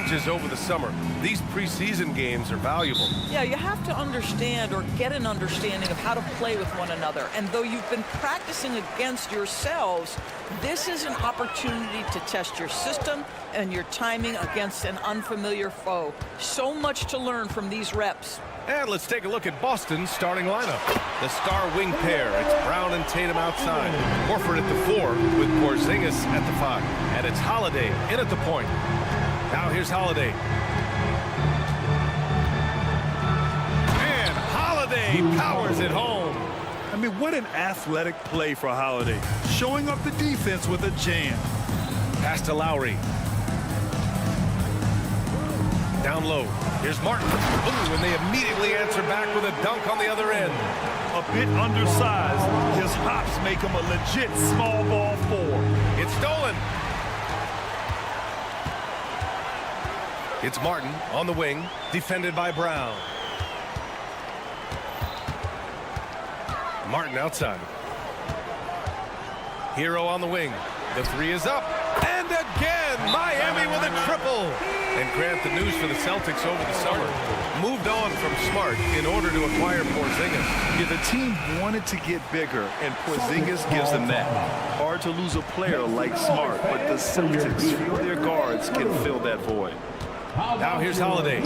advantages over the summer. These preseason games are valuable. Yeah, you have to understand or get an understanding of how to play with one another. And though you've been practicing against yourselves, this is an opportunity to test your system and your timing against an unfamiliar foe. So much to learn from these reps. And let's take a look at Boston's starting lineup. The star wing pair, it's Brown and Tatum outside. Horford at the 4 with Porzingis at the 5. And it's Holiday in at the point. Now here's Holiday. And Holiday powers it home. I mean, what an athletic play for Holiday. Showing up the defense with a jam. Pass to Lowry. Down low. Here's Martin. Ooh, and they immediately answer back with a dunk on the other end. A bit undersized. His hops make him a legit small ball 4. It's stolen. It's Martin on the wing, defended by Brown. Martin outside. Hero on the wing. The 3 is up. And again, Miami with a triple. And Grant, the news for the Celtics over the summer, moved on from Smart in order to acquire Porzingis. Yeah, the team wanted to get bigger, and Porzingis gives them that. Hard to lose a player like Smart, but the Celtics feel their guards can fill that void. Now here's Holiday.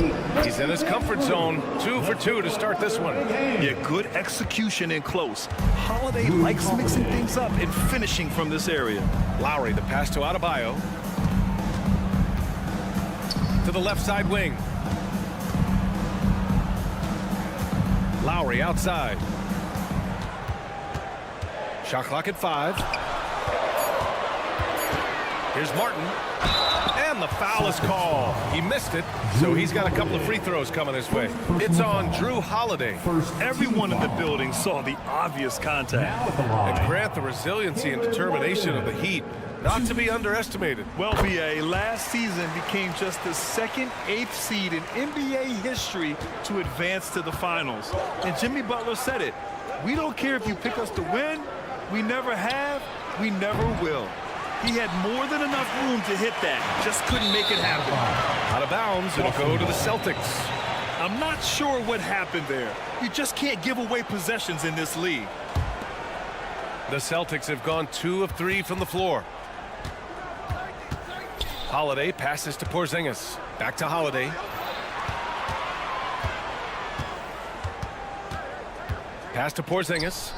He's in his comfort zone. 2 for 2 to start this one. Yeah, good execution in close. Holiday likes mixing things up and finishing from this area. Lowry, the pass to Adebayo. To the left side wing. Lowry outside. Shot clock at 5. Here's Martin. And the foul is called. He missed it, so he's got a couple of free throws coming his way. It's on Drew Holiday. Everyone in the building saw the obvious contact. And Grant, the resiliency and determination of the Heat, not to be underestimated. Well, BA, last season became just the second 8th seed in NBA history to advance to the finals. And Jimmy Butler said it. We don't care if you pick us to win. We never have. We never will. He had more than enough room to hit that. Just couldn't make it happen. Out of bounds, it'll go to the Celtics. I'm not sure what happened there. You just can't give away possessions in this league. The Celtics have gone 2 of 3 from the floor. Holiday passes to Porzingis. Back to Holiday. Pass to Porzingis.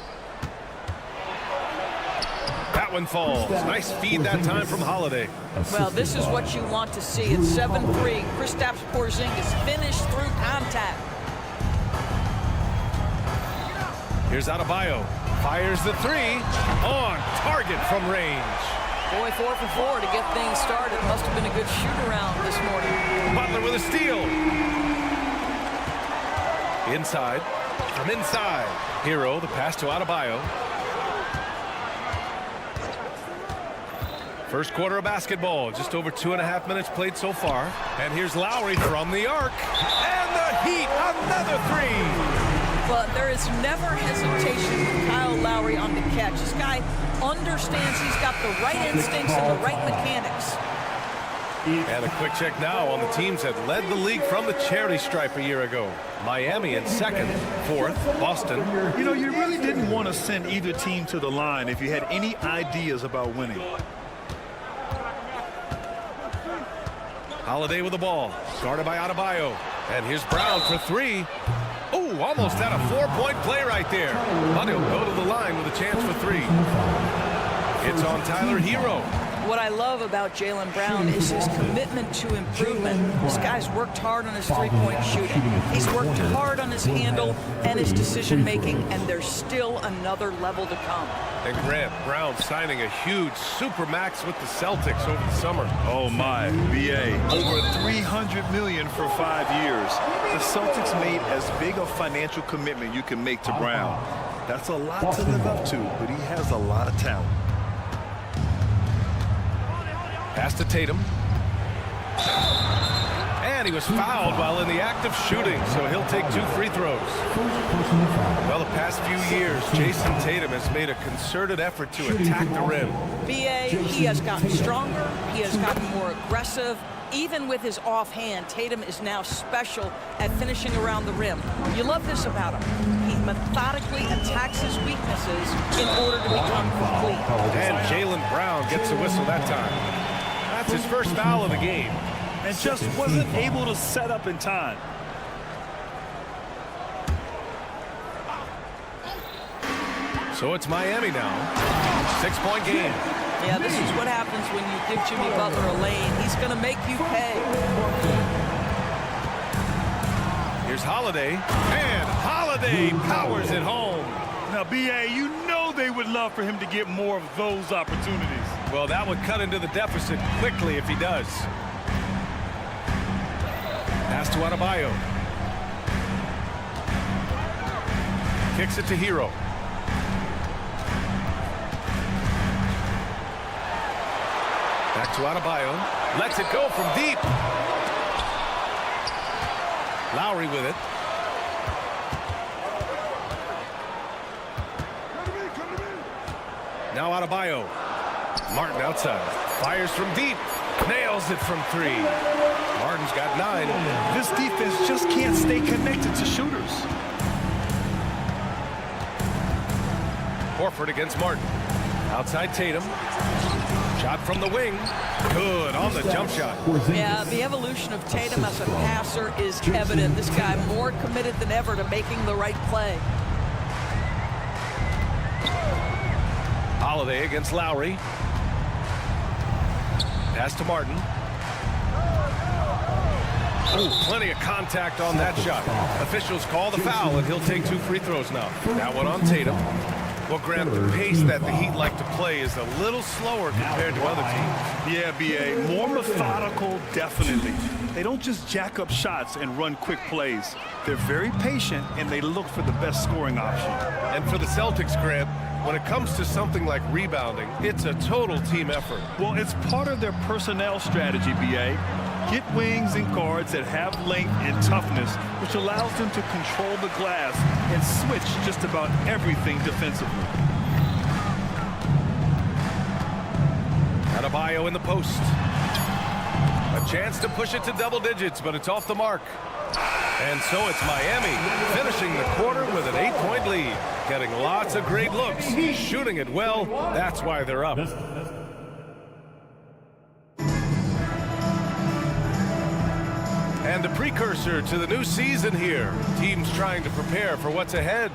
That one falls. Nice feed that time from Holiday. Well, this is what you want to see. It's 7-3. Kristaps Porzingis finished through contact. Here's Adebayo. Fires the 3. On target from range. Boy, 4 for 4 to get things started. Must have been a good shoot-around this morning. Butler with a steal. Inside. From inside. Hero, the pass to Adebayo. First quarter of basketball. Just over 2.5 minutes played so far. And here's Lowry from the arc. And the Heat, another 3. But there is never hesitation with Kyle Lowry on the catch. This guy understands he's got the right instincts and the right mechanics. And a quick check now on the teams that led the league from the charity stripe a year ago. Miami in 2nd, 4th, Boston. You know, you really didn't want to send either team to the line if you had any ideas about winning. Holiday with the ball, guarded by Adebayo. And here's Brown for 3. Oh, almost had a 4-point play right there. But he'll go to the line with a chance for 3. It's on Tyler Hero. What I love about Jaylen Brown is his commitment to improvement. This guy's worked hard on his three-point shooting. He's worked hard on his handle and his decision-making, and there's still another level to come. And Grant, Brown signing a huge supermax with the Celtics over the summer. Oh my, BA, over $300 million for 5 years. The Celtics made as big a financial commitment you can make to Brown. That's a lot to live up to, but he has a lot of talent. Pass to Tatum. And he was fouled while in the act of shooting, so he'll take 2 free throws. Well, the past few years, Jason Tatum has made a concerted effort to attack the rim. BA, he has gotten stronger, he has gotten more aggressive, even with his offhand, Tatum is now special at finishing around the rim. You love this about him. He methodically attacks his weaknesses in order to become complete. And Jaylen Brown gets a whistle that time. That's his first foul of the game. And just wasn't able to set up in time. So it's Miami now. 6-point game. Yeah, this is what happens when you give Jimmy Butler a lane. He's going to make you pay. Here's Holiday. And Holiday powers it home. Now, B.A., you know they would love for him to get more of those opportunities. Well, that would cut into the deficit quickly if he does. Pass to Adebayo. Kicks it to Hero. Back to Adebayo. Lets it go from deep. Lowry with it. Now Adebayo. Martin outside. Fires from deep. Nails it from 3. Martin's got 9. This defense just can't stay connected to shooters. Horford against Martin. Outside Tatum. Shot from the wing. Good on the jump shot. Yeah, the evolution of Tatum as a passer is evident. This guy more committed than ever to making the right play. Holiday against Lowry. Pass to Martin. Ooh, plenty of contact on that shot. Officials call the foul, and he'll take 2 free throws now. That one on Tatum. Well, Grant, the pace that the Heat like to play is a little slower compared to other teams. Yeah, B.A., more methodical, definitely. They don't just jack up shots and run quick plays. They're very patient, and they look for the best scoring option. And for the Celtics, Grant, when it comes to something like rebounding, it's a total team effort. Well, it's part of their personnel strategy, B.A. Get wings and guards that have length and toughness, which allows them to control the glass and switch just about everything defensively. Adebayo in the post. A chance to push it to double digits, but it's off the mark. And so it's Miami finishing the quarter with an 8-point lead. Getting lots of great looks, shooting it well. That's why they're up. And a precursor to the new season here. Teams trying to prepare for what's ahead.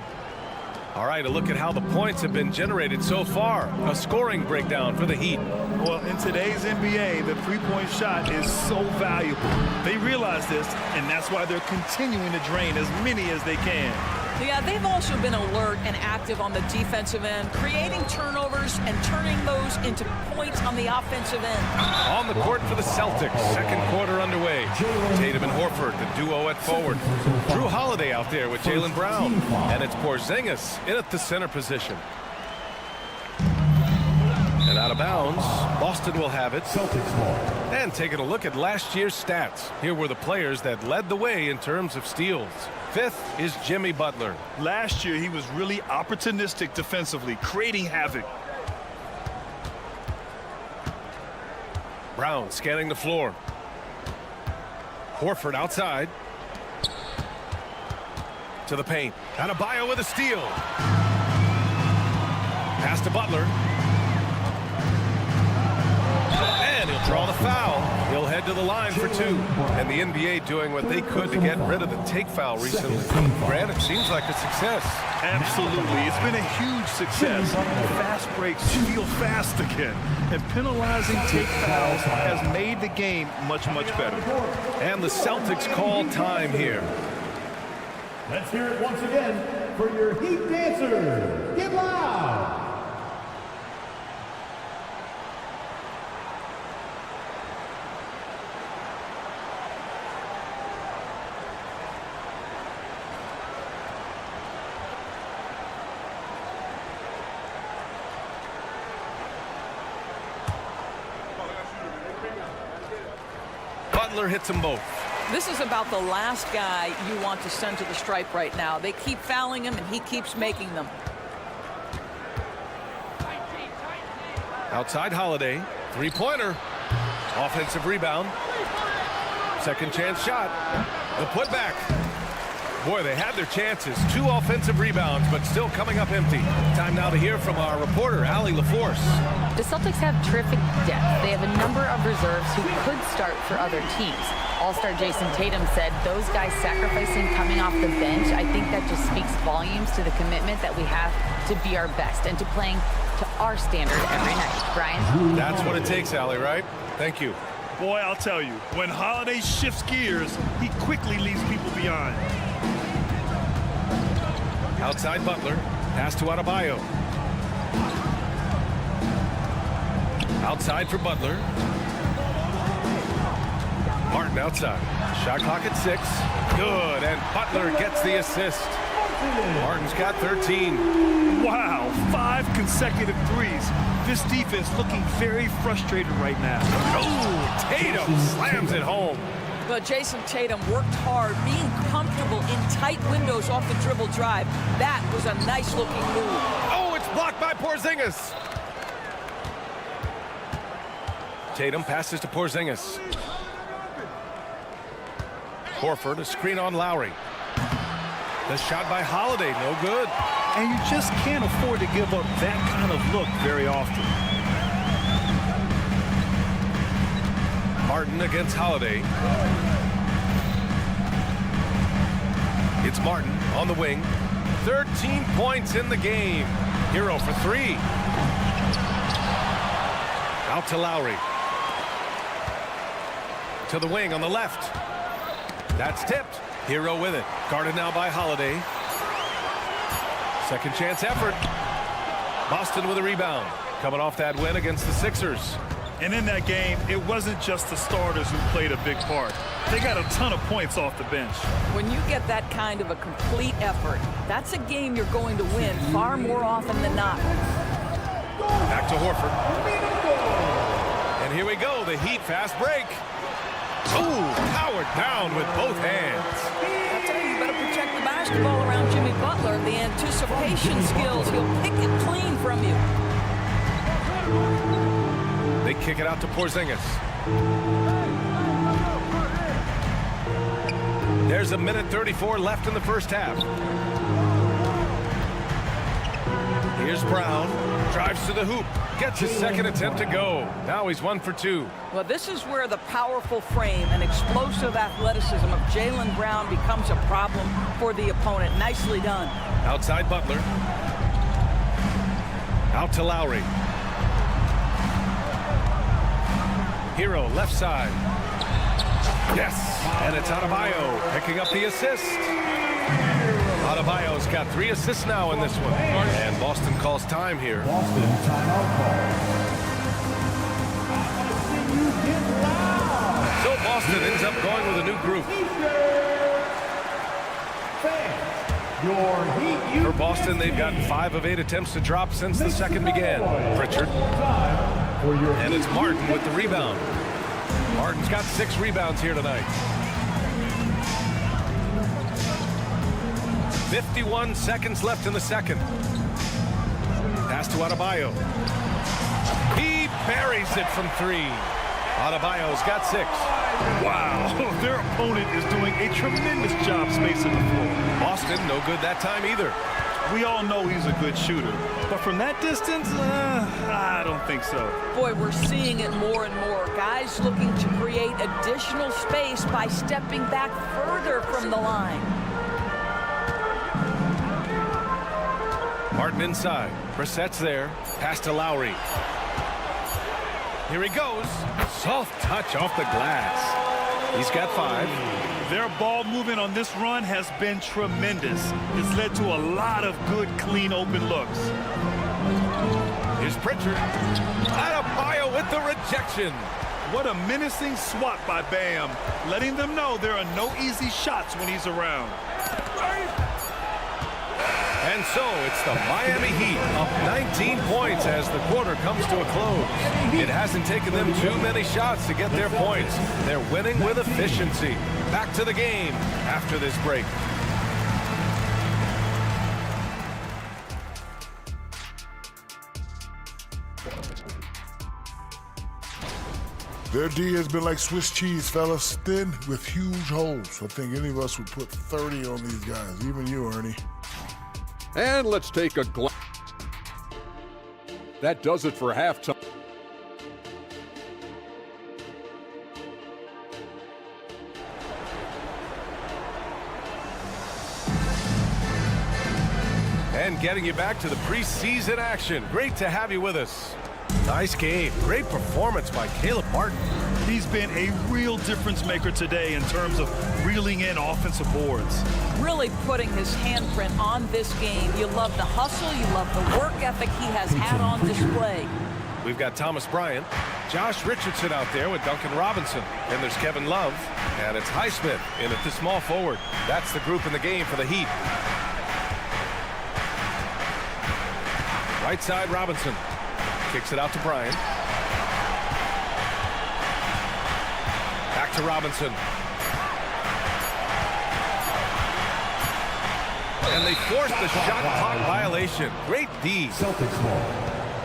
All right, a look at how the points have been generated so far. A scoring breakdown for the Heat. Well, in today's NBA, the three-point shot is so valuable. They realize this, and that's why they're continuing to drain as many as they can. Yeah, they've also been alert and active on the defensive end, creating turnovers and turning those into points on the offensive end. On the court for the Celtics, second quarter underway. Tatum and Horford, the duo at forward. Drew Holiday out there with Jaylen Brown. And it's Porzingis in at the center position. And out of bounds, Boston will have it. And taking a look at last year's stats. Here were the players that led the way in terms of steals. 5th is Jimmy Butler. Last year, he was really opportunistic defensively, creating havoc. Brown scanning the floor. Horford outside. To the paint. Adebayo with a steal. Pass to Butler. And he'll draw the foul. He'll head to the line for 2. And the NBA doing what they could to get rid of the take foul recently. Grant, it seems like a success. Absolutely. It's been a huge success. Fast breaks feel fast again. And penalizing take fouls has made the game much, much better. And the Celtics call time here. Let's hear it once again for your Heat dancers. Get loud! Butler hits them both. This is about the last guy you want to send to the stripe right now. They keep fouling him, and he keeps making them. Outside Holiday. 3-pointer. Offensive rebound. Second chance shot. The putback. Boy, they had their chances. 2 offensive rebounds, but still coming up empty. Time now to hear from our reporter, Allie LaForce. The Celtics have terrific depth. They have a number of reserves who could start for other teams. All-star Jason Tatum said those guys sacrificing coming off the bench, I think that just speaks volumes to the commitment that we have to be our best and to playing to our standard every night. Brian? That's what it takes, Allie, right? Thank you. Boy, I'll tell you, when Holiday shifts gears, he quickly leaves people behind. Outside Butler. Pass to Adebayo. Outside for Butler. Martin outside. Shot clock at 6. Good, and Butler gets the assist. Martin's got 13. Wow, 5 consecutive threes. This defense looking very frustrated right now. Oh, Tatum slams it home. But Jason Tatum worked hard, being comfortable in tight windows off the dribble drive. That was a nice-looking move. Oh, it's blocked by Porzingis. Tatum passes to Porzingis. Horford, a screen on Lowry. The shot by Holiday, no good. And you just can't afford to give up that kind of look very often. Martin against Holiday. It's Martin on the wing. 13 points in the game. Hero for 3. Out to Lowry. To the wing on the left. That's tipped. Hero with it. Guarded now by Holiday. Second chance effort. Boston with a rebound. Coming off that win against the Sixers. And in that game, it wasn't just the starters who played a big part. They got a ton of points off the bench. When you get that kind of a complete effort, that's a game you're going to win far more often than not. Back to Horford. And here we go, the Heat fast break. Oh, powered down with both hands. I'll tell you, you better protect the basketball around Jimmy Butler. The anticipation skills, he'll pick it clean from you. They kick it out to Porzingis. There's 1:34 left in the first half. Here's Brown. Drives to the hoop. Gets his second attempt to go. Now he's 1 for 2. Well, this is where the powerful frame and explosive athleticism of Jaylen Brown becomes a problem for the opponent. Nicely done. Outside Butler. Out to Lowry. Hero left side. Yes, and it's Adebayo picking up the assist. Adebayo's got 3 assists now in this one. And Boston calls time here. Boston timeout call. So Boston ends up going with a new group. Your Heat For Boston, they've gotten 5 of 8 attempts to drop since the second began. Pritchard. for your And it's Martin with the rebound. Martin's got 6 rebounds here tonight. 51 seconds left in the second. Pass to Adebayo. He buries it from 3. Adebayo's got 6. Wow, their opponent is doing a tremendous job spacing the floor. Boston, no good that time either. We all know he's a good shooter, but from that distance, I don't think so. Boy, we're seeing it more and more. Guys looking to create additional space by stepping back further from the line. Martin inside. Brissett's there. Pass to Lowry. Here he goes. Soft touch off the glass. He's got 5. Their ball movement on this run has been tremendous. It's led to a lot of good, clean, open looks. Here's Pritchard. Adebayo with the rejection. What a menacing swat by Bam, letting them know there are no easy shots when he's around. And so it's the Miami Heat up 19 points as the quarter comes to a close. It hasn't taken them too many shots to get their points. They're winning with efficiency. Back to the game after this break. Their D has been like Swiss cheese, fellas. Thin with huge holes. I think any of us would put 30 on these guys, even you, Ernie. And let's take a glance. That does it for halftime. And getting you back to the preseason action. Great to have you with us. Nice game. Great performance by Caleb Martin. He's been a real difference maker today in terms of reeling in offensive boards. Really putting his handprint on this game. You love the hustle. You love the work ethic he has had on display. We've got Thomas Bryant, Josh Richardson out there with Duncan Robinson. And there's Kevin Love. And it's Highsmith in at the small forward. That's the group in the game for the Heat. Right side, Robinson. Kicks it out to Bryant. Back to Robinson. And they forced the shot clock violation. Great D. Celtics ball.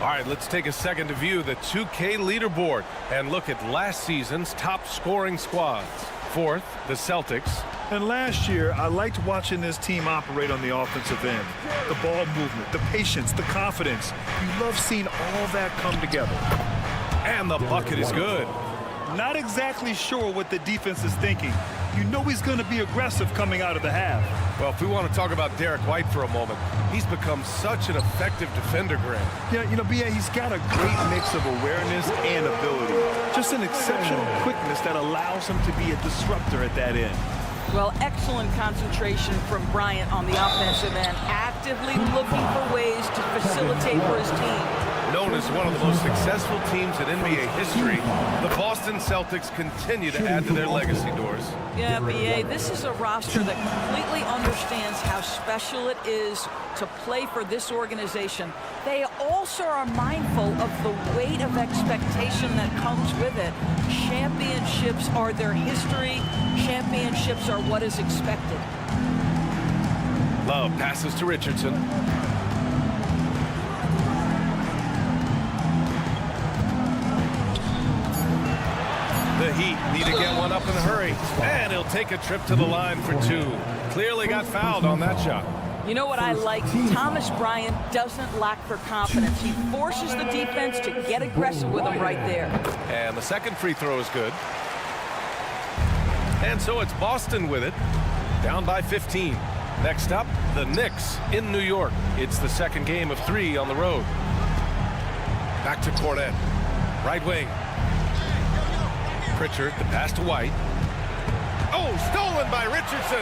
All right, let's take a second to view the 2K leaderboard and look at last season's top scoring squads. Fourth, the Celtics. And last year, I liked watching this team operate on the offensive end. The ball movement, the patience, the confidence. You love seeing all that come together. And the bucket is good. Not exactly sure what the defense is thinking. You know he's going to be aggressive coming out of the half. Well, if we want to talk about Derek White for a moment, he's become such an effective defender, Grant. Yeah, you know, B.A., he's got a great mix of awareness and ability. Just an exceptional quickness that allows him to be a disruptor at that end. Well, excellent concentration from Bryant on the offensive end, actively looking for ways to facilitate for his team. Known as one of the most successful teams in NBA history, the Boston Celtics continue to add to their legacy, Doors. Yeah, B.A., this is a roster that completely understands how special it is to play for this organization. They also are mindful of the weight of expectation that comes with it. Championships are their history. Championships are what is expected. Love passes to Richardson. The Heat need to get one up in a hurry. And he'll take a trip to the line for two. Clearly got fouled on that shot. You know what I like? Thomas Bryant doesn't lack for confidence. He forces the defense to get aggressive with him right there. And the second free throw is good. And so it's Boston with it, down by 15. Next up, the Knicks in New York. It's the second game of 3 on the road. Back to Cornette. Right wing. Pritchard, the pass to White. Oh, stolen by Richardson.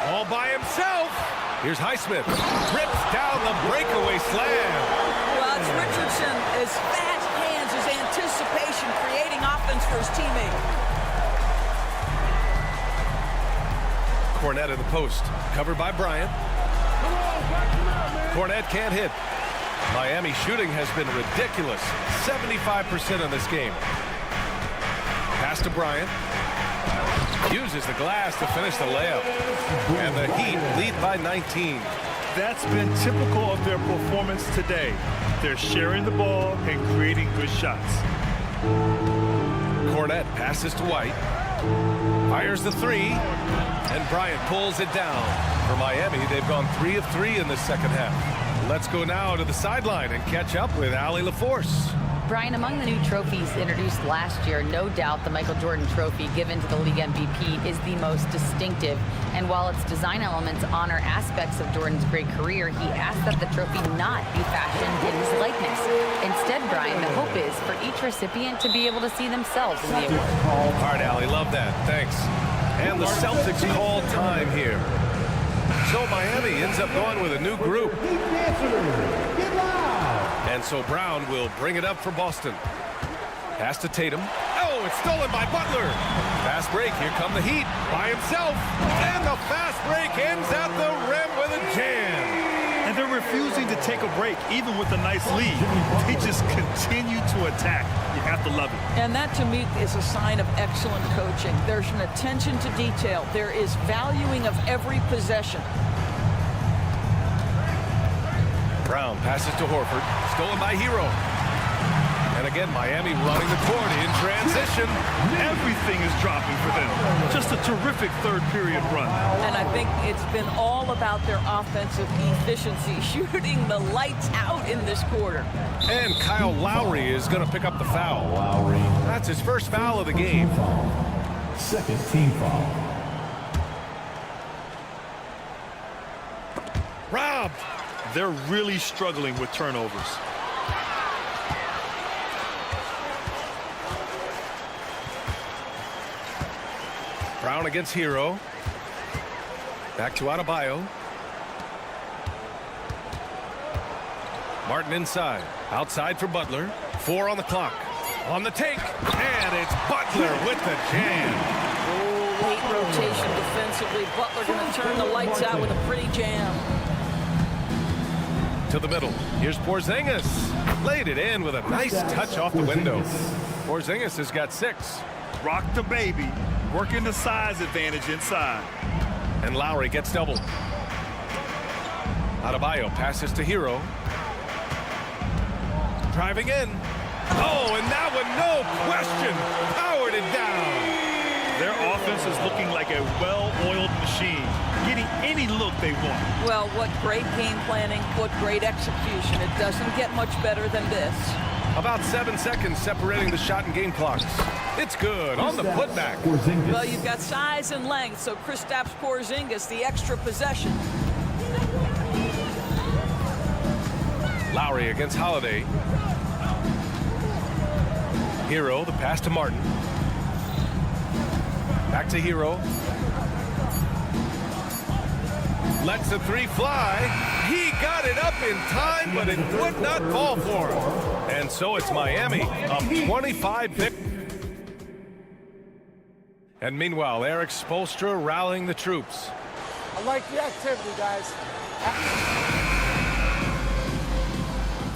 All by himself. Here's Highsmith. Rips down the breakaway slam. Well, it's Richardson, his fast hands, his anticipation, creating offense for his teammate. Cornette in the post. Covered by Bryant. Cornette can't hit. Miami shooting has been ridiculous. 75% in this game. Pass to Bryant. Uses the glass to finish the layup. And the Heat lead by 19. That's been typical of their performance today. They're sharing the ball and creating good shots. Cornette passes to White. Fires the three. And Bryant pulls it down. For Miami, they've gone 3 of 3 in the second half. Let's go now to the sideline and catch up with Allie LaForce. Brian, among the new trophies introduced last year, no doubt the Michael Jordan Trophy given to the league MVP is the most distinctive. And while its design elements honor aspects of Jordan's great career, he asked that the trophy not be fashioned in his likeness. Instead, Brian, the hope is for each recipient to be able to see themselves in the award. All right, Allie, love that. Thanks. And the Celtics call time here. So Miami ends up going with a new group. And so Brown will bring it up for Boston. Pass to Tatum. Oh, it's stolen by Butler. Fast break. Here come the Heat by himself. And the fast break ends at the rim with a jam. And they're refusing to take a break, even with a nice lead. They just continue to attack. You have to love it. And that, to me, is a sign of excellent coaching. There's an attention to detail. There is valuing of every possession. Brown passes to Horford. Stolen by Hero. And again, Miami running the court in transition. Everything is dropping for them. Just a terrific third period run. And I think it's been all about their offensive efficiency, shooting the lights out in this quarter. And Kyle Lowry is going to pick up the foul. Lowry. That's his first foul of the game. Second team foul. Robbed. They're really struggling with turnovers. Brown against Hero. Back to Adebayo. Martin inside. Outside for Butler. 4 on the clock. On the take. And it's Butler with the jam. Oh, late rotation defensively. Butler going to turn the lights out with a pretty jam. To the middle. Here's Porzingis. Laid it in with a nice touch off the window. Porzingis has got 6. Rock the baby. Working the size advantage inside. And Lowry gets doubled. Adebayo passes to Hero. Driving in. Oh, and that one, no question, powered it down. Their offense is looking like a well-oiled machine, getting any look they want. Well, what great game planning, what great execution. It doesn't get much better than this. About 7 seconds separating the shot and game clocks. It's good on the putback. Well, you've got size and length, so Kristaps Porzingis, the extra possession. Lowry against Holiday. Hero, the pass to Martin. Back to Hero. Lets the 3 fly. He got it up in time, but it would not fall for him. And so it's Miami, up 25 victory. And meanwhile, Eric Spoelstra rallying the troops. I like the activity, guys.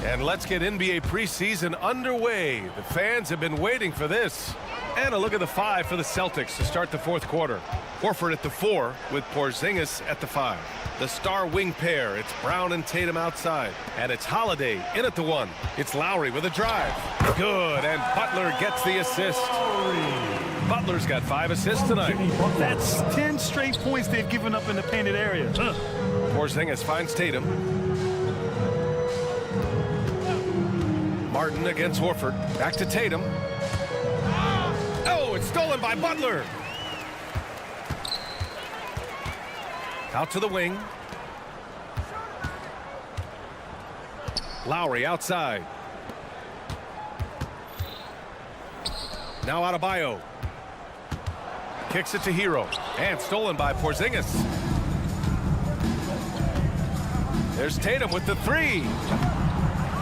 And let's get NBA preseason underway. The fans have been waiting for this. And a look at the 5 for the Celtics to start the fourth quarter. Horford at the 4 with Porzingis at the 5. The star wing pair, it's Brown and Tatum outside. And it's Holiday in at the 1. It's Lowry with a drive. Good, and Butler gets the assist. Butler's got 5 assists tonight. That's 10 straight points they've given up in the painted area. Porzingis finds Tatum. Martin against Horford. Back to Tatum. Oh, it's stolen by Butler. Out to the wing. Lowry outside. Now Adebayo. Kicks it to Hero. And stolen by Porzingis. There's Tatum with the 3.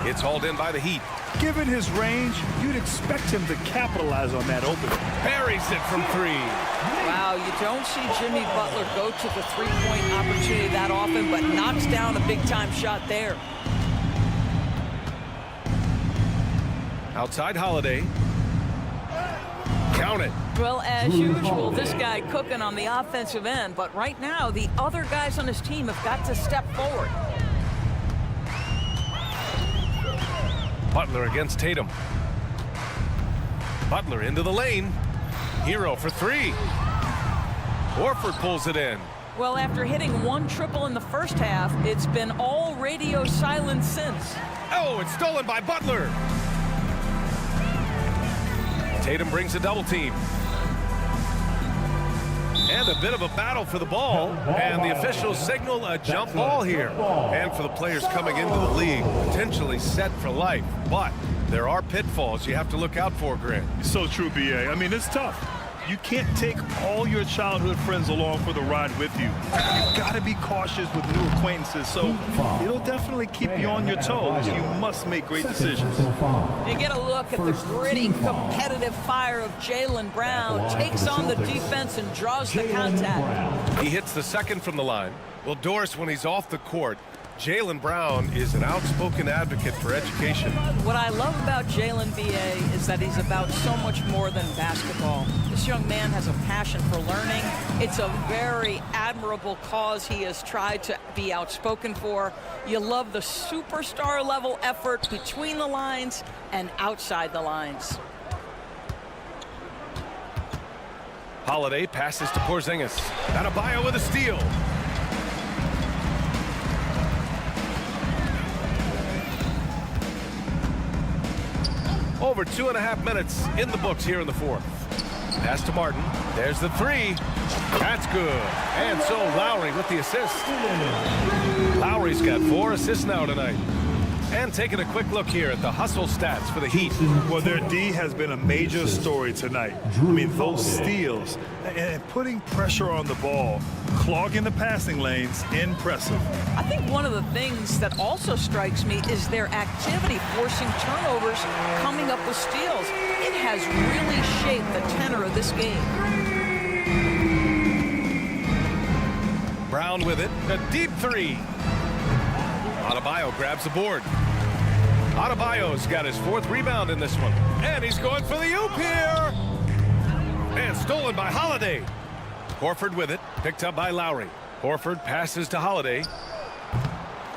It's hauled in by the Heat. Given his range, you'd expect him to capitalize on that opening. Buries it from 3. Wow, you don't see Jimmy Butler go to the three-point opportunity that often, but knocks down a big-time shot there. Outside Holiday. Count it. Well, as usual, this guy cooking on the offensive end, but right now, the other guys on his team have got to step forward. Butler against Tatum. Butler into the lane. Hero for 3. Horford pulls it in. Well, after hitting 1 triple in the first half, it's been all radio silence since. Oh, it's stolen by Butler. Tatum brings a double team. And a bit of a battle for the ball. And the officials signal a jump ball here. And for the players coming into the league, potentially set for life. But there are pitfalls you have to look out for, Grant. So true, BA. I mean, it's tough. You can't take all your childhood friends along for the ride with you. You've got to be cautious with new acquaintances, so it'll definitely keep you on your toes. You must make great decisions. You get a look at the gritty, competitive fire of Jaylen Brown. Takes on the defense and draws the contact. He hits the second from the line. Well, Doris, when he's off the court, Jaylen Brown is an outspoken advocate for education. What I love about Jaylen B.A. is that he's about so much more than basketball. This young man has a passion for learning. It's a very admirable cause he has tried to be outspoken for. You love the superstar level effort between the lines and outside the lines. Holiday passes to Porzingis. Adebayo with a steal. Over 2.5 minutes in the books here in the fourth. Pass to Martin. There's the three. That's good. And so Lowry with the assist. Lowry's got 4 assists now tonight. And taking a quick look here at the hustle stats for the Heat. Well, their D has been a major story tonight. I mean, those steals and putting pressure on the ball, clogging the passing lanes, impressive. I think one of the things that also strikes me is their activity forcing turnovers, coming up with steals. It has really shaped the tenor of this game. Brown with it. A deep three. Adebayo grabs the board. Adebayo's got his 4th rebound in this one. And he's going for the oop here. And stolen by Holiday. Horford with it. Picked up by Lowry. Horford passes to Holiday.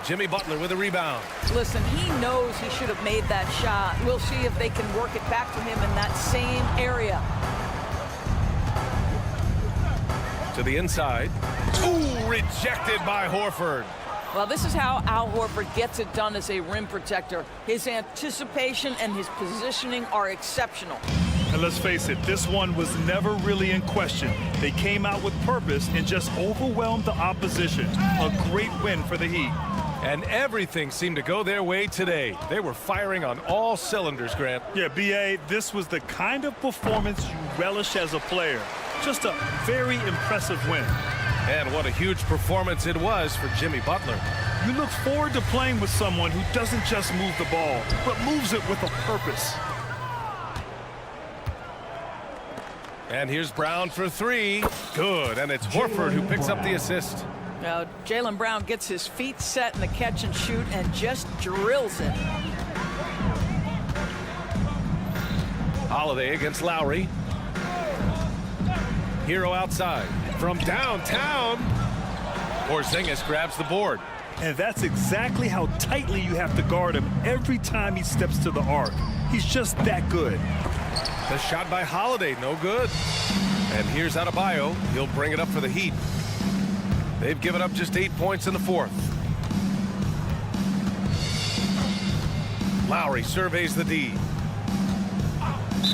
Jimmy Butler with a rebound. Listen, he knows he should have made that shot. We'll see if they can work it back to him in that same area. To the inside. Ooh, rejected by Horford. Well, this is how Al Horford gets it done as a rim protector. His anticipation and his positioning are exceptional. And let's face it, this one was never really in question. They came out with purpose and just overwhelmed the opposition. A great win for the Heat. And everything seemed to go their way today. They were firing on all cylinders, Grant. Yeah, B.A., this was the kind of performance you relish as a player. Just a very impressive win. And what a huge performance it was for Jimmy Butler. You look forward to playing with someone who doesn't just move the ball, but moves it with a purpose. And here's Brown for 3. Good, and it's Horford who picks up the assist. Now, Jaylen Brown gets his feet set in the catch and shoot and just drills it. Holiday against Lowry. Hero outside. From downtown, Porzingis grabs the board. And that's exactly how tightly you have to guard him every time he steps to the arc. He's just that good. The shot by Holiday, no good. And here's Adebayo. He'll bring it up for the Heat. They've given up just 8 points in the fourth. Lowry surveys the D.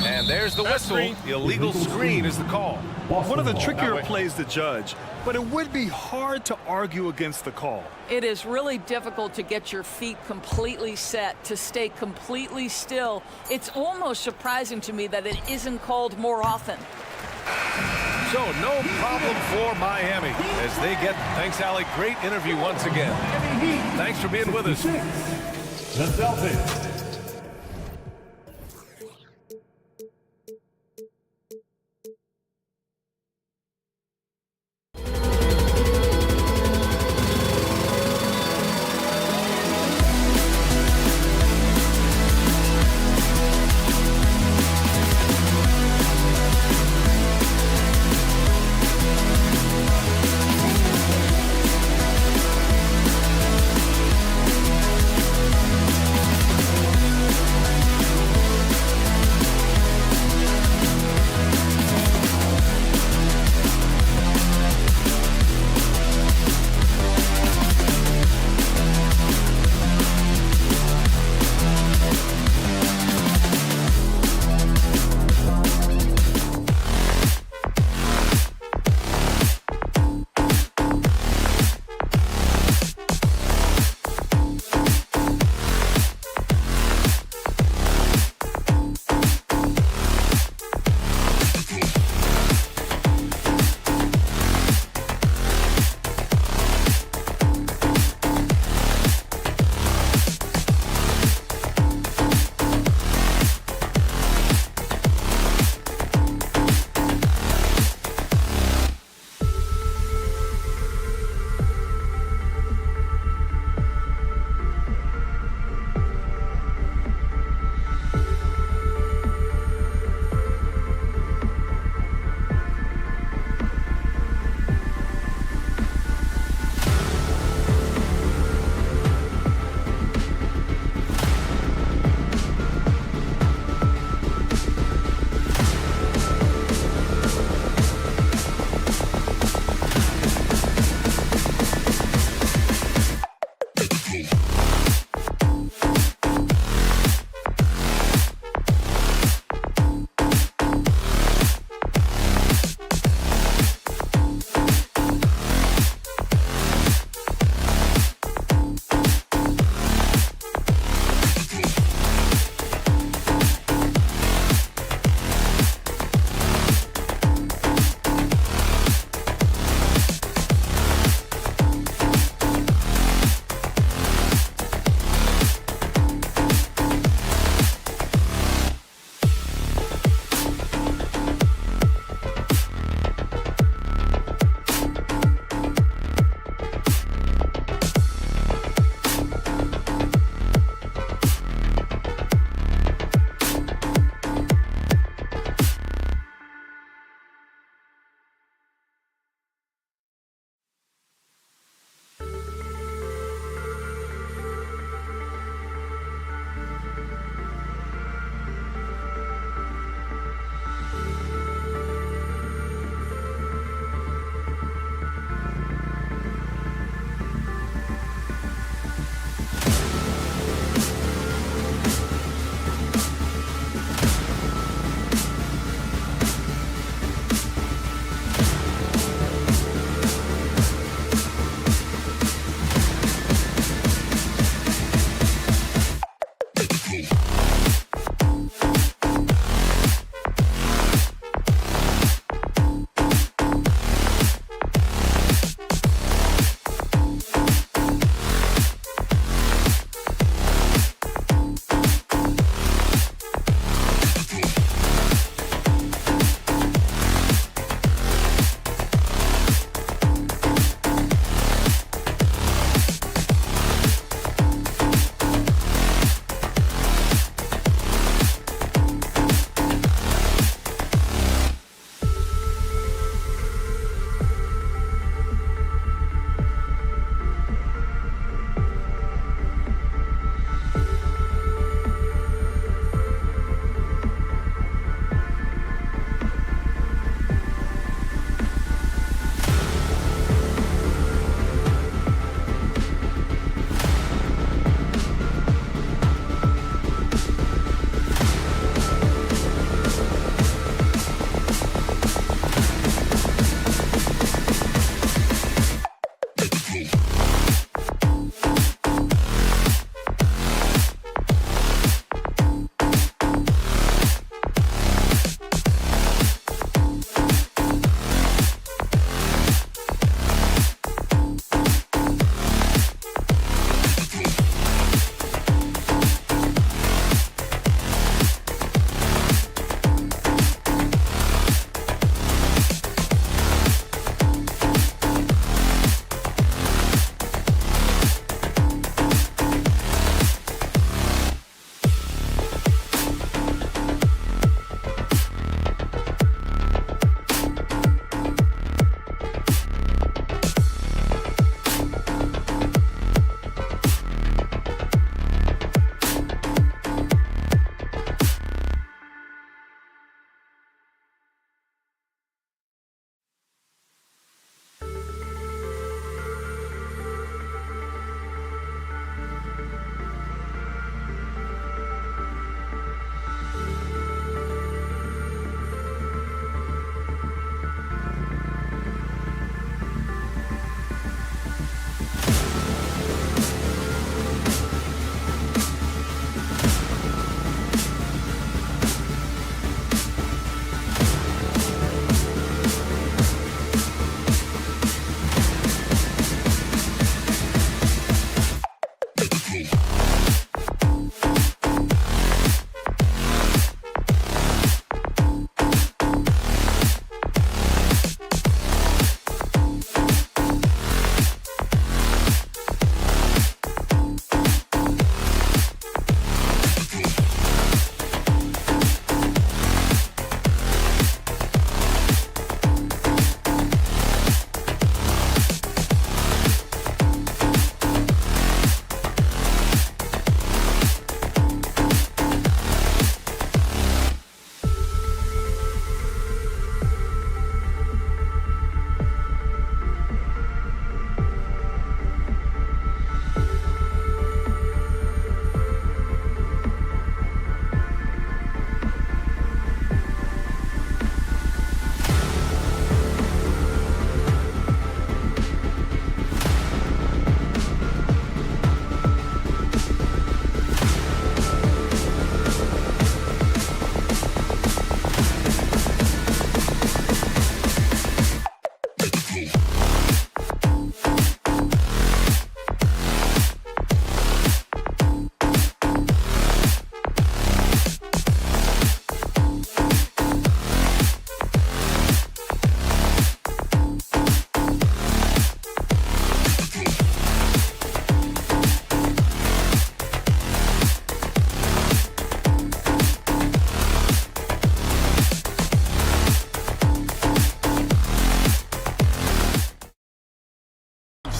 And there's the whistle. Illegal screen is the call. One of the trickier plays to judge, but it would be hard to argue against the call. It is really difficult to get your feet completely set, to stay completely still. It's almost surprising to me that it isn't called more often. So no problem for Miami as they get, thanks Allie, great interview once again. Thanks for being with us. The Celtics.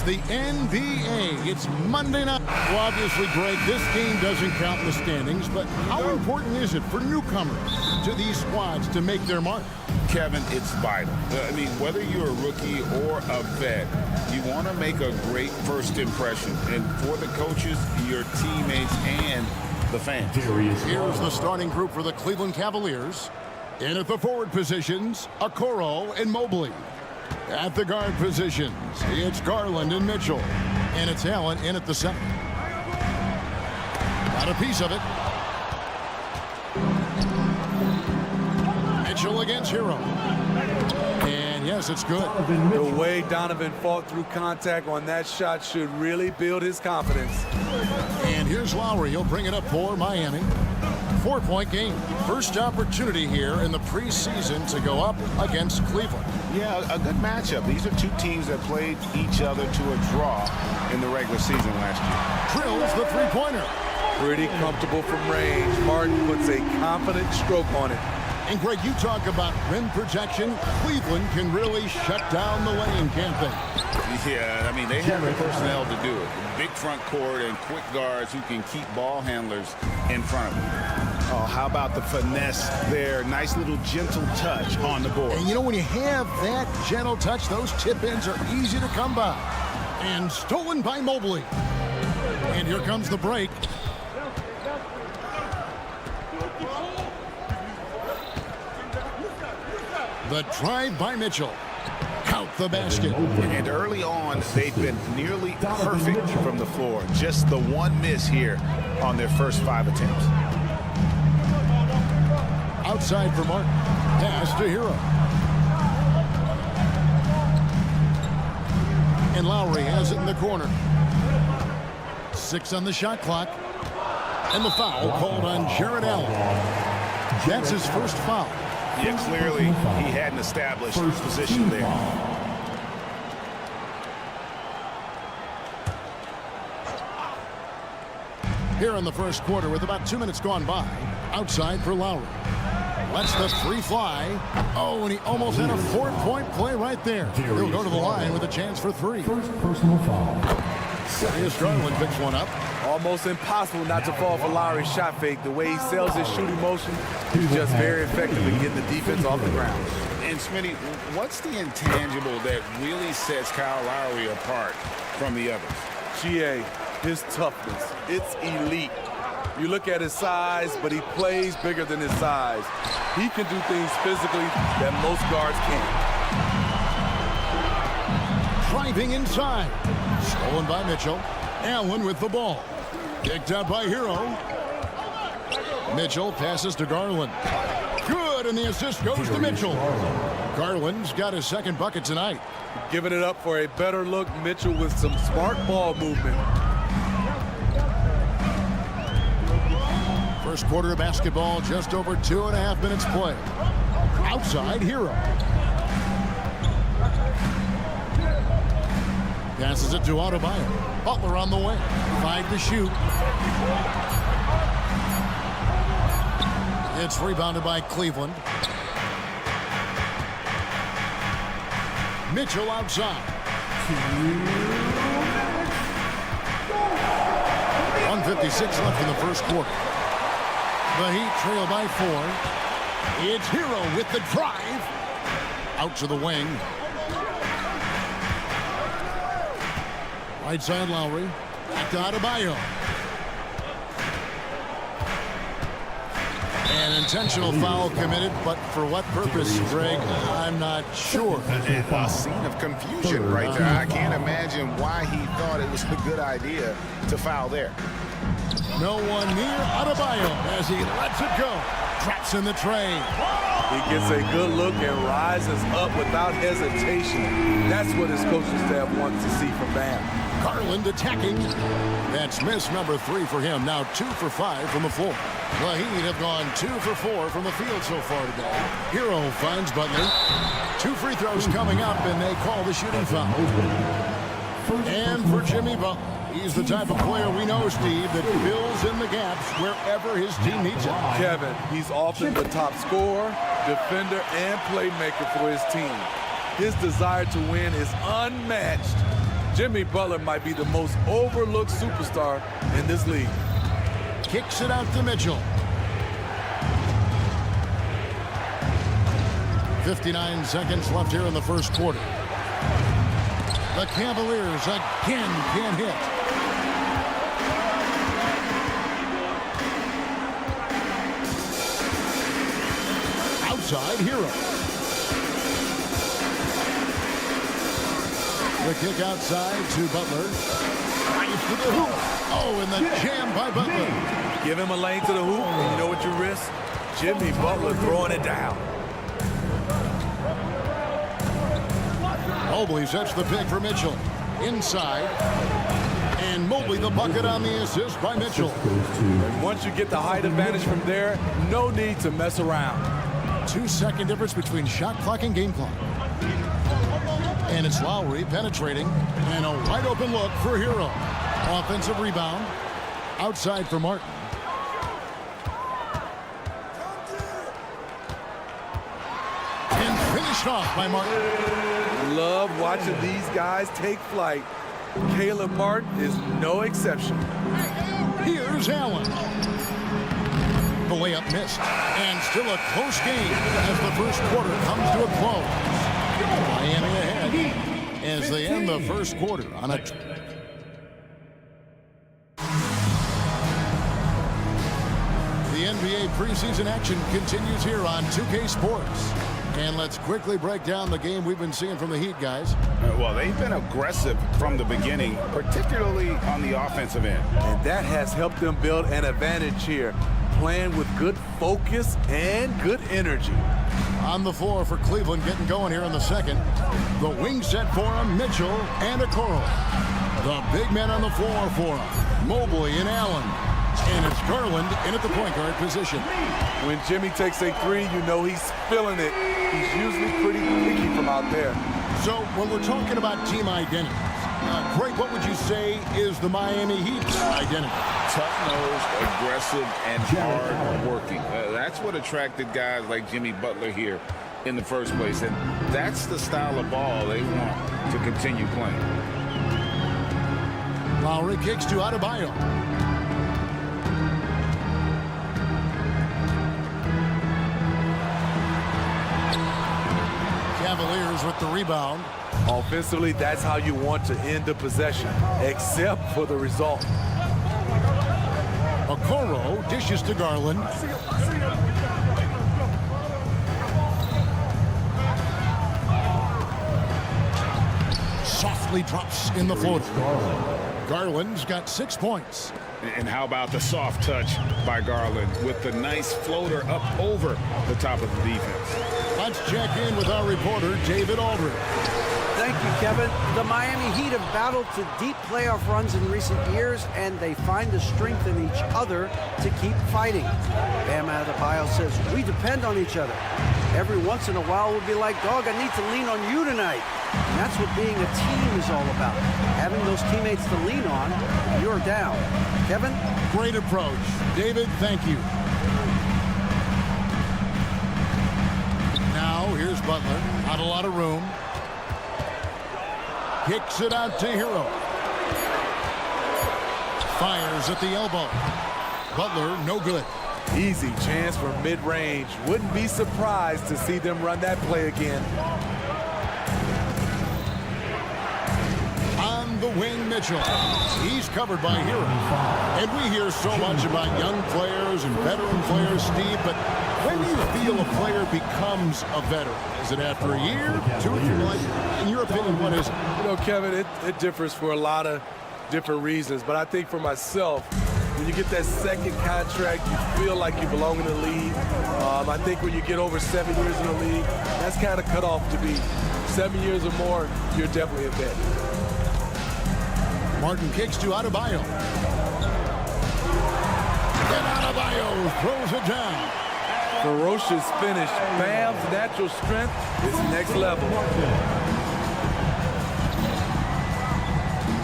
It's the NBA. It's Monday night. Well, obviously, Greg, this game doesn't count in the standings, but how important is it for newcomers to these squads to make their mark? Kevin, it's vital. I mean, whether you're a rookie or a vet, you want to make a great first impression. And for the coaches, your teammates, and the fans. Here's the starting group for the Cleveland Cavaliers. In at the forward positions, Okoro and Mobley. At the guard positions, it's Garland and Mitchell. And it's Allen in at the center. Got a piece of it. Mitchell against Hero. And yes, it's good. The way Donovan fought through contact on that shot should really build his confidence. And here's Lowry. He'll bring it up for Miami. 4-point game. First opportunity here in the preseason to go up against Cleveland. Yeah, a good matchup. These are two teams that played each other to a draw in the regular season last year. Drills the three-pointer. Pretty comfortable from range. Martin puts a confident stroke on it. And Greg, you talk about rim protection. Cleveland can really shut down the lane, can't they? Yeah, I mean, they have the personnel to do it. Big front court and quick guards who can keep ball handlers in front of them. Oh, how about the finesse there? Nice little gentle touch on the board. And you know, when you have that gentle touch, those tip-ins are easy to come by. And stolen by Mobley. And here comes the break. The drive by Mitchell. Count the basket. And early on, they've been nearly perfect from the floor. Just the one miss here on their first 5 attempts. Outside for Martin. Pass to Hero. And Lowry has it in the corner. 6 on the shot clock. And the foul called on Jared Allen. That's his first foul. Yeah, clearly he hadn't established position there. Here in the first quarter with about 2 minutes gone by. Outside for Lowry. Lets the three fly. Oh, and he almost had a 4-point play right there. He'll go to the line with a chance for 3. First personal foul. Here's Garland picks one up. Almost impossible not to fall for Lowry's shot fake. The way he sells his shooting motion, he's just very effective in getting the defense off the ground. And Smitty, what's the intangible that really sets Kyle Lowry apart from the others? GA, his toughness. It's elite. You look at his size, but he plays bigger than his size. He can do things physically that most guards can't. Driving inside. Stolen by Mitchell. Allen with the ball. Kicked out by Hero. Mitchell passes to Garland. Good, and the assist goes to Mitchell. Garland's got his second bucket tonight. Giving it up for a better look, Mitchell with some smart ball movement. First quarter of basketball, just over 2.5 minutes play. Outside, Hero. Passes it to Adebayo. Butler on the way. 5 to shoot. It's rebounded by Cleveland. Mitchell outside. 1:56 left in the first quarter. The Heat trail by 4. It's Hero with the drive. Out to the wing. Right side Lowry. Back to Adebayo. An intentional foul committed, but for what purpose, Greg? I'm not sure. A scene of confusion right there. I can't imagine why he thought it was a good idea to foul there. No one near Adebayo as he lets it go. Traps in the tray. He gets a good look and rises up without hesitation. That's what his coaching staff wants to see from Bam. Garland attacking. That's miss number 3 for him. Now 2 for 5 from the floor. The Heat have gone 2 for 4 from the field so far today. Hero finds Butler. 2 free throws coming up, and they call the shooting foul. And for Jimmy Butler, he's the type of player we know, Steve, that fills in the gaps wherever his team needs it. Kevin, he's often the top scorer, defender, and playmaker for his team. His desire to win is unmatched. Jimmy Butler might be the most overlooked superstar in this league. Kicks it out to Mitchell. 59 seconds left here in the first quarter. The Cavaliers again can't hit. Outside Hero. The kick outside to Butler. Drives to the hoop. Oh, and the jam by Butler. Give him a lane to the hoop, and you know what you risk? Jimmy Butler throwing it down. Mobley sets the pick for Mitchell. Inside. And Mobley the bucket on the assist by Mitchell. And once you get the height advantage from there, no need to mess around. 2-second difference between shot clock and game clock. And it's Lowry penetrating. And a wide open look for Hero. Offensive rebound. Outside for Martin. And finished off by Martin. Love watching these guys take flight. Caleb Martin is no exception. Here's Allen. The layup missed. And still a close game as the first quarter comes to a close. Miami ahead as they end the first quarter on a... The NBA preseason action continues here on 2K Sports. And let's quickly break down the game we've been seeing from the Heat, guys. Well, they've been aggressive from the beginning, particularly on the offensive end. And that has helped them build an advantage here, playing with good focus and good energy. On the floor for Cleveland, getting going here in the second. The wing set for him, Mitchell and Okoro. The big men on the floor for him, Mobley and Allen. And it's Garland in at the point guard position. When Jimmy takes a three, you know he's feeling it. He's usually pretty picky from out there. So when we're talking about team identity, Craig, what would you say is the Miami Heat's identity? Tough-nosed, aggressive, and hard-working. That's what attracted guys like Jimmy Butler here in the first place. And that's the style of ball they want to continue playing. Lowry kicks to Adebayo. Cavaliers with the rebound. Offensively, that's how you want to end the possession, except for the result. Okoro dishes to Garland. Softly drops in the floater. Garland's got 6 points. And how about the soft touch by Garland with the nice floater up over the top of the defense. Let's check in with our reporter, David Aldridge. Thank you, Kevin. The Miami Heat have battled to deep playoff runs in recent years, and they find the strength in each other to keep fighting. Bam Adebayo says, we depend on each other. Every once in a while, we'll be like, dog, I need to lean on you tonight. And that's what being a team is all about. Having those teammates to lean on, you're down. Kevin? Great approach. David, thank you. Now, here's Butler. Not a lot of room. Kicks it out to Hero. Fires at the elbow. Butler, no good. Easy chance for mid-range. Wouldn't be surprised to see them run that play again. On the wing, Mitchell. He's covered by Hero. And we hear so much about young players and veteran players, Steve, but when do you feel a player becomes a veteran? Is it after a year, 2 or 3? Like, in your opinion, what is it? You know, Kevin, it differs for a lot of different reasons, but I think for myself, when you get that second contract, you feel like you belong in the league. I think when you get over 7 years in the league, that's kind of cut off to be 7 years or more, you're definitely a vet. Martin kicks to Adebayo. And Adebayo throws it down. Ferocious finish. Bam's natural strength is next level.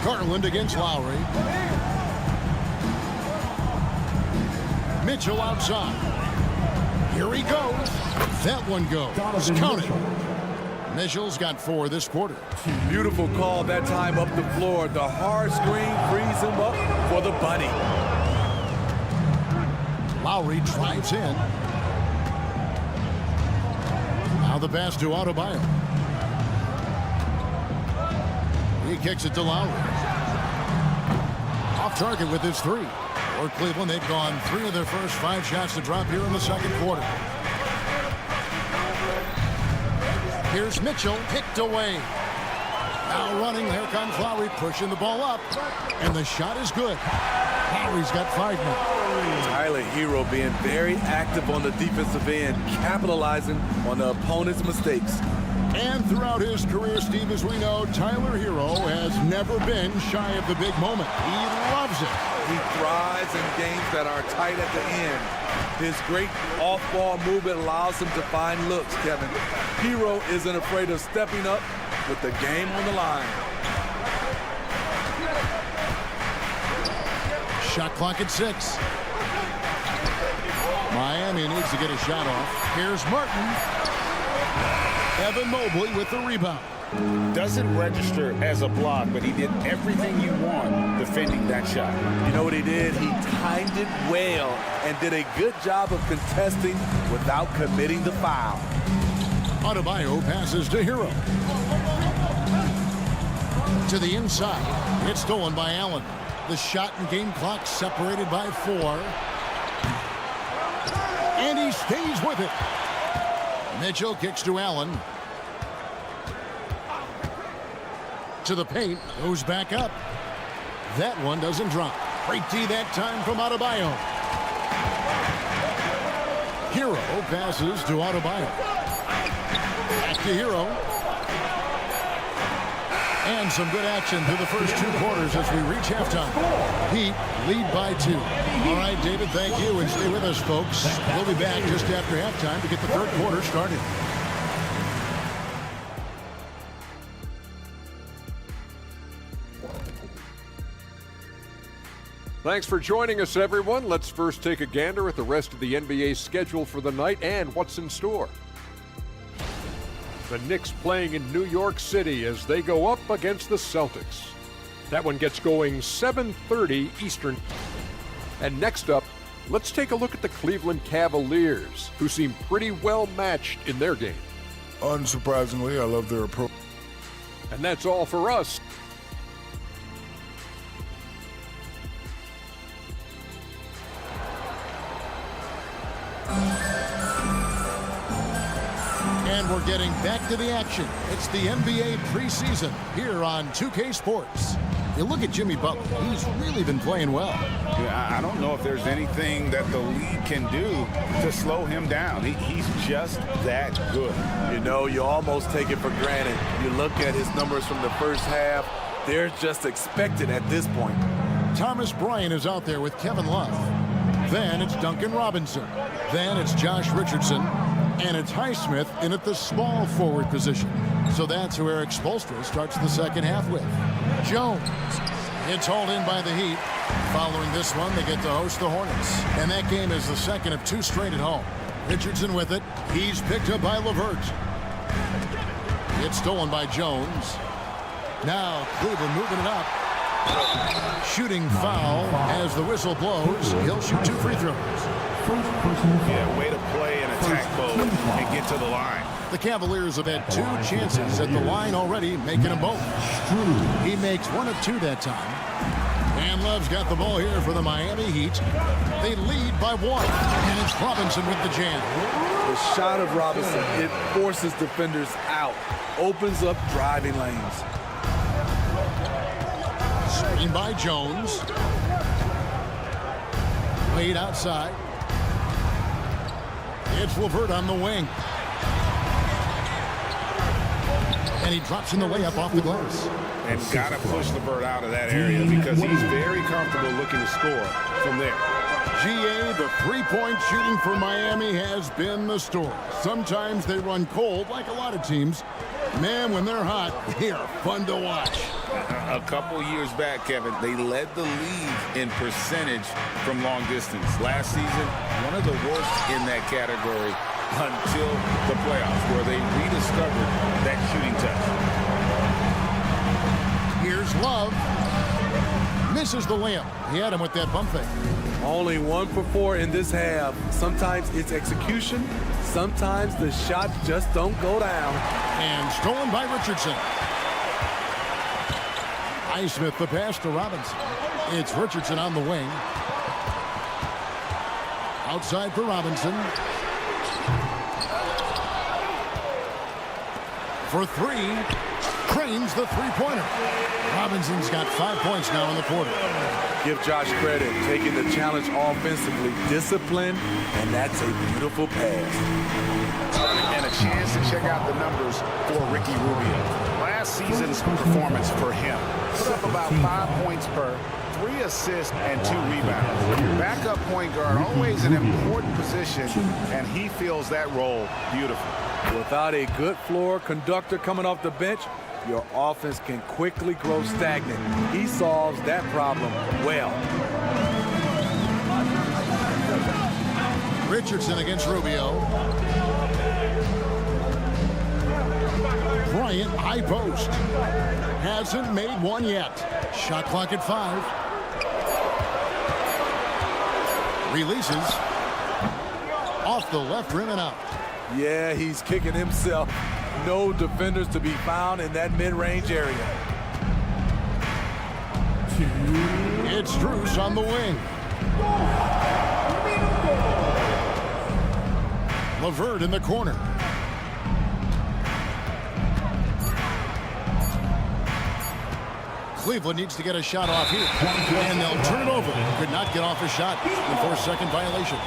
Garland against Lowry. Mitchell outside. Here he goes. That one goes. Count it. Mitchell's got 4 this quarter. Beautiful call that time up the floor. The hard screen frees him up for the bunny. Lowry drives in. Now the pass to Adebayo. He kicks it to Lowry. Off target with his 3. For Cleveland, they've gone 3 of their first 5 shots to drop here in the second quarter. Here's Mitchell, kicked away. Now running, here comes Lowry, pushing the ball up. And the shot is good. Lowry's got 5 now. Tyler Hero being very active on the defensive end, capitalizing on the opponent's mistakes. And throughout his career, Steve, as we know, Tyler Hero has never been shy of the big moment. He loves it. He thrives in games that are tight at the end. His great off-ball movement allows him to find looks, Kevin. Hero isn't afraid of stepping up with the game on the line. Shot clock at 6. Miami needs to get a shot off. Here's Martin. Evan Mobley with the rebound. Doesn't register as a block, but he did everything you want defending that shot. You know what he did? He timed it well and did a good job of contesting without committing the foul. Adebayo passes to Hero. To the inside. It's stolen by Allen. The shot and game clock separated by 4. And he stays with it. Mitchell kicks to Allen. To the paint, goes back up. That one doesn't drop. Great D that time from Adebayo. Hero passes to Adebayo. Back to Hero. And some good action through the first 2 quarters as we reach halftime. Heat lead by 2. All right, David, thank you, and stay with us, folks. We'll be back just after halftime to get the third quarter started. Thanks for joining us, everyone. Let's first take a gander at the rest of the NBA schedule for the night and what's in store. The Knicks playing in New York City as they go up against the Celtics. That one gets going 7:30 Eastern. And next up, let's take a look at the Cleveland Cavaliers, who seem pretty well matched in their game. Unsurprisingly, I love their approach. And that's all for us. And we're getting back to the action. It's the NBA preseason here on 2K Sports. You look at Jimmy Butler, he's really been playing well. Yeah, I don't know if there's anything that the league can do to slow him down. He's just that good. You know, you almost take it for granted. You look at his numbers from the first half, they're just expected at this point. Thomas Bryant is out there with Kevin Love. Then it's Duncan Robinson. Then it's Josh Richardson. And it's Highsmith in at the small forward position. So that's who Eric Spoelstra starts the second half with. Jones. It's hauled in by the Heat. Following this one, they get to host the Hornets. And that game is the second of 2 straight at home. Richardson with it. He's picked up by LeVert. It's stolen by Jones. Now Cleveland moving it up. Shooting foul as the whistle blows. He'll shoot 2 free throws. Yeah, way to play and attack both and get to the line. The Cavaliers have had 2 chances at the line already, making them both. He makes 1 of 2 that time. And Love's got the ball here for the Miami Heat. They lead by 1. And it's Robinson with the jam. The shot of Robinson, it forces defenders out, opens up driving lanes. Screen by Jones. Laid outside. It's LeVert on the wing. And he drops in the layup off the glass. And got to push LeVert out of that area because he's very comfortable looking to score from there. GA, the 3-point shooting for Miami has been the story. Sometimes they run cold like a lot of teams. Man, when they're hot, they are fun to watch. A couple years back, Kevin, they led the league in percentage from long distance. Last season, one of the worst in that category until the playoffs, where they rediscovered that shooting touch. Here's Love. Misses the layup. He had him with that bump fake. Only 1 for 4 in this half. Sometimes it's execution. Sometimes the shots just don't go down. And stolen by Richardson. Highsmith the pass to Robinson. It's Richardson on the wing. Outside for Robinson. For 3. Cranes the three-pointer. Robinson's got 5 points now in the quarter. Give Josh credit, taking the challenge offensively, disciplined, and that's a beautiful pass. And a chance to check out the numbers for Ricky Rubio. Last season's performance for him. Put up about 5 points per, 3 assists, and 2 rebounds. Backup point guard, always an important position, and he fills that role beautifully. Without a good floor conductor coming off the bench, your offense can quickly grow stagnant. He solves that problem well. Richardson against Rubio. Bryant, high post. Hasn't made one yet. Shot clock at 5. Releases. Off the left rim and out. Yeah, he's kicking himself. No defenders to be found in that mid-range area. It's Drews on the wing. LeVert in the corner. Cleveland needs to get a shot off here. And they'll turn it over. Could not get off a shot. The 4-second violation.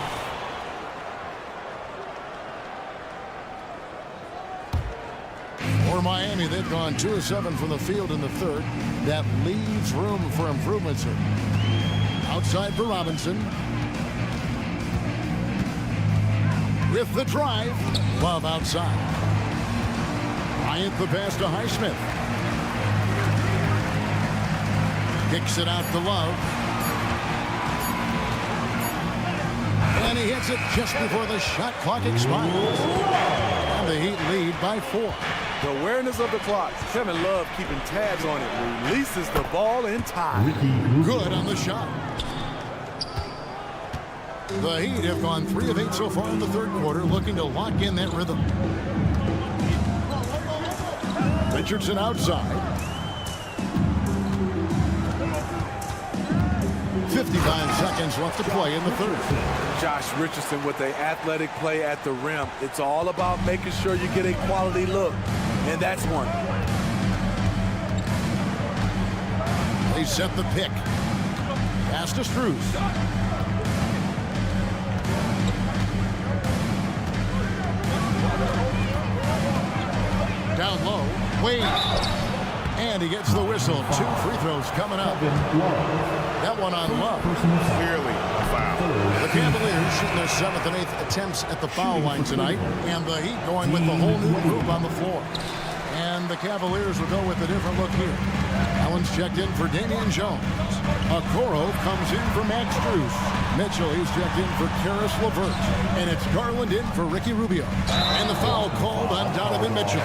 For Miami, they've gone 2 of 7 from the field in the third. That leaves room for improvements here. Outside for Robinson. With the drive. Love outside. Bryant the pass to Highsmith. Kicks it out to Love. And he hits it just before the shot clock expires. And the Heat lead by 4. The awareness of the clock. Kevin Love keeping tabs on it. Releases the ball in time. Good on the shot. The Heat have gone 3 of 8 so far in the third quarter, looking to lock in that rhythm. Richardson outside. 55 seconds left to play in the third. Josh Richardson with the athletic play at the rim. It's all about making sure you get a quality look, and that's one. They set the pick. Pass to Strus. Down low. Wade. And he gets the whistle. 2 free throws coming up. That one on Love. Clearly a foul. The Cavaliers shooting their 7th and 8th attempts at the foul line tonight. And the Heat going with the whole new group on the floor. And the Cavaliers will go with a different look here. Allen's checked in for Damian Jones. Okoro comes in for Max Strus. Mitchell, he's checked in for Karis LeVert. And it's Garland in for Ricky Rubio. And the foul called on Donovan Mitchell.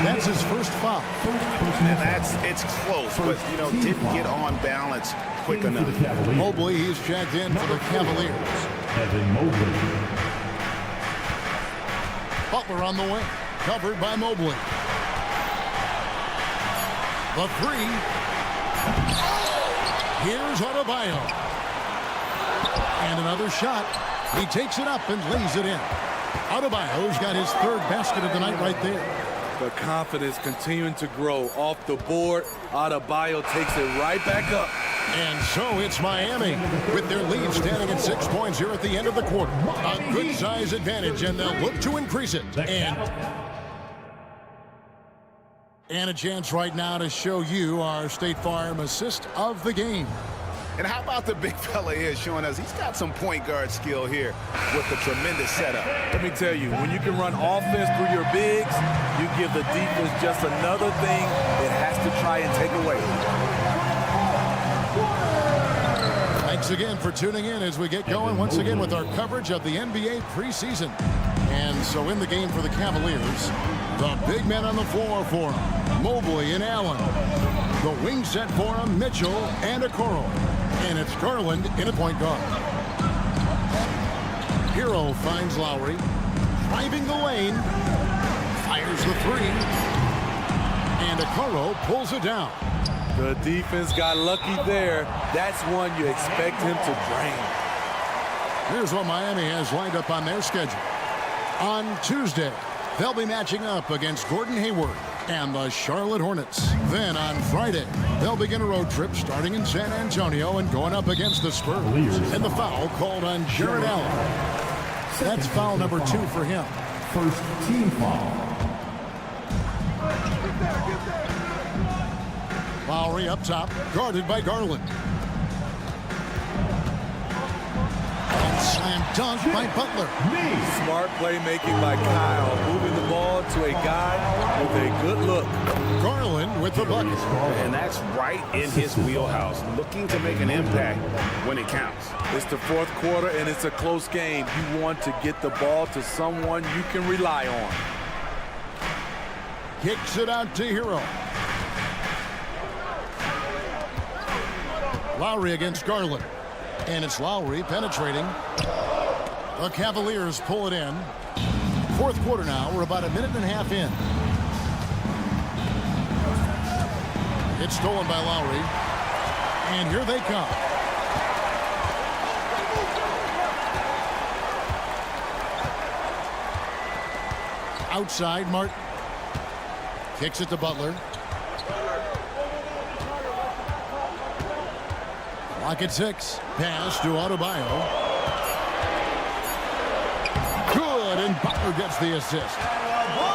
That's his first foul. And it's close, but, didn't get on balance quick enough. Mobley, he's checked in for the Cavaliers. Butler on the wing. Covered by Mobley. The 3. Here's Adebayo. And another shot. He takes it up and lays it in. Adebayo's got his 3rd basket of the night right there. The confidence continuing to grow off the board. Adebayo takes it right back up. And so it's Miami with their lead standing at 6 points here at the end of the quarter. A good size advantage, and they'll look to increase it. And a chance right now to show you our State Farm assist of the game. And how about the big fella here showing us he's got some point guard skill here with the tremendous setup. Let me tell you, when you can run offense through your bigs, you give the defense just another thing it has to try and take away. Thanks again for tuning in as we get going once again with our coverage of the NBA preseason. And so in the game for the Cavaliers, the big men on the floor for them, Mobley and Allen. The wing set for them, Mitchell and Okoro. And it's Garland in a point guard. Hero finds Lowry, driving the lane, fires the three, and Okoro pulls it down. The defense got lucky there. That's one you expect him to drain. Here's what Miami has lined up on their schedule. On Tuesday, they'll be matching up against Gordon Hayward and the Charlotte Hornets. Then on Friday, they'll begin a road trip starting in San Antonio and going up against the Spurs. And the foul called on Jared Allen. That's foul number 2 for him. First team foul. Lowry up top, guarded by Garland. And slam dunk by Butler. Smart playmaking by Kyle, moving the ball to a guy with a good look. Garland with the bucket. And that's right in his wheelhouse, looking to make an impact when it counts. It's the fourth quarter, and it's a close game. You want to get the ball to someone you can rely on. Kicks it out to Hero. Lowry against Garland. And it's Lowry penetrating. The Cavaliers pull it in. Fourth quarter now. We're about a minute and a half in. It's stolen by Lowry. And here they come. Outside, Martin. Kicks it to Butler. Clock at 6. Pass to Adebayo. Good, and Butler gets the assist.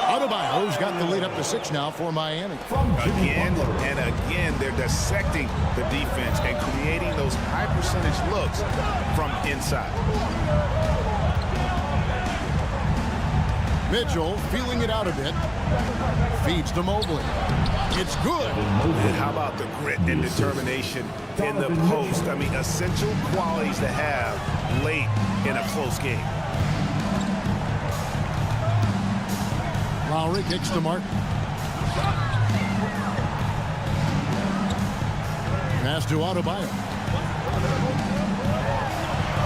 Adebayo's got the lead up to 6 now for Miami. Again and again, they're dissecting the defense and creating those high percentage looks from inside. Mitchell feeling it out a bit. Feeds to Mobley. It's good. And how about the grit and determination in the post? I mean, essential qualities to have late in a close game. Lowry kicks to Martin. Pass to Adebayo.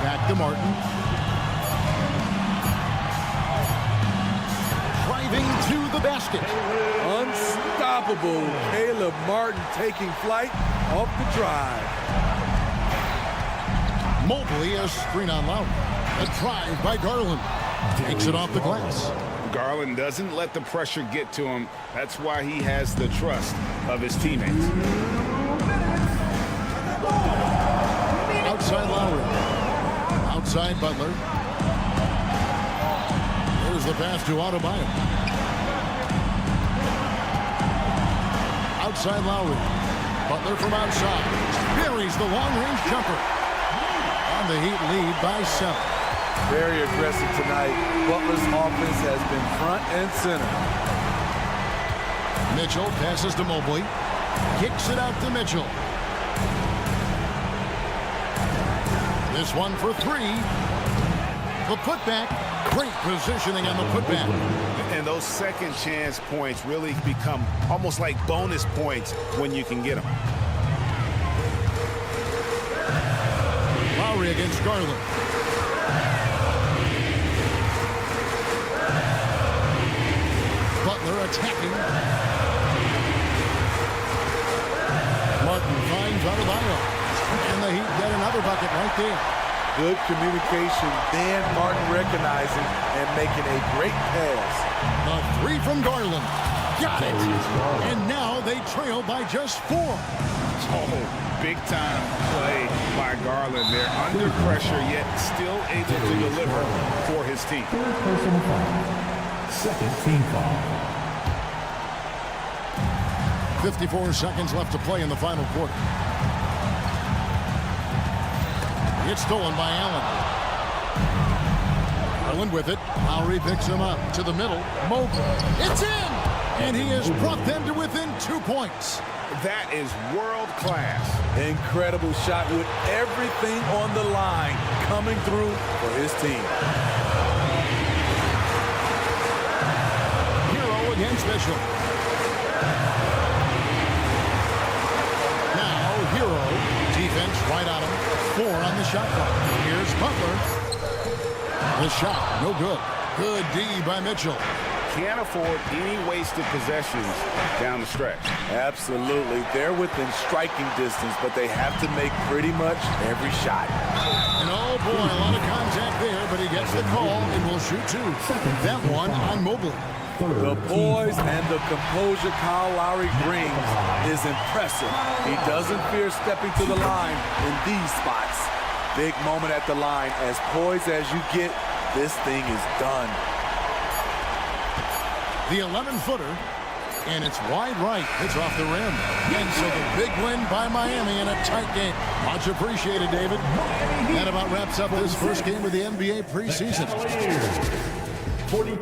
Back to Martin. Driving to the basket. Unstoppable. Caleb Martin taking flight off the drive. Mobley a screen on Lowry. A drive by Garland. Takes it off the glass. Garland doesn't let the pressure get to him. That's why he has the trust of his teammates. Outside Lowry. Outside Butler. There's the pass to Adebayo. Outside Lowry. Butler from outside. Buries the long-range jumper. And the Heat lead by 7. Very aggressive tonight. Butler's offense has been front and center. Mitchell passes to Mobley. Kicks it out to Mitchell. This one for 3. The putback. Great positioning on the putback. And those second chance points really become almost like bonus points when you can get them. Lowry against Garland. Butler attacking. Martin finds Adebayo. And the Heat get another bucket right there. Good communication. Dan Martin recognizing and making a great pass. A 3 from Garland. Got it. And now they trail by just 4. Oh, big time play by Garland. They're under pressure, yet still able to deliver for his team. Third personal foul. Second team foul. 54 seconds left to play in the final quarter. It's stolen by Allen. Allen with it. Lowry picks him up to the middle. Mobley. It's in! And he has brought them to within 2 points. That is world class. Incredible shot with everything on the line coming through for his team. against Mitchell. Now, Hero. Defense right on him. 4 on the shot clock. Here's Butler. The shot, no good. Good D by Mitchell. Can't afford any wasted possessions down the stretch. Absolutely. They're within striking distance, but they have to make pretty much every shot. And oh boy, a lot of contact there, but he gets the call and will shoot 2. That one on Mobley. The poise and the composure Kyle Lowry brings is impressive. He doesn't fear stepping to the line in these spots. Big moment at the line. As poised as you get, this thing is done. The 11-footer, and it's wide right. It's off the rim. And so the big win by Miami in a tight game. Much appreciated, David. That about wraps up this first game of the NBA preseason. 40.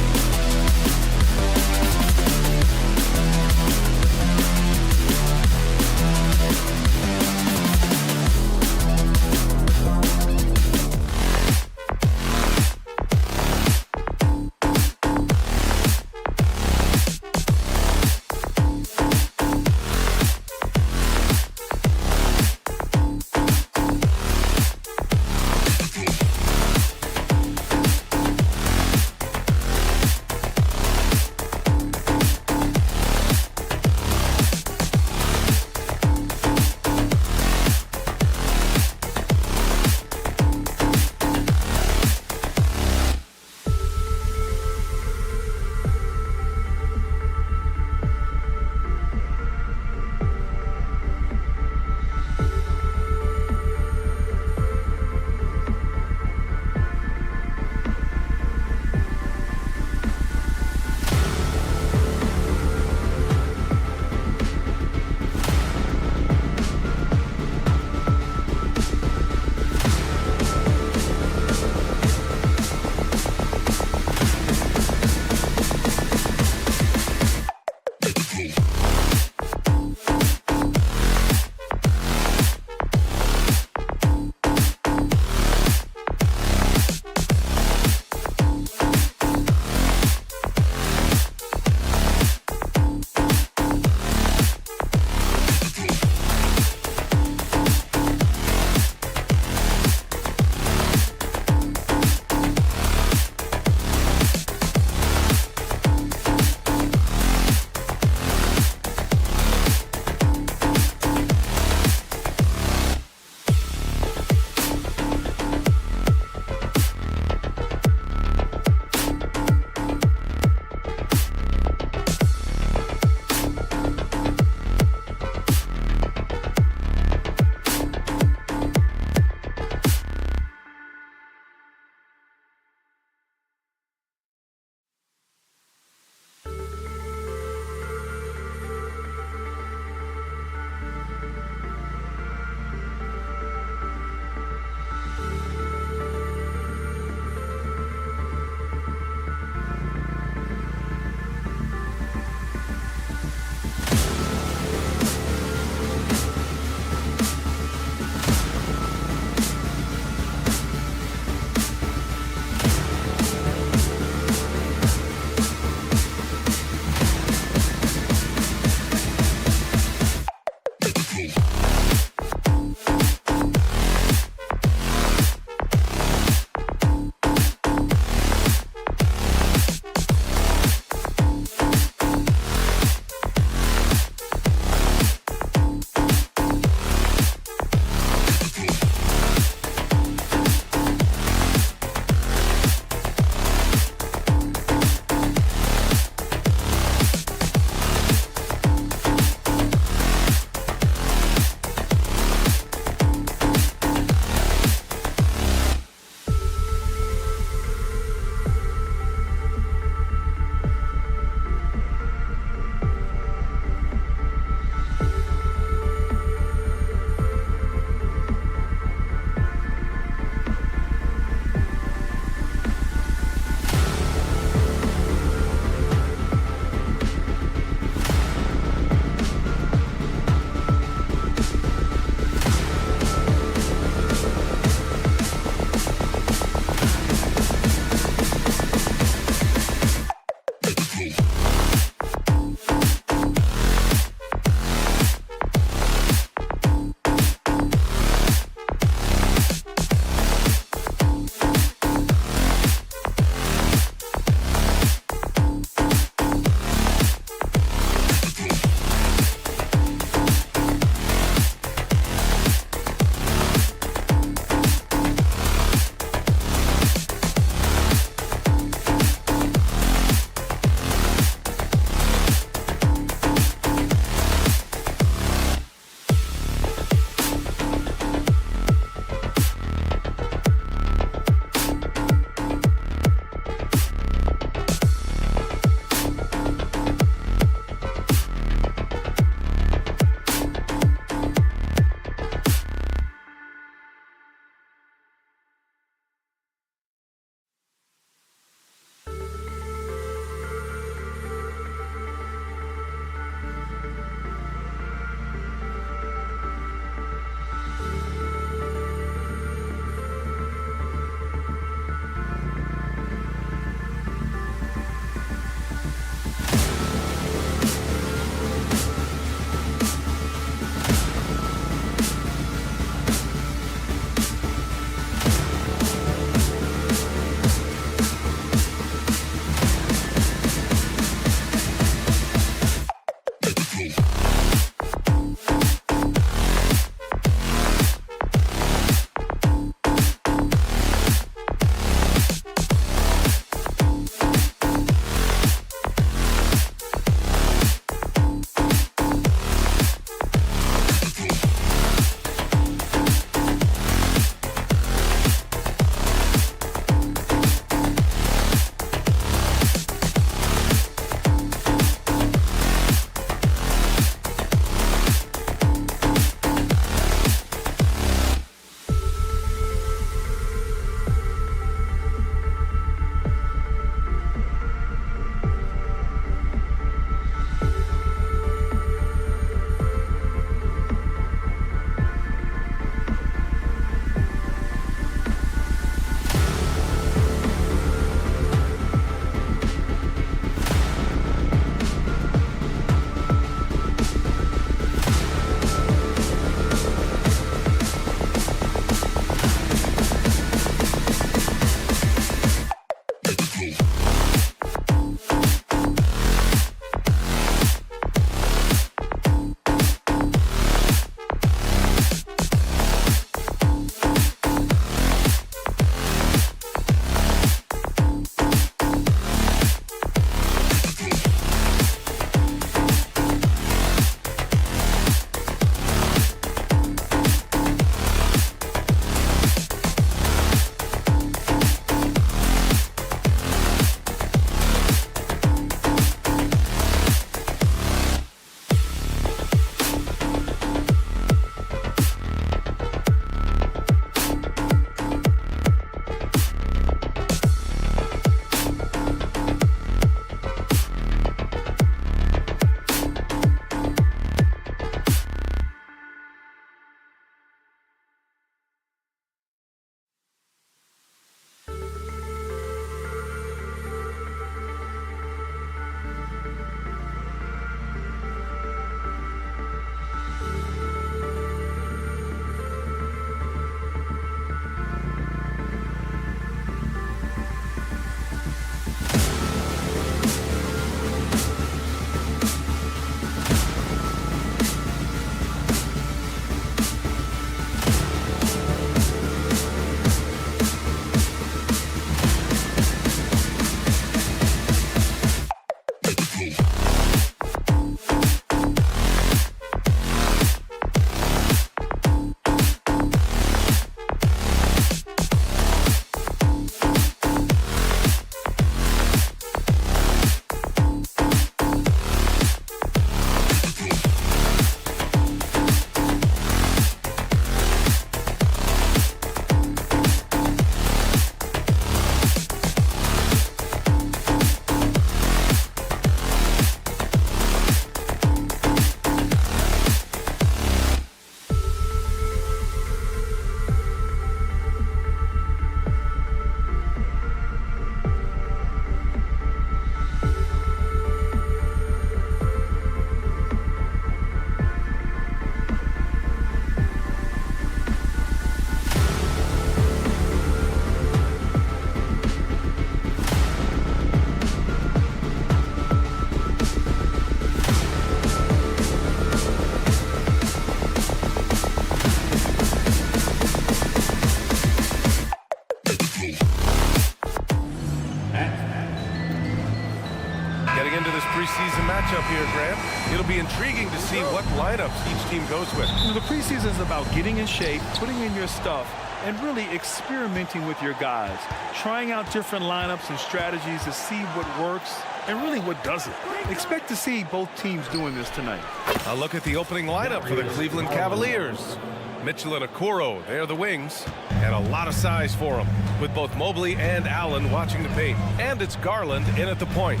Getting into this preseason matchup here, Grant, it'll be intriguing to see what lineups each team goes with. The preseason is about getting in shape, putting in your stuff, and really experimenting with your guys. Trying out different lineups and strategies to see what works and really what doesn't. Expect to see both teams doing this tonight. A look at the opening lineup for the Cleveland Cavaliers. Mitchell and Okoro, they're the wings, and a lot of size for them, with both Mobley and Allen watching the paint. And it's Garland in at the point.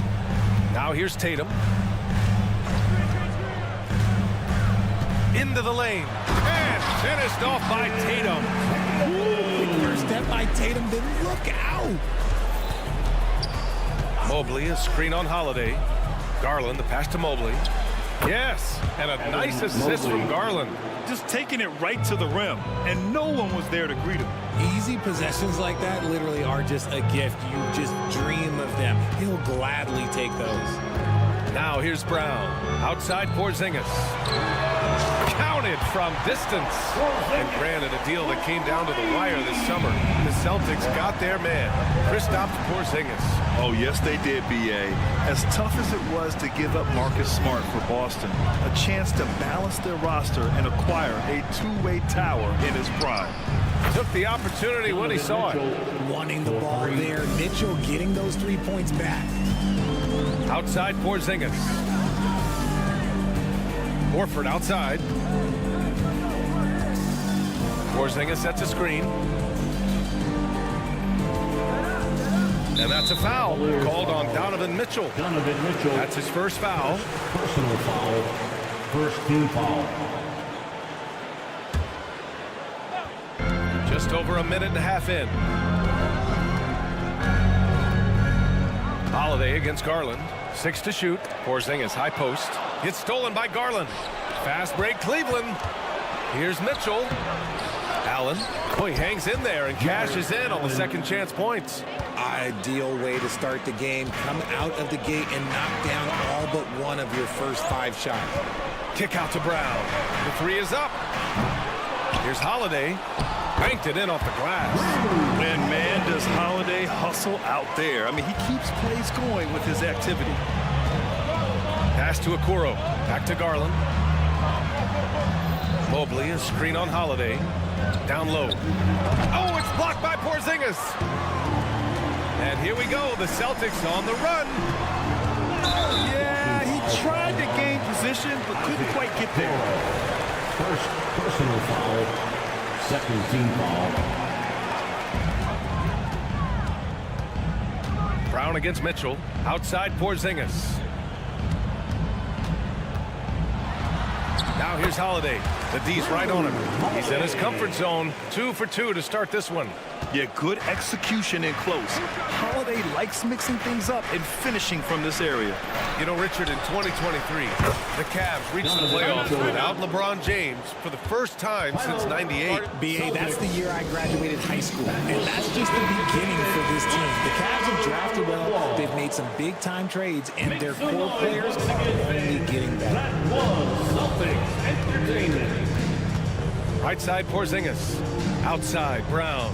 Now here's Tatum. Into the lane. And finished off by Tatum. First step by Tatum, then look out. Mobley, a screen on Holiday. Garland, the pass to Mobley. Yes, and a nice assist from Garland. Just taking it right to the rim, and no one was there to greet him. Easy possessions like that literally are just a gift. You just dream of them. He'll gladly take those. Now here's Brown. Outside Porzingis. Counted from distance. And granted, a deal that came down to the wire this summer. The Celtics got their man. Kristaps Porzingis. Oh, yes, they did, B.A. As tough as it was to give up Marcus Smart for Boston, a chance to balance their roster and acquire a two-way tower in his prime. Took the opportunity when he saw it. Wanting the ball there. Mitchell getting those 3 points back. Outside Porzingis. Horford outside. Porzingis sets a screen. And that's a foul called on Donovan Mitchell. That's his first foul. Personal foul. First team foul. Just over a minute and a half in. Holiday against Garland. 6 to shoot. Porzingis high post. Gets stolen by Garland. Fast break Cleveland. Here's Mitchell. Allen. Oh, he hangs in there and cashes in on the second chance points. Ideal way to start the game. Come out of the gate and knock down all but one of your first 5 shots. Kick out to Brown. The 3 is up. Here's Holiday. Banked it in off the glass. And man, does Holiday hustle out there. I mean, he keeps plays going with his activity. Pass to Okoro. Back to Garland. Mobley, a screen on Holiday. Down low. Oh, it's blocked by Porzingis. And here we go. The Celtics on the run. Yeah, he tried to gain position, but couldn't quite get there. First personal foul. Second team foul. Brown against Mitchell. Outside Porzingis. Now here's Holiday. The D's right on him. He's in his comfort zone. 2 for 2 to start this one. Yeah, good execution in close. Holiday likes mixing things up and finishing from this area. You know, Richard, in 2023, the Cavs reached the playoffs without LeBron James for the first time since '98. BA, that's the year I graduated high school, and that's just the beginning for this team. The Cavs have drafted well, they've made some big-time trades, and their core players are only getting better. That was Celtics Entertainment. Right side, Porzingis. Outside, Brown.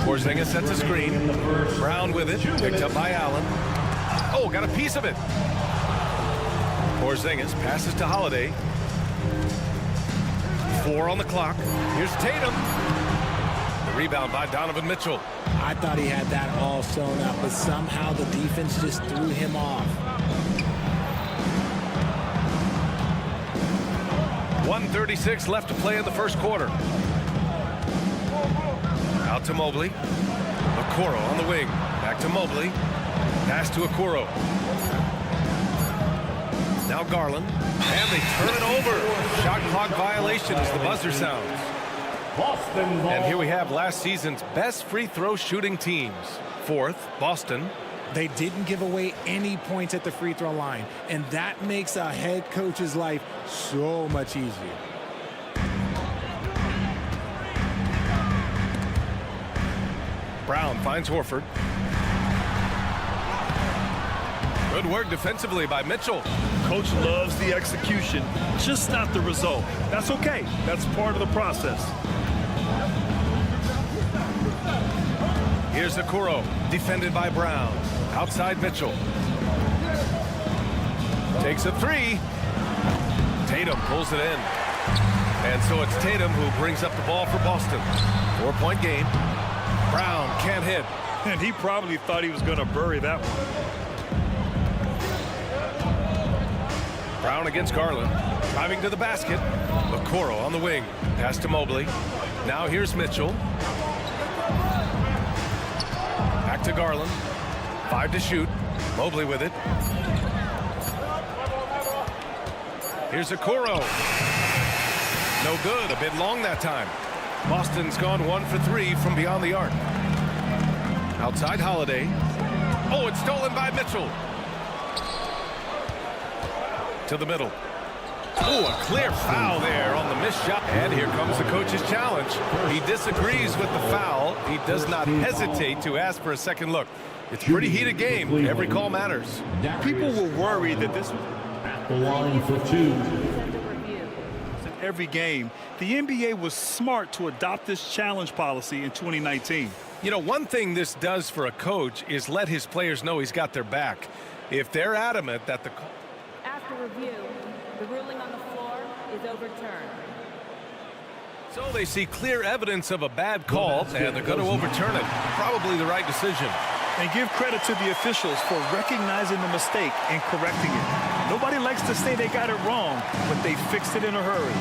Porzingis sets a screen. Brown with it, picked up by Allen. Oh, got a piece of it. Porzingis passes to Holiday. 4 on the clock. Here's Tatum. The rebound by Donovan Mitchell. I thought he had that all sewn up, but somehow the defense just threw him off. 1:36 left to play in the first quarter. Out to Mobley. Okoro on the wing. Back to Mobley. Pass to Okoro. Now Garland. And they turn it over. Shot clock violation as the buzzer sounds. And here we have last season's best free throw shooting teams. 4th, Boston. They didn't give away any points at the free throw line, and that makes a head coach's life so much easier. Brown finds Horford. Good work defensively by Mitchell. Coach loves the execution, just not the result. That's okay. That's part of the process. Here's Okoro, defended by Brown. Outside Mitchell. Takes a three. Tatum pulls it in. And so it's Tatum who brings up the ball for Boston. 4-point game. Brown can't hit. And he probably thought he was going to bury that one. Brown against Garland. Driving to the basket. Okoro on the wing. Pass to Mobley. Now here's Mitchell. Back to Garland. 5 to shoot. Mobley with it. Here's Okoro. No good. A bit long that time. Boston's gone 1 for 3 from beyond the arc. Outside Holiday. Oh, it's stolen by Mitchell. To the middle. Oh, a clear foul there on the missed shot. And here comes the coach's challenge. He disagrees with the foul. He does not hesitate to ask for a second look. It's a pretty heated game. Every call matters. People were worried that this was The line for 2. every game. The NBA was smart to adopt this challenge policy in 2019. You know, one thing this does for a coach is let his players know he's got their back. If they're adamant that the... After review, the ruling on the floor is overturned. So they see clear evidence of a bad call, and they're going to overturn it. Probably the right decision. And give credit to the officials for recognizing the mistake and correcting it. Nobody likes to say they got it wrong, but they fixed it in a hurry.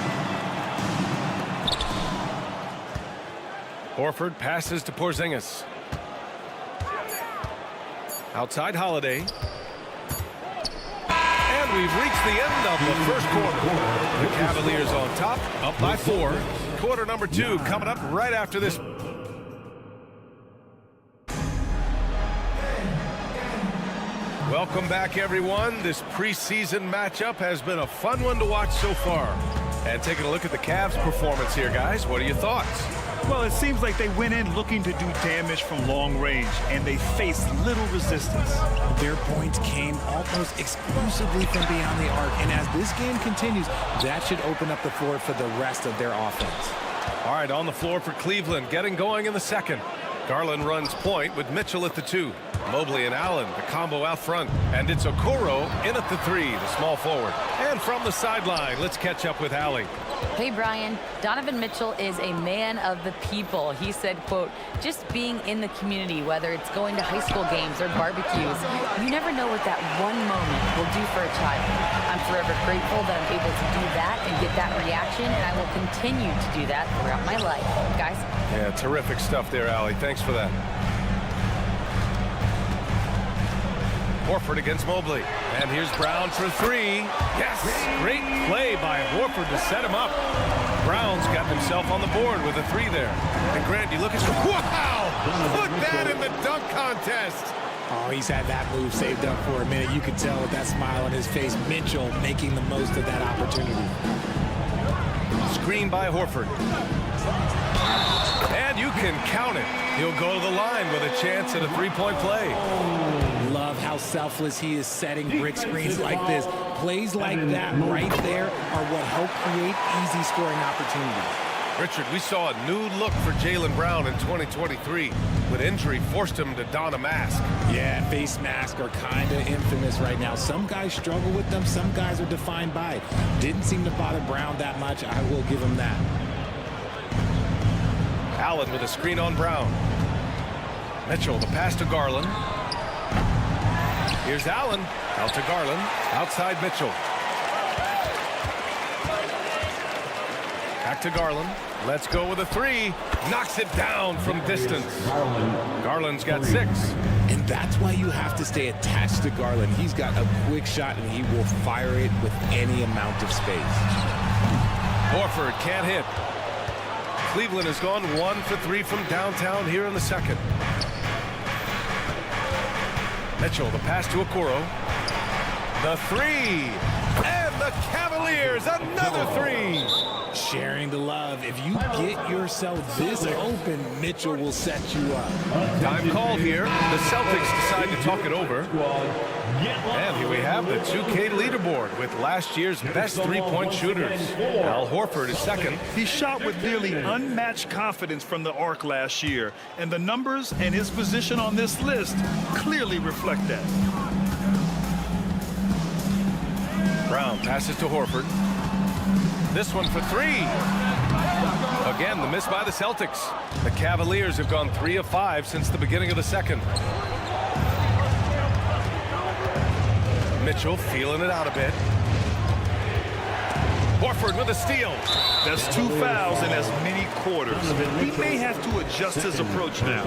Horford passes to Porzingis. Outside Holiday. And we've reached the end of the first quarter. The Cavaliers on top, up by 4. Quarter number 2 coming up right after this. Welcome back, everyone. This preseason matchup has been a fun one to watch so far. And taking a look at the Cavs' performance here, guys, what are your thoughts? Well, it seems like they went in looking to do damage from long range, and they faced little resistance. Their points came almost exclusively from beyond the arc, and as this game continues, that should open up the floor for the rest of their offense. All right, on the floor for Cleveland, getting going in the second. Garland runs point with Mitchell at the 2. Mobley and Allen, the combo out front. And it's Okoro in at the 3, the small forward. And from the sideline, let's catch up with Allie. Hey, Brian. Donovan Mitchell is a man of the people. He said, quote, just being in the community, whether it's going to high school games or barbecues, you never know what that one moment will do for a child. I'm forever grateful that I'm able to do that and get that reaction, and I will continue to do that throughout my life. Guys? Yeah, terrific stuff there, Allie. Thanks for that. Horford against Mobley. And here's Brown for 3. Yes! Great play by Horford to set him up. Brown's got himself on the board with a 3 there. And Grant, you look at... Wow! Put that in the dunk contest! Oh, he's had that move saved up for a minute. You could tell with that smile on his face, Mitchell making the most of that opportunity. Screen by Horford. And you can count it. He'll go to the line with a chance at a 3-point play. Love how selfless he is setting brick screens like this. Plays like that right there are what help create easy scoring opportunities. Richard, we saw a new look for Jaylen Brown in 2023. When injury forced him to don a mask. Yeah, face masks are kind of infamous right now. Some guys struggle with them. Some guys are defined by it. Didn't seem to bother Brown that much. I will give him that. Allen with a screen on Brown. Mitchell, the pass to Garland. Here's Allen. Out to Garland. Outside Mitchell. Back to Garland. Let's go with a 3. Knocks it down from distance. Garland's got 6. And that's why you have to stay attached to Garland. He's got a quick shot, and he will fire it with any amount of space. Horford can't hit. Cleveland has gone 1 for 3 from downtown here in the second. Mitchell, the pass to Okoro. The 3. And And the Cavaliers, another three. Sharing the love. If you get yourself this open, Mitchell will set you up. Time called here. The Celtics decide to talk it over. And here we have the 2K leaderboard with last year's best three-point shooters. Al Horford is second. He shot with nearly unmatched confidence from the arc last year, and the numbers and his position on this list clearly reflect that. Brown passes to Horford. This one for three. Again, the miss by the Celtics. The Cavaliers have gone 3 of 5 since the beginning of the second. Mitchell feeling it out a bit. Horford with a steal. That's 2 fouls in as many quarters. He may have to adjust his approach now.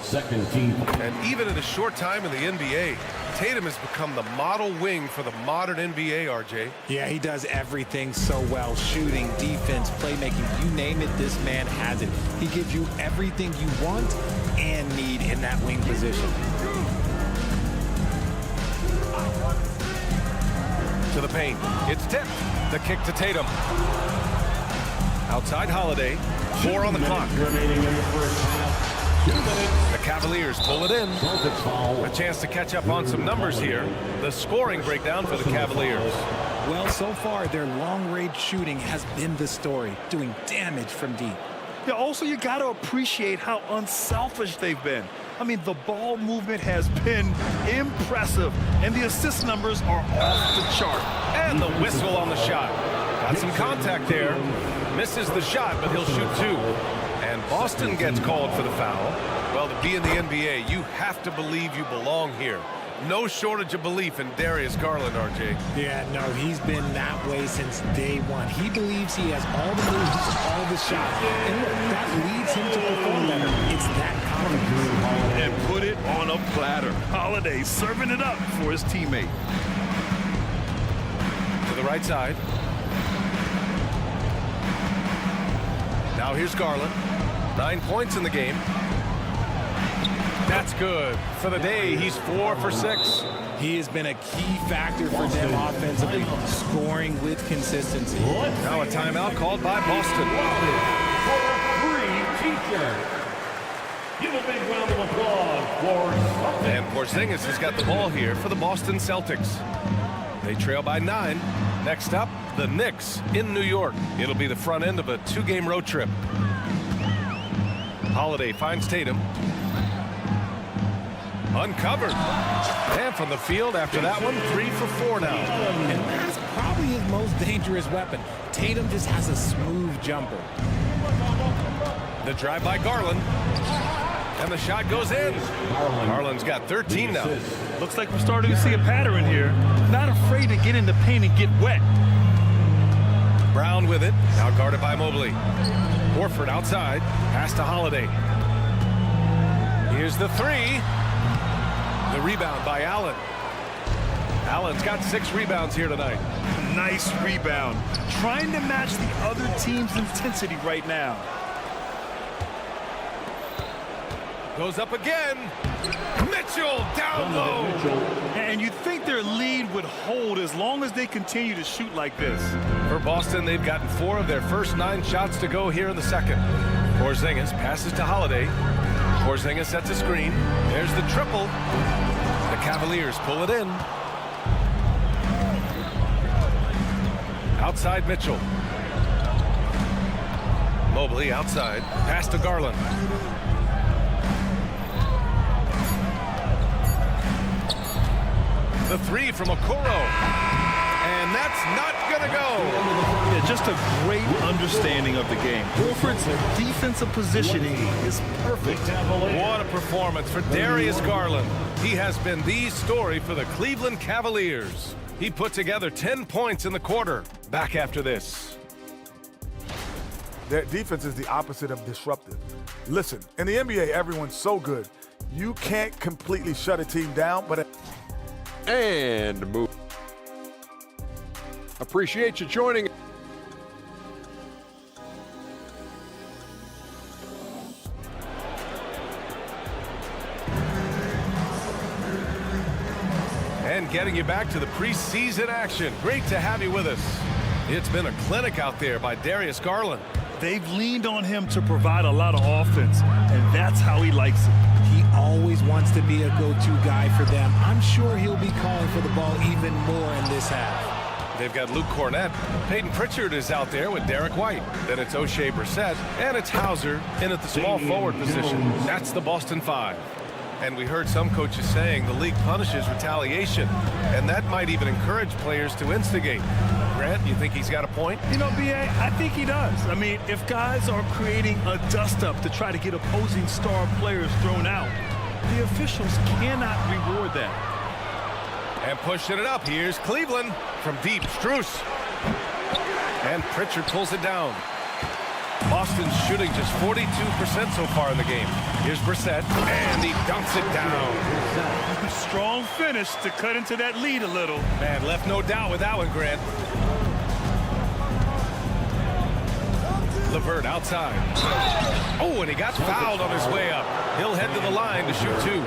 Second team. And even in a short time in the NBA, Tatum has become the model wing for the modern NBA, RJ. Yeah, he does everything so well. Shooting, defense, playmaking, you name it, this man has it. He gives you everything you want and need in that wing position. To the paint. It's tipped. The kick to Tatum. Outside Holiday. 4 on the clock. Remaining in the first half. 2 minutes. The Cavaliers pull it in. A chance to catch up on some numbers here. The scoring breakdown for the Cavaliers. Well, so far, their long-range shooting has been the story, doing damage from deep. Yeah, also, you got to appreciate how unselfish they've been. I mean, the ball movement has been impressive, and the assist numbers are off the chart. And the whistle on the shot. Got some contact there. Misses the shot, but he'll shoot 2. And Boston gets called for the foul. Well, to be in the NBA, you have to believe you belong here. No shortage of belief in Darius Garland, RJ. Yeah, no, he's been that way since day one. He believes he has all the moves, all the shots. And look, that leads him to perform better. It's that confidence. And put it on a platter. Holiday serving it up for his teammate. To the right side. Now here's Garland. 9 points in the game. That's good. For the day, he's 4 for 6. He has been a key factor for them offensively, scoring with consistency. Now a timeout called by Boston. Give a big round of applause for And Porzingis has got the ball here for the Boston Celtics. They trail by 9. Next up, the Knicks in New York. It'll be the front end of a 2-game road trip. Holiday finds Tatum. Uncovered. And from the field after that one, 3 for 4 now. And that's probably his most dangerous weapon. Tatum just has a smooth jumper. The drive by Garland. And the shot goes in. Garland's got 13 now. Looks like we're starting to see a pattern here. Not afraid to get in the paint and get wet. Brown with it. Now guarded by Mobley. Horford outside. Pass to Holiday. Here's the 3. The rebound by Allen. Allen's got 6 rebounds here tonight. Nice rebound. Trying to match the other team's intensity right now. Goes up again. Mitchell down low. And you'd think their lead would hold as long as they continue to shoot like this. For Boston, they've gotten 4 of their first 9 shots to go here in the second. Porzingis passes to Holiday. Porzingis sets a screen. There's the triple. The Cavaliers pull it in. Outside Mitchell. Mobley outside. Pass to Garland. The 3 from Okoro. And that's not gonna go. Yeah, just a great understanding of the game. Horford's defensive positioning is perfect. What a performance for Darius Garland. He has been the story for the Cleveland Cavaliers. He put together 10 points in the quarter. Back after this. Their defense is the opposite of disruptive. Listen, in the NBA, everyone's so good. You can't completely shut a team down, but... And move. Appreciate you joining. and getting you back to the preseason action. Great to have you with us. It's been a clinic out there by Darius Garland. They've leaned on him to provide a lot of offense, and that's how he likes it. He always wants to be a go-to guy for them. I'm sure he'll be calling for the ball even more in this half. They've got Luke Cornett. Peyton Pritchard is out there with Derek White. Then it's O'Shea Brissett, and it's Hauser in at the small forward position. That's the Boston Five. And we heard some coaches saying the league punishes retaliation, and that might even encourage players to instigate. Grant, you think he's got a point? You know, B.A., I think he does. I mean, if guys are creating a dust-up to try to get opposing star players thrown out, the officials cannot reward that. And pushing it up, here's Cleveland from deep. Strus. And Pritchard pulls it down. Boston's shooting just 42% so far in the game. Here's Brissett, and he dunks it down. Strong finish to cut into that lead a little. Man, left no doubt with that one, Grant. LeVert outside. Oh, and he got fouled on his way up. He'll head to the line to shoot two.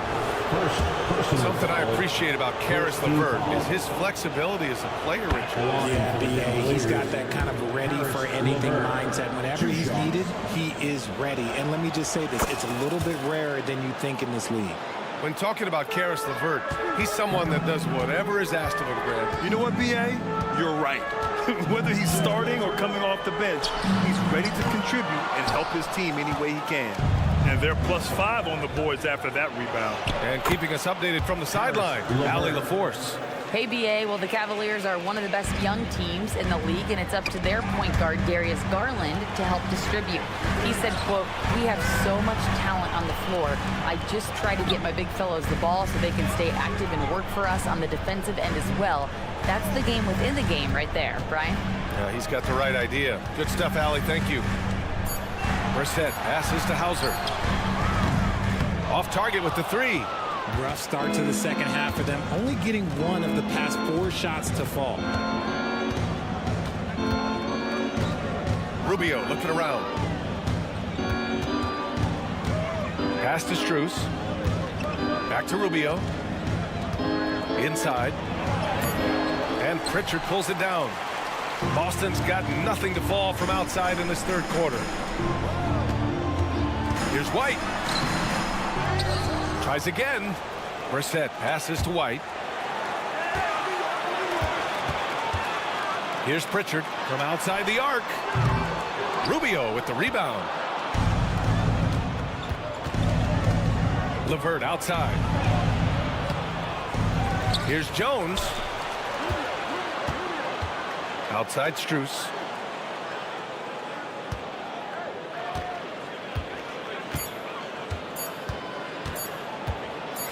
Something I appreciate about Caris LeVert is his flexibility as a player, Richard. Yeah, B.A., he's got that kind of ready-for-anything mindset. Whenever he's needed, he is ready. And let me just say this, it's a little bit rarer than you think in this league. When talking about Caris LeVert, he's someone that does whatever is asked of him, Grant. You know what, B.A.? You're right. Whether he's starting or coming off the bench, he's ready to contribute and help his team any way he can. And they're +5 on the boards after that rebound. And keeping us updated from the sideline, Allie LaForce. Hey, BA, well, the Cavaliers are one of the best young teams in the league, and it's up to their point guard, Darius Garland, to help distribute. He said, quote, "We have so much talent on the floor. I just try to get my big fellows the ball so they can stay active and work for us on the defensive end as well." That's the game within the game right there, Brian. Yeah, he's got the right idea. Good stuff, Allie. Thank you. Brissett passes to Hauser. Off target with the three. Rough start to the second half for them, only getting one of the past 4 shots to fall. Rubio looking around. Pass to Strus. Back to Rubio. Inside. And Pritchard pulls it down. Boston's got nothing to fall from outside in this third quarter. Here's White. Tries again. Brissett passes to White. Here's Pritchard from outside the arc. Rubio with the rebound. LeVert outside. Here's Jones. Outside Strus.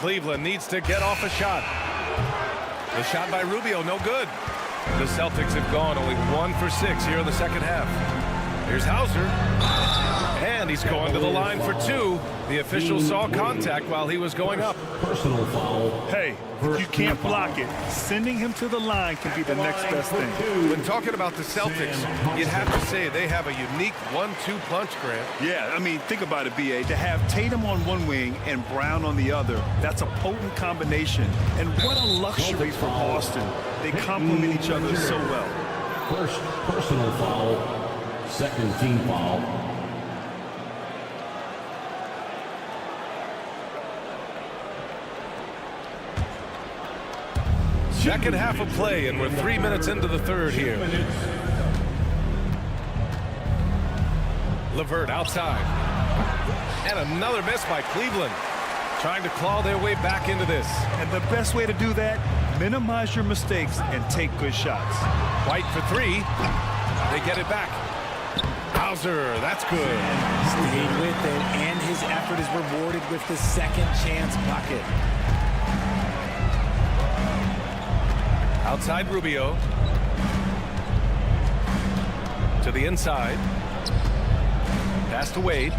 Cleveland needs to get off a shot. The shot by Rubio, no good. The Celtics have gone only 1 for 6 here in the second half. Here's Hauser. And he's going to the line for 2. The official saw contact while he was going up. Personal foul. Hey, if you can't block it, sending him to the line can be the next best thing. When talking about the Celtics, you'd have to say they have a unique 1-2 punch, Grant. Yeah, I mean, think about it, B.A. To have Tatum on one wing and Brown on the other, that's a potent combination. And what a luxury for Boston. They complement each other so well. First personal foul. Second team foul. Second half of play, and we're 3 minutes into the third here. LeVert outside. And another miss by Cleveland. Trying to claw their way back into this. And the best way to do that, minimize your mistakes and take good shots. White for 3. They get it back. Hauser, that's good. Stayed with it, and his effort is rewarded with the second chance bucket. Outside Rubio. To the inside. Pass to Wade.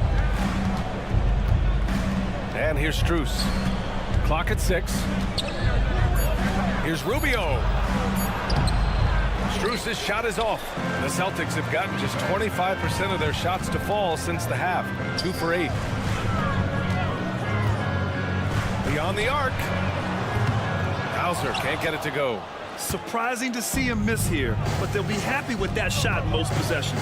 And here's Strus. Clock at 6. Here's Rubio. Strus' shot is off. The Celtics have gotten just 25% of their shots to fall since the half. 2 for 8. Beyond the arc. Hauser can't get it to go. Surprising to see him miss here, but they'll be happy with that shot most possessions.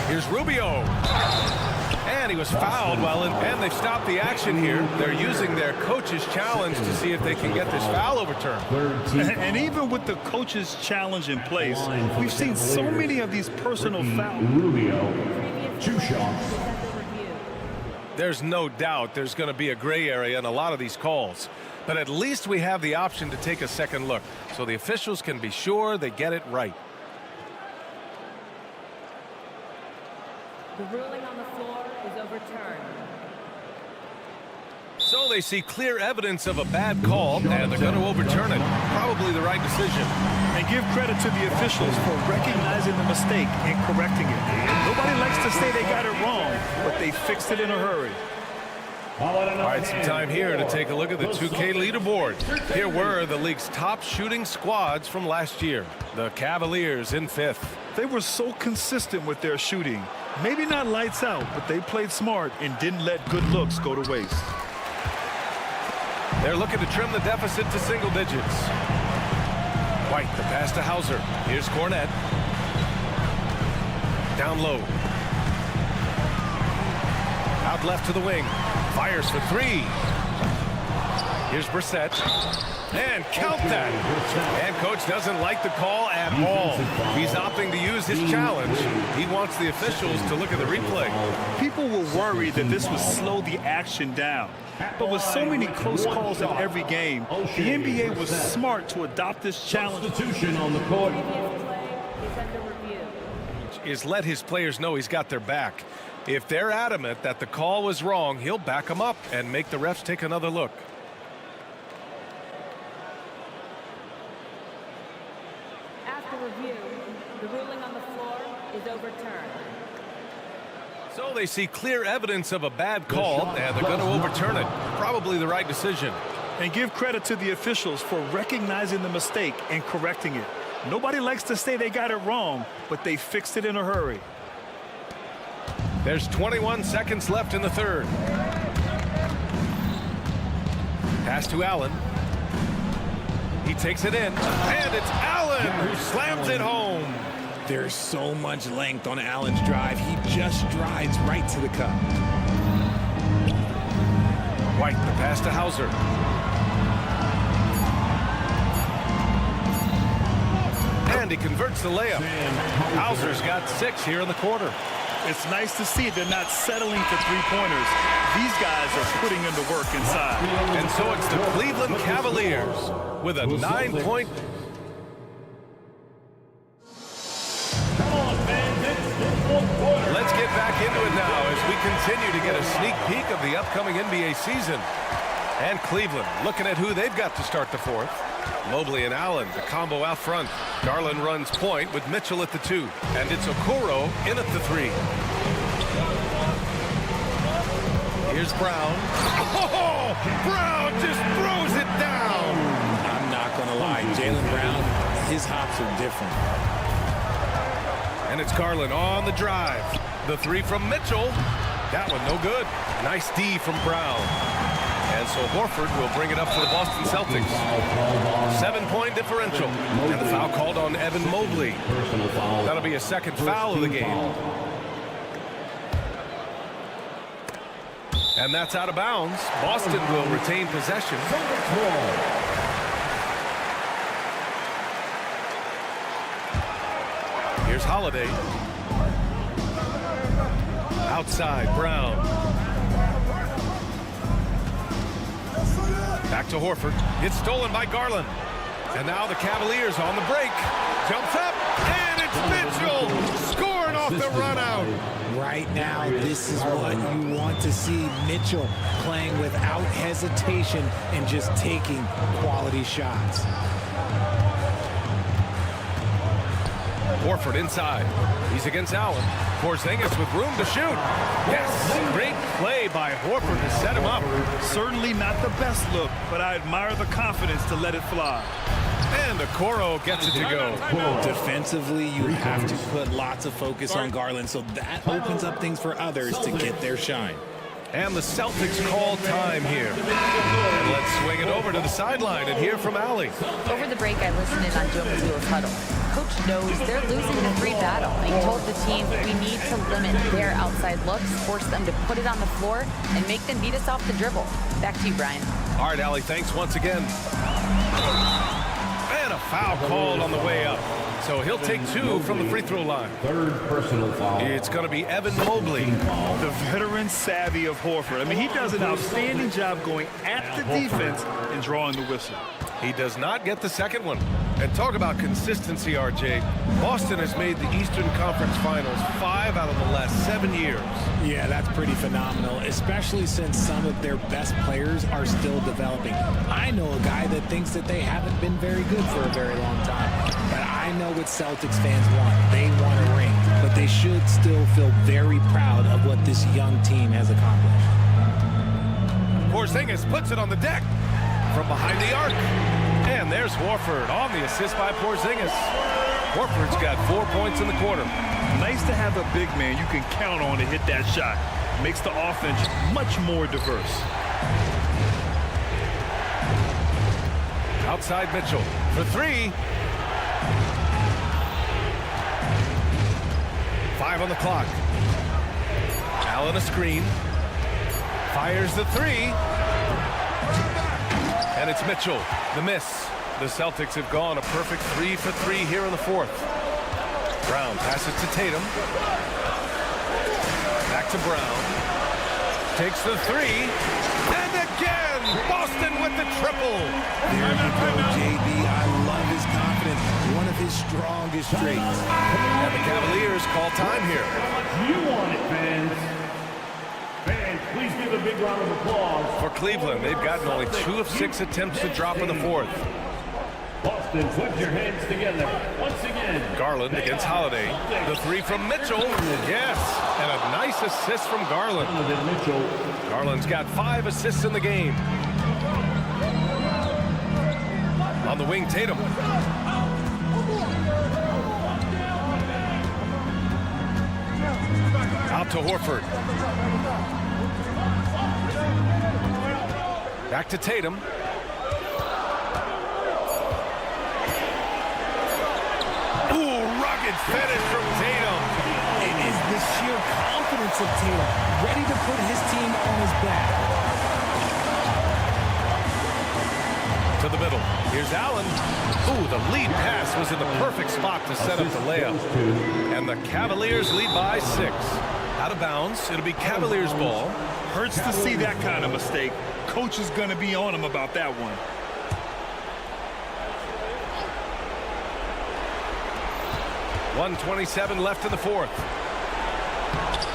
Here's Rubio. And he was fouled and they've stopped the action here. They're using their coach's challenge to see if they can get this foul overturned. And even with the coach's challenge in place, we've seen so many of these personal fouls. Rubio, 2 shots. There's no doubt there's going to be a gray area in a lot of these calls. But at least we have the option to take a second look, so the officials can be sure they get it right. The ruling on the floor is overturned. So they see clear evidence of a bad call, and they're going to overturn it. Probably the right decision. And give credit to the officials for recognizing the mistake and correcting it. Nobody likes to say they got it wrong, but they fixed it in a hurry. All right, some time here to take a look at the 2K leaderboard. Here were the league's top shooting squads from last year. The Cavaliers in 5th. They were so consistent with their shooting. Maybe not lights out, but they played smart and didn't let good looks go to waste. They're looking to trim the deficit to single digits. White, the pass to Hauser. Here's Cornette. Down low. Out left to the wing. Fires for 3. Here's Brissett. And count that. And coach doesn't like the call at all. He's opting to use his challenge. He wants the officials to look at the replay. People were worried that this would slow the action down. But with so many close calls in every game, the NBA was smart to adopt this challenge. Substitution on the court. Is let his players know he's got their back. If they're adamant that the call was wrong, he'll back them up and make the refs take another look. After review, the ruling on the floor is overturned. So they see clear evidence of a bad call, and they're going to overturn it. Probably the right decision. And give credit to the officials for recognizing the mistake and correcting it. Nobody likes to say they got it wrong, but they fixed it in a hurry. There's 21 seconds left in the third. Pass to Allen. He takes it in, and it's Allen who slams it home. There's so much length on Allen's drive. He just drives right to the cup. White, the pass to Hauser. And he converts the layup. Hauser's got 6 here in the quarter. It's nice to see they're not settling for three-pointers. These guys are putting in the work inside. And so it's the Cleveland Cavaliers with a 9-point. Let's get back into it now as we continue to get a sneak peek of the upcoming NBA season. And Cleveland looking at who they've got to start the fourth. Mobley and Allen, the combo out front. Garland runs point with Mitchell at the 2. And it's Okoro in at the 3. Here's Brown. Oh, Brown just throws it down. I'm not going to lie. Jaylen Brown, his hops are different. And it's Garland on the drive. The 3 from Mitchell. That one no good. Nice D from Brown. And so Horford will bring it up for the Boston Celtics. 7-point differential. And the foul called on Evan Mobley. That'll be a second foul of the game. And that's out of bounds. Boston will retain possession. Here's Holiday. Outside, Brown. Back to Horford. It's stolen by Garland. And now the Cavaliers on the break. Jumps up, and it's Mitchell scoring off the run out. Right now, this is what you want to see. Mitchell playing without hesitation and just taking quality shots. Horford inside. He's against Allen. Porzingis with room to shoot. Yes, great play by Horford to set him up. Certainly not the best look, but I admire the confidence to let it fly. And Okoro gets it to go. Defensively, you have to put lots of focus on Garland, so that opens up things for others to get their shine. And the Celtics call time here. And let's swing it over to the sideline and hear from Allie. Over the break, I listened in on Joe Mazzulla's huddle. Coach knows they're losing the 3 battle. He told the team, we need to limit their outside looks, force them to put it on the floor, and make them beat us off the dribble. Back to you, Brian. All right, Allie, thanks once again. And a foul called on the way up. So he'll take 2 from the free throw line. 3rd personal foul. It's going to be Evan Mobley. The veteran savvy of Horford. I mean, he does an outstanding job going at the defense and drawing the whistle. He does not get the second one. And talk about consistency, RJ. Boston has made the Eastern Conference Finals 5 out of the last 7 years. Yeah, that's pretty phenomenal, especially since some of their best players are still developing. I know a guy that thinks that they haven't been very good for a very long time. But I know what Celtics fans want. They want a ring. But they should still feel very proud of what this young team has accomplished. Porzingis puts it on the deck from behind the arc. And there's Horford on the assist by Porzingis. Horford's got 4 points in the quarter. Nice to have a big man you can count on to hit that shot. Makes the offense much more diverse. Outside Mitchell for 3. 5 on the clock. Allen a screen. Fires the 3. And it's Mitchell, the miss. The Celtics have gone a perfect 3 for 3 here in the 4th. Brown passes to Tatum. Back to Brown. Takes the 3. And again, Boston with the triple. There you go, JB. I love his confidence. One of his strongest traits. And the Cavaliers call time here. You want it, fans. Fans, please give a big round of applause. For Cleveland, they've gotten only 2 of 6 attempts to drop in the 4th. Boston, put your hands together once again. Garland against Holiday. The 3 from Mitchell. Yes, and a nice assist from Garland. Garland's got 5 assists in the game. On the wing, Tatum. Out to Horford. Back to Tatum. Ooh, rugged finish from Tatum. It is the sheer confidence of Tatum, ready to put his team on his back. To the middle. Here's Allen. Ooh, the lead pass was in the perfect spot to set up the layup. And the Cavaliers lead by 6. Out of bounds. It'll be Cavaliers ball. Hurts to see that kind of mistake. Coach is going to be on him about that one. .127 left in the 4th.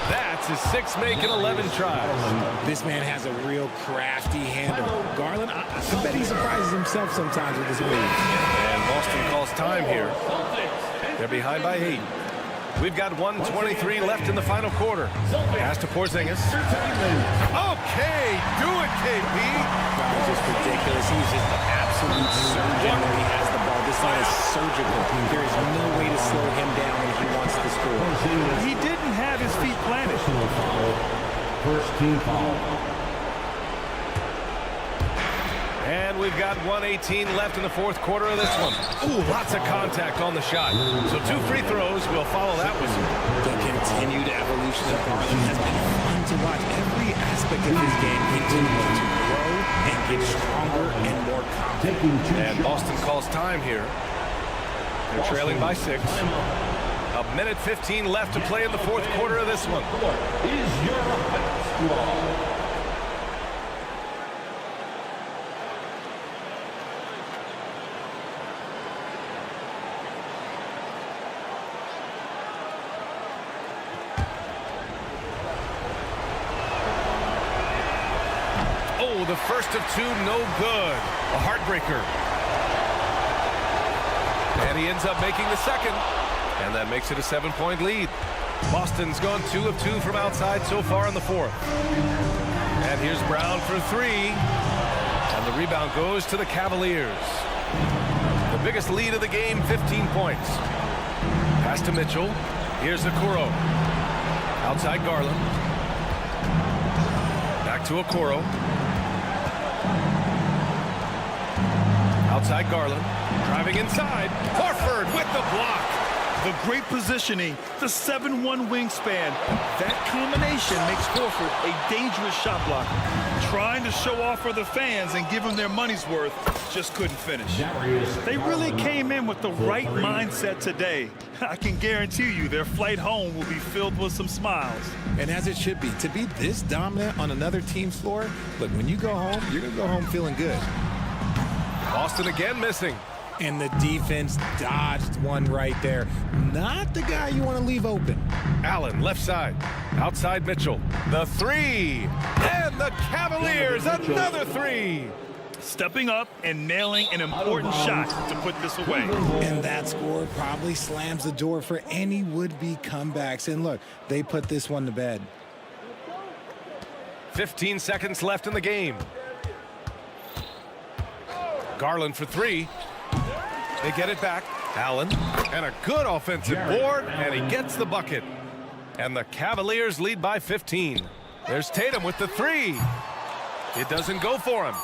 That's his 6 making 11 tries. This man has a real crafty handle. Garland, I bet he surprises himself sometimes with his moves. And Boston calls time here. They're behind by 8. We've got 1:23 left in the final quarter. Pass to Porzingis. Okay, do it, KP. That was just ridiculous. He's just an absolute surgeon when he has the ball. This line is surgical. There is no way to slow him down when he wants to score. He didn't have his feet planted. First team foul. And we've got 1:18 left in the 4th quarter of this one. Ooh, lots of contact on the shot. So 2 free throws will follow that whistle. The continued evolution of Garland has been fun to watch. Every aspect of his game continues to grow and get stronger and more confident. And Boston calls time here. They're trailing by 6. A minute 15 left to play in the 4th quarter of this one. Is your squad. Oh, the first of 2, no good. A heartbreaker. And he ends up making the second. And that makes it a 7-point lead. Boston's gone 2 of 2 from outside so far in the 4th. And here's Brown for 3. And the rebound goes to the Cavaliers. The biggest lead of the game, 15 points. Pass to Mitchell. Here's Okoro. Outside Garland. to Okoro. Outside Garland. Driving inside. Horford with the block. The great positioning, the 7'1" wingspan. That combination makes Horford a dangerous shot blocker. Trying to show off for the fans and give them their money's worth, just couldn't finish. They really came in with the right mindset today. I can guarantee you their flight home will be filled with some smiles. And as it should be, to be this dominant on another team's floor, look, when you go home, you're going to go home feeling good. Boston again missing. And the defense dodged one right there. Not the guy you want to leave open. Allen, left side. Outside Mitchell. The three. And the Cavaliers, another three. Stepping up and nailing an important shot to put this away. And that score probably slams the door for any would-be comebacks. And look, they put this one to bed. 15 seconds left in the game. Garland for three. They get it back. Allen, and a good offensive board, and he gets the bucket. And the Cavaliers lead by 15. There's Tatum with the three. It doesn't go for him.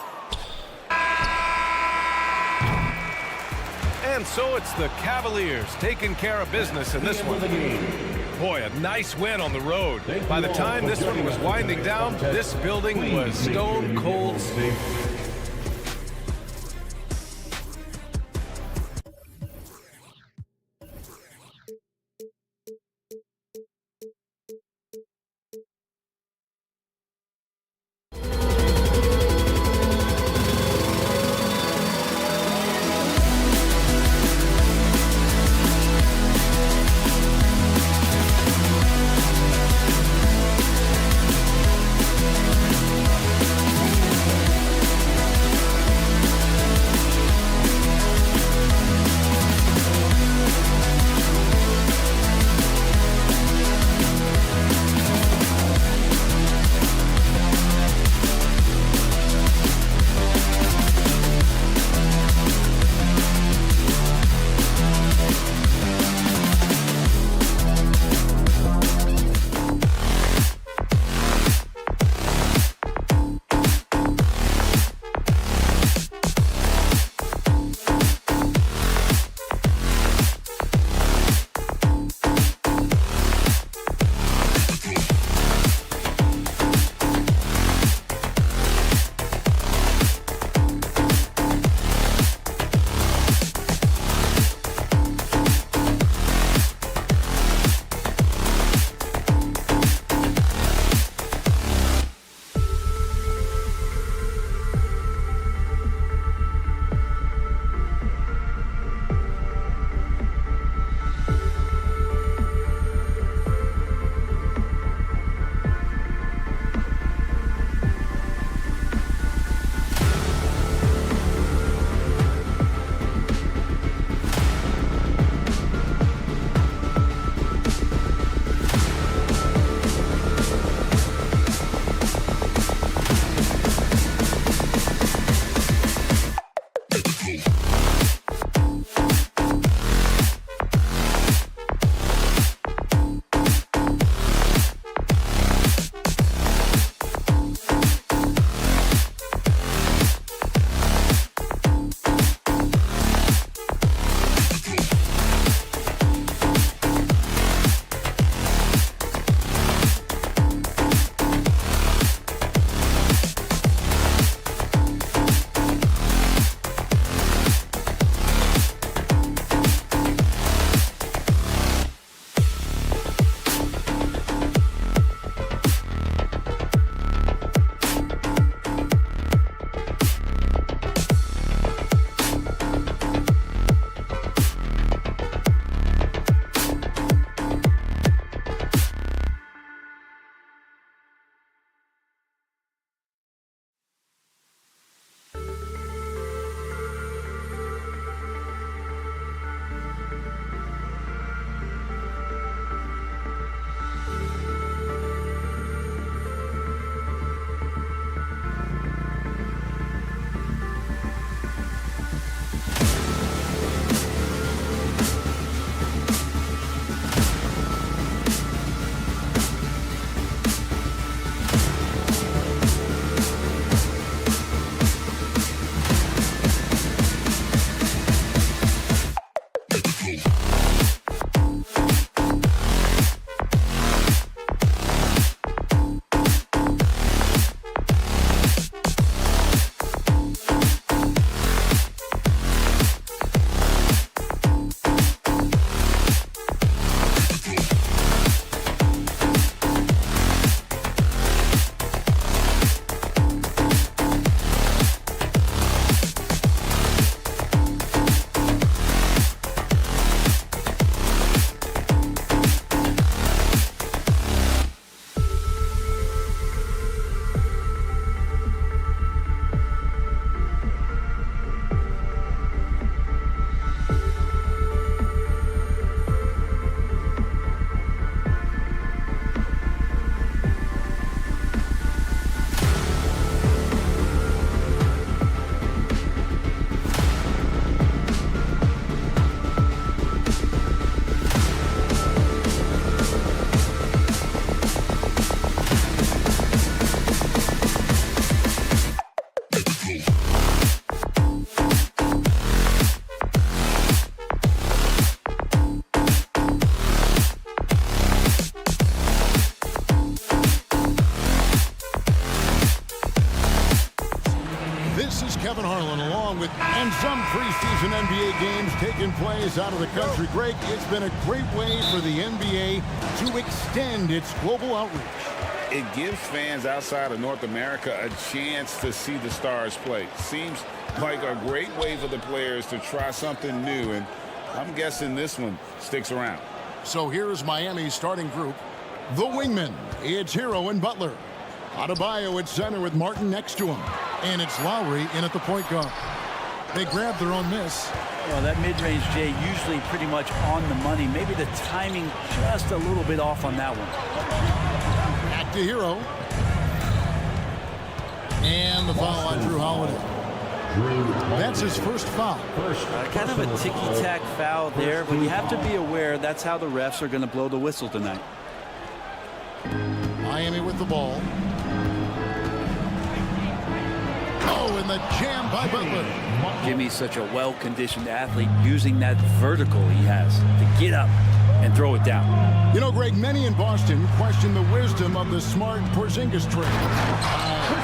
And so it's the Cavaliers taking care of business in this one. Boy, a nice win on the road. By the time this one was winding down, this building was stone cold. Kevin Harlan along with and some preseason NBA games taking place out of the country. Greg, it's been a great way for the NBA to extend its global outreach. It gives fans outside of North America a chance to see the stars play. Seems like a great way for the players to try something new, and I'm guessing this one sticks around. So here's Miami's starting group. The wingmen, it's Hero and Butler. Adebayo at center with Martin next to him. And it's Lowry in at the point guard. They grabbed their own miss. Well, that mid-range, Jay, usually pretty much on the money. Maybe the timing just a little bit off on that one. Back to Hero. And the foul on Drew Holiday. That's his first foul. Kind of a ticky-tack foul there, but you have to be aware that's how the refs are going to blow the whistle tonight. Miami with the ball. Oh, and the jam by Butler. Jimmy's such a well-conditioned athlete, using that vertical he has to get up and throw it down. You know, Greg, many in Boston question the wisdom of the smart Porzingis trade.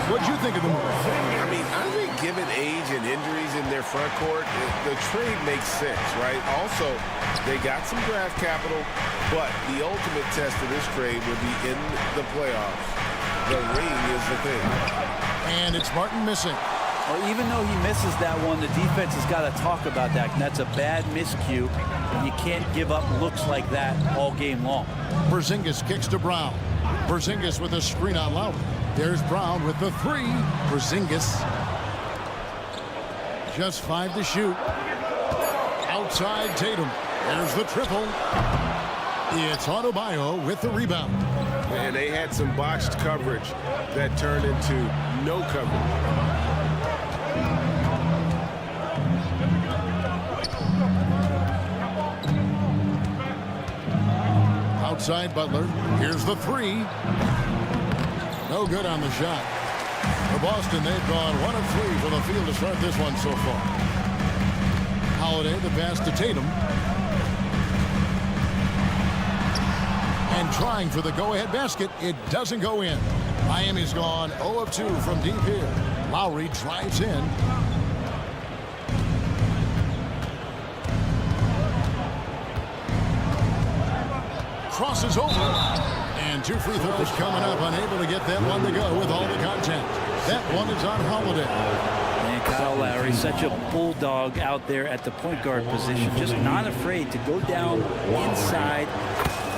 What'd you think of the move? I mean, I think given age and injuries in their front court, the trade makes sense, right? Also, they got some draft capital, but the ultimate test of this trade will be in the playoffs. The ring is the thing. And it's Martin missing. Well, even though he misses that one, the defense has got to talk about that. And that's a bad miscue. And you can't give up looks like that all game long. Porzingis kicks to Brown. Porzingis with a screen on Lowry. There's Brown with the three. Porzingis. Just 5 to shoot. Outside Tatum. There's the triple. It's Adebayo with the rebound. And they had some botched coverage that turned into no coverage. Outside Butler. Here's the three. No good on the shot. For Boston, they've gone 1 of 3 from the field to start this one so far. Holiday, the pass to Tatum. And trying for the go-ahead basket. It doesn't go in. Miami's gone 0 of 2 from deep here. Lowry drives in. Crosses over. And 2 free throws coming up. Unable to get that one to go with all the contact. That one is on Holiday. And Kyle Lowry, such a bulldog out there at the point guard position. Just not afraid to go down inside,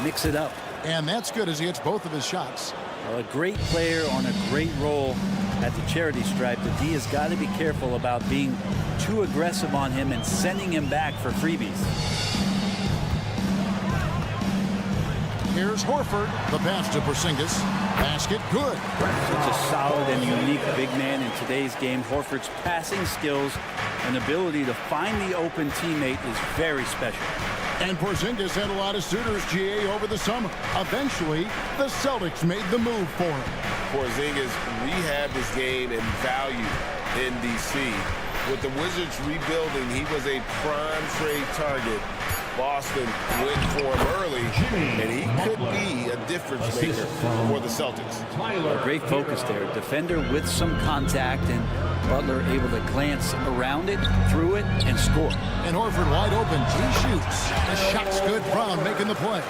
mix it up. And that's good as he hits both of his shots. Well, a great player on a great role at the charity stripe. The D has got to be careful about being too aggressive on him and sending him back for freebies. Here's Horford. The pass to Porzingis. Basket good. Such a solid and unique big man in today's game. Horford's passing skills and ability to find the open teammate is very special. And Porzingis had a lot of suitors, GA, over the summer. Eventually, the Celtics made the move for him. Porzingis rehabbed his game and value in D.C. With the Wizards rebuilding, he was a prime trade target. Boston went for him early, and he could be a difference maker for the Celtics. A great focus there. Defender with some contact, and Butler able to glance around it, through it, and score. And Horford wide open. He shoots. The shot's good. Brown making the play.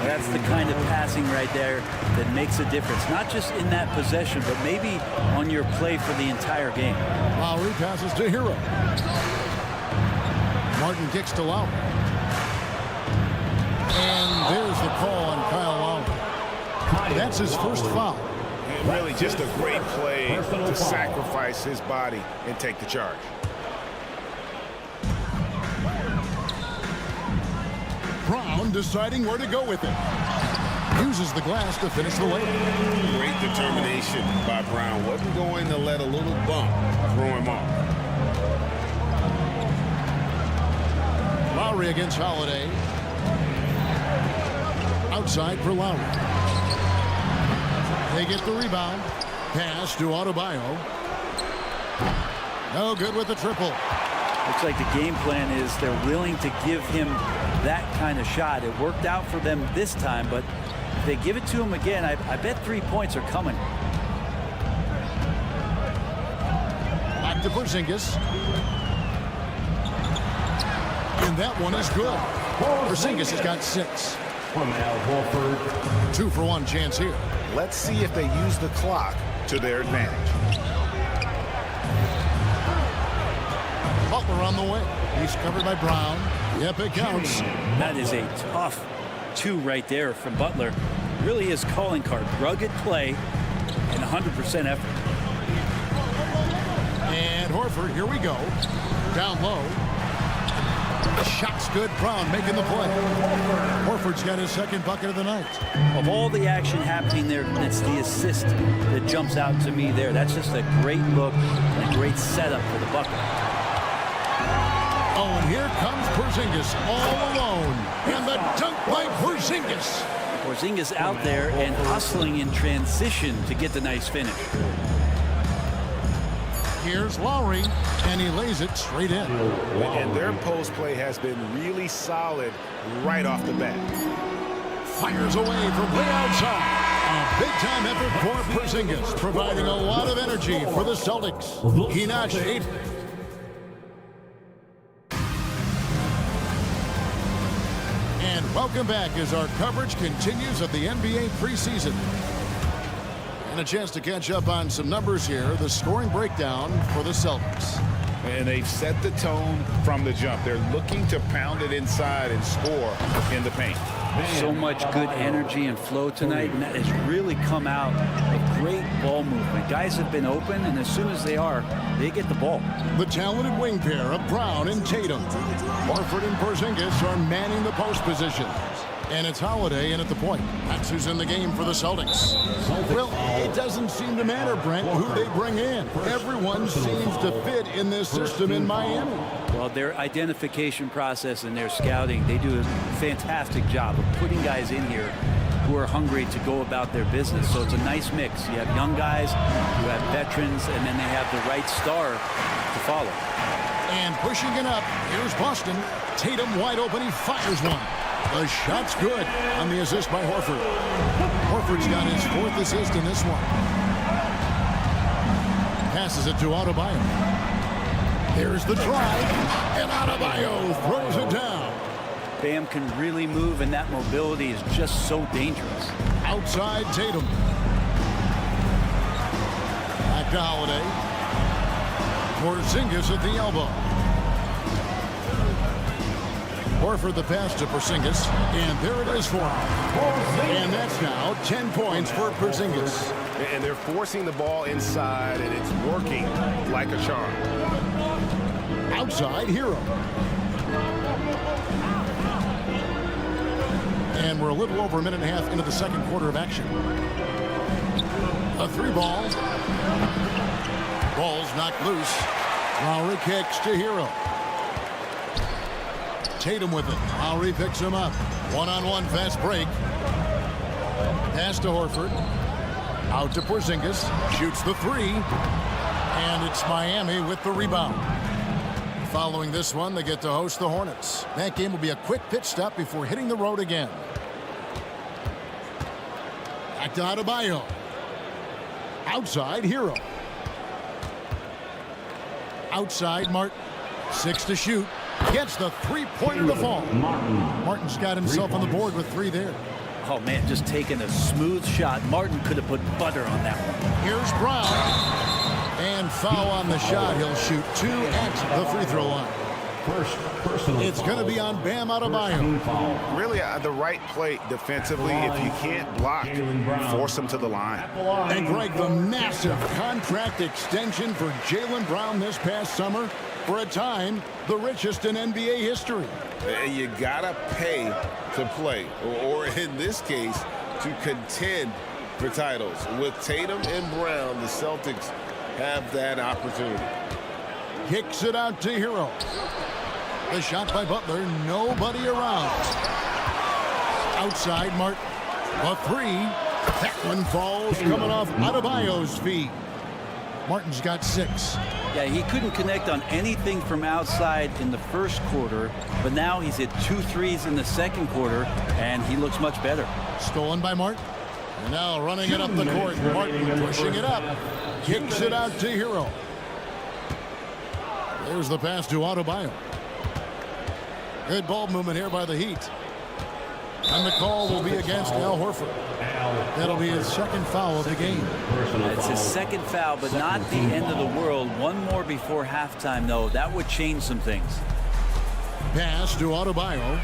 That's the kind of passing right there that makes a difference. Not just in that possession, but maybe on your play for the entire game. Lowry passes to Hero. Martin kicks to Lowry. And there's the call on Kyle Lowry. That's his first foul. And really just a great play to sacrifice his body and take the charge. Brown deciding where to go with it. Uses the glass to finish the layup. Great determination by Brown. Wasn't going to let a little bump throw him off. Lowry against Holiday. Outside for Lowry. They get the rebound. Pass to Adebayo. No good with the triple. Looks like the game plan is they're willing to give him that kind of shot. It worked out for them this time, but if they give it to him again, I bet 3 points are coming. Back to Porzingis. And that one is good. Porzingis has got 6. 2-for-1 chance here. Let's see if they use the clock to their advantage. Butler on the way. He's covered by Brown. Yep, it counts. That is a tough 2 right there from Butler. Really his calling card. Rugged play and 100% effort. And Horford, here we go. Down low. Shot's good. Brown making the play. Horford's got his second bucket of the night. Of all the action happening there, it's the assist that jumps out to me there. That's just a great look and a great setup for the bucket. Oh, and here comes Porzingis all alone. And the dunk by Porzingis. Porzingis out there and hustling in transition to get the nice finish. Here's Lowry, and he lays it straight in. And their post play has been really solid right off the bat. Fires away from way outside. A big-time effort for Porzingis, providing a lot of energy for the Celtics. He notched 8. And welcome back as our coverage continues of the NBA preseason. And a chance to catch up on some numbers here. The scoring breakdown for the Celtics. And they've set the tone from the jump. They're looking to pound it inside and score in the paint. So much good energy and flow tonight, and that has really come out of great ball movement. Guys have been open, and as soon as they are, they get the ball. The talented wing pair of Brown and Tatum. Horford and Porzingis are manning the post position. And it's Holiday in at the point. That's who's in the game for the Celtics. Well, it doesn't seem to matter, Brent, who they bring in. Everyone seems to fit in this system in Miami. Well, their identification process and their scouting, they do a fantastic job of putting guys in here who are hungry to go about their business. So it's a nice mix. You have young guys, you have veterans, and then they have the right star to follow. And pushing it up, here's Boston. Tatum wide open, he fires one. The shot's good on the assist by Horford. Horford's got his 4th assist in this one. Passes it to Adebayo. Here's the drive, and Adebayo throws it down. Bam can really move, and that mobility is just so dangerous. Outside Tatum. Back to Holiday. Porzingis at the elbow. Horford the pass to Porzingis, and there it is for him. And that's now 10 points for Porzingis. And they're forcing the ball inside, and it's working like a charm. Outside Hero. And we're a little over a minute and a half into the second quarter of action. A 3-ball. Ball's knocked loose. Lowry kicks to Hero. Tatum with it. Lowry picks him up. One-on-one fast break. Pass to Horford. Out to Porzingis. Shoots the 3. And it's Miami with the rebound. Following this one, they get to host the Hornets. That game will be a quick pit stop before hitting the road again. Back to Adebayo. Outside Hero. Outside Martin. 6 to shoot. Gets the 3-pointer to fall. Martin's got himself on the board with 3 there. Oh, man, just taking a smooth shot. Martin could have put butter on that one. Here's Brown. And foul on the shot. He'll shoot 2 at the free throw line. It's going to be on Bam Adebayo. Really the right play defensively. If you can't block, force him to the line. And Greg, the massive contract extension for Jaylen Brown this past summer. For a time, the richest in NBA history. You gotta pay to play, or in this case, to contend for titles. With Tatum and Brown, the Celtics have that opportunity. Kicks it out to Hero. The shot by Butler, nobody around. Outside Martin, a 3. That one falls, coming off Adebayo's feet. Martin's got 6. Yeah, he couldn't connect on anything from outside in the first quarter, but now he's hit 2 threes in the second quarter, and he looks much better. Stolen by Martin. And now running it up the court. Martin pushing it up. Kicks it out to Hero. There's the pass to Adebayo. Good ball movement here by the Heat. And the call will be against Al Horford. That'll be his second foul of the game. It's his second foul, but not the end of the world. One more before halftime, though. That would change some things. Pass to Adebayo.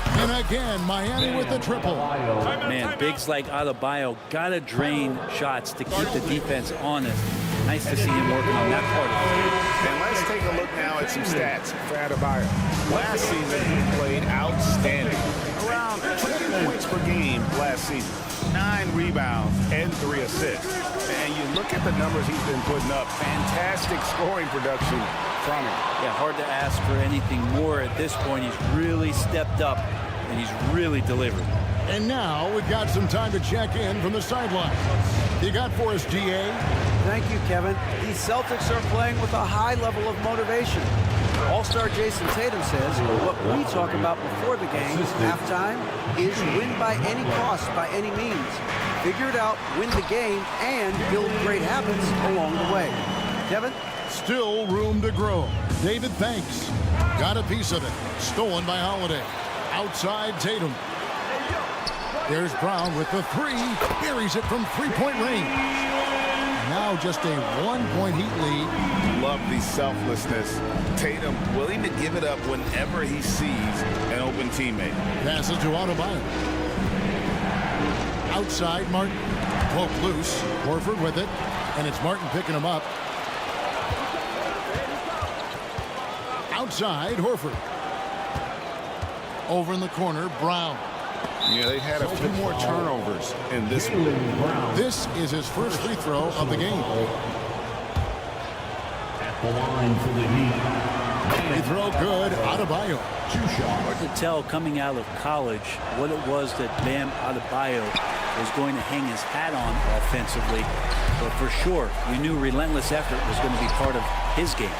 And again, Miami with the triple. Man, bigs like Adebayo got to drain shots to keep the defense honest. Nice to see him working on that part of it. And let's take a look now at some stats for Adebayo. Last season, he played outstanding. Around 20 points per game last season. 9 rebounds and 3 assists. And you look at the numbers he's been putting up. Fantastic scoring production from him. Yeah, hard to ask for anything more at this point. He's really stepped up, and he's really delivered. And now we've got some time to check in from the sideline. You got for us, DA? Thank you, Kevin. These Celtics are playing with a high level of motivation. All-star Jason Tatum says what we talk about before the game, halftime, is win by any cost, by any means. Figure it out, win the game, and build great habits along the way. Kevin? Still room to grow. David, thanks. Got a piece of it. Stolen by Holiday. Outside Tatum. There's Brown with the three. Buries it from three-point range. Now just a 1-point Heat lead. Love the selflessness. Tatum willing to give it up whenever he sees an open teammate. Passes to Adebayo. Outside Martin. Poke loose. Horford with it. And it's Martin picking him up. Outside Horford. Over in the corner, Brown. Yeah, they had a few more turnovers in this one. This is his first free throw of the game. At the line for the Heat. Free throw good, Adebayo. Hard to tell coming out of college what it was that Bam Adebayo was going to hang his hat on offensively. But for sure, we knew relentless effort was going to be part of his game.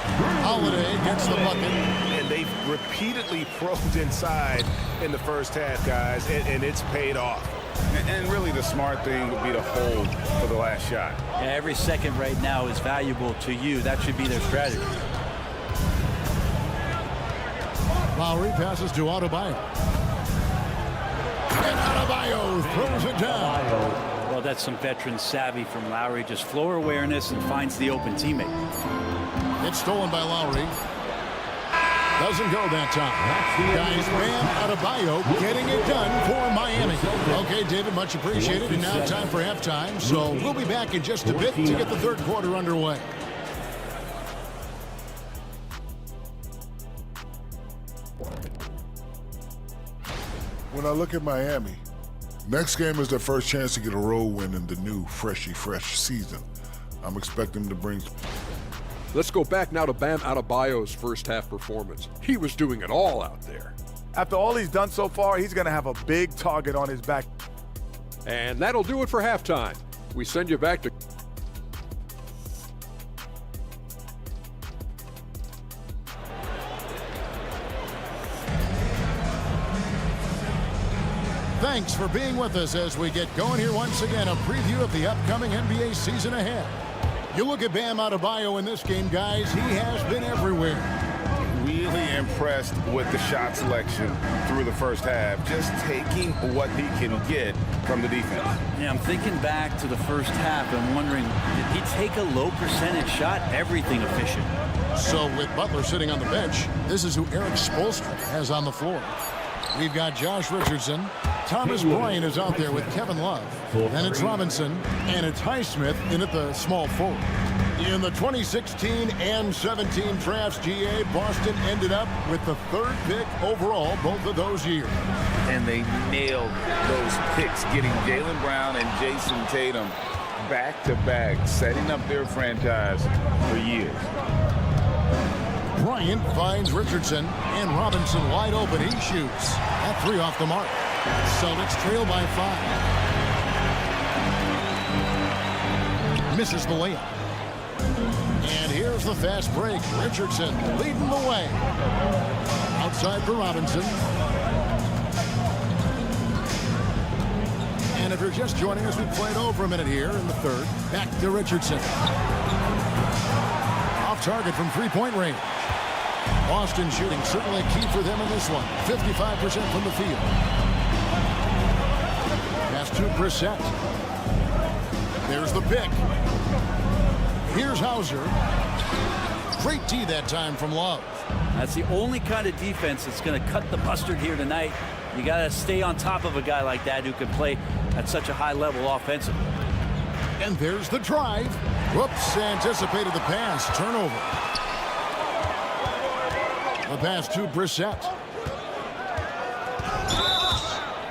Holiday gets the bucket. And they've repeatedly probed inside in the first half, guys, and it's paid off. And really the smart thing would be to hold for the last shot. Yeah, every second right now is valuable to you. That should be their strategy. Lowry passes to Adebayo. And Adebayo throws it down. Well, that's some veteran savvy from Lowry. Just floor awareness and finds the open teammate. It's stolen by Lowry. Doesn't go that time. Guys, Bam Adebayo getting it done for Miami. Okay, David, much appreciated. And now time for halftime. So we'll be back in just a bit to get the third quarter underway. When I look at Miami, next game is their first chance to get a road win in the new fresh season. I'm expecting them to bring... Let's go back now to Bam Adebayo's first half performance. He was doing it all out there. After all he's done so far, he's going to have a big target on his back. And that'll do it for halftime. We send you back to... Thanks for being with us as we get going here once again. A preview of the upcoming NBA season ahead. You look at Bam Adebayo in this game, guys. He has been everywhere. Really impressed with the shot selection through the first half. Just taking what he can get from the defense. Yeah, I'm thinking back to the first half and wondering, did he take a low percentage shot? Everything efficient. So with Butler sitting on the bench, this is who Eric Spoelstra has on the floor. We've got Josh Richardson. Thomas Bryant is out there with Kevin Love. Then it's Robinson, and it's Highsmith in at the small forward. In the 2016 and 17 drafts, GA, Boston ended up with the third pick overall both of those years. And they nailed those picks, getting Jaylen Brown and Jason Tatum back-to-back, setting up their franchise for years. Bryant finds Richardson, and Robinson wide open. He shoots. That three off the mark. Celtics trail by 5. Misses the layup. And here's the fast break. Richardson leading the way. Outside for Robinson. And if you're just joining us, we played over a minute here in the third. Back to Richardson. Off off target from three-point range. Boston shooting certainly key for them in this one. 55% from the field. Pass to Brissett. There's the pick. Here's Hauser. Great D that time from Love. That's the only kind of defense that's going to cut the mustard here tonight. You got to stay on top of a guy like that who can play at such a high level offensively. And there's the drive. Whoops, anticipated the pass. Turnover. The pass to Brissett.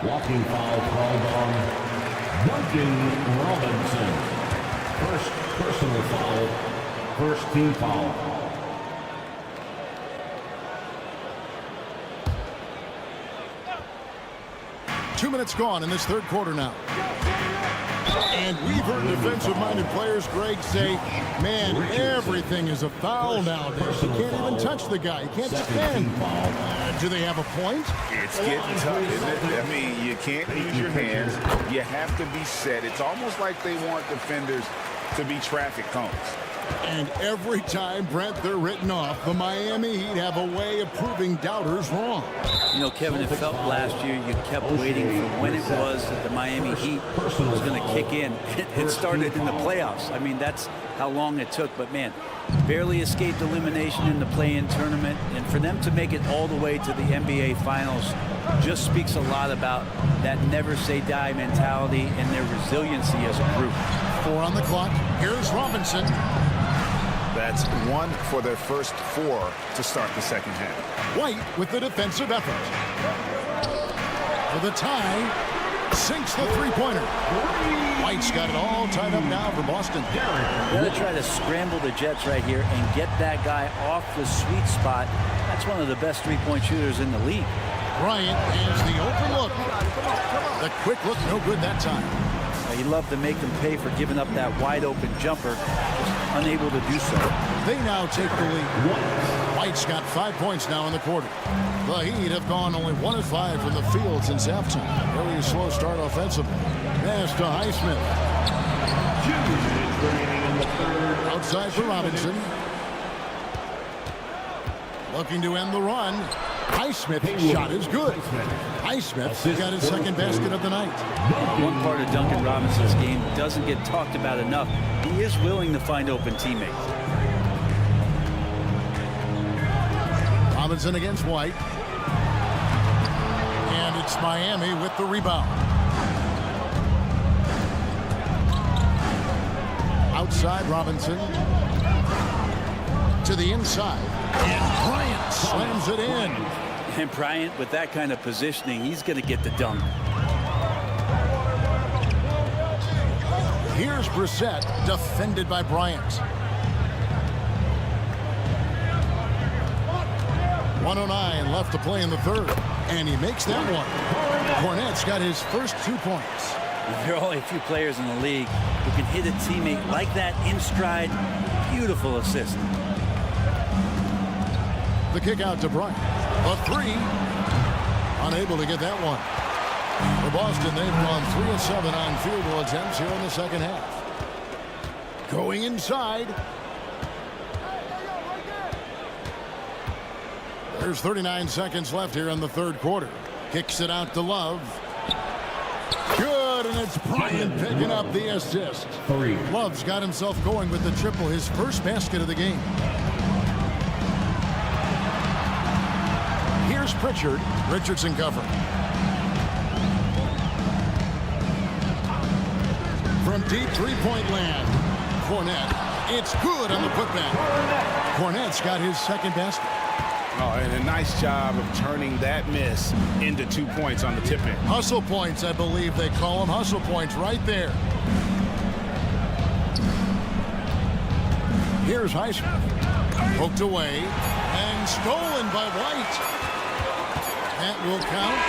Walking foul called on Duncan Robinson. First personal foul. First team foul. 2 minutes gone in this third quarter now. And we've heard defensive-minded players, Greg, say, man, everything is a foul nowadays. You can't even touch the guy. You can't defend. Do they have a point? It's getting tough, isn't it? I mean, you can't use your hands. You have to be set. It's almost like they want defenders to be traffic cones. And every time, Brent, they're written off. The Miami Heat have a way of proving doubters wrong. You know, Kevin, it felt last year you kept waiting for when it was that the Miami Heat was going to kick in. It started in the playoffs. I mean, that's how long it took. But, man, barely escaped elimination in the play-in tournament. And for them to make it all the way to the NBA Finals just speaks a lot about that never-say-die mentality and their resiliency as a group. 4 on the clock. Here's Robinson. That's 1 for their first 4 to start the second half. White with the defensive effort. For the tie, sinks the three-pointer. White's got it all tied up now for Boston. They're going to try to scramble the Jets right here and get that guy off the sweet spot. That's one of the best three-point shooters in the league. Bryant has the open look. The quick look, no good that time. He loved to make them pay for giving up that wide-open jumper. Just unable to do so. They now take the lead. White's got 5 points now in the quarter. The Heat have gone only 1 of 5 from the field since halftime. Really a slow start offensively. Pass to Highsmith. Outside for Robinson. Looking to end the run. Highsmith's shot is good. Highsmith got his second basket of the night. One part of Duncan Robinson's game doesn't get talked about enough. He is willing to find open teammates. Robinson against White. And it's Miami with the rebound. Outside Robinson. To the inside. And Bryant slams it in. And Bryant, with that kind of positioning, he's going to get the dunk. Here's Brissett, defended by Bryant. 1:09 left to play in the third. And he makes that one. Cornette's got his first 2 points. There are only a few players in the league who can hit a teammate like that in stride. Beautiful assist. The kick out to Bryant. A 3. Unable to get that one. For Boston, they've gone 3 of 7 on field goal attempts here in the second half. Going inside. There's 39 seconds left here in the third quarter. Kicks it out to Love. Good, and it's Bryant picking up the assist. 3. Love's got himself going with the triple, his first basket of the game. Here's Pritchard. Richardson covering. From deep three-point land. Cornette. It's good on the putback. Cornette's got his second basket. Oh, and a nice job of turning that miss into 2 points on the tip-in. Hustle points, I believe they call them. Hustle points right there. Here's Highsmith. Poked away and stolen by White. That will count.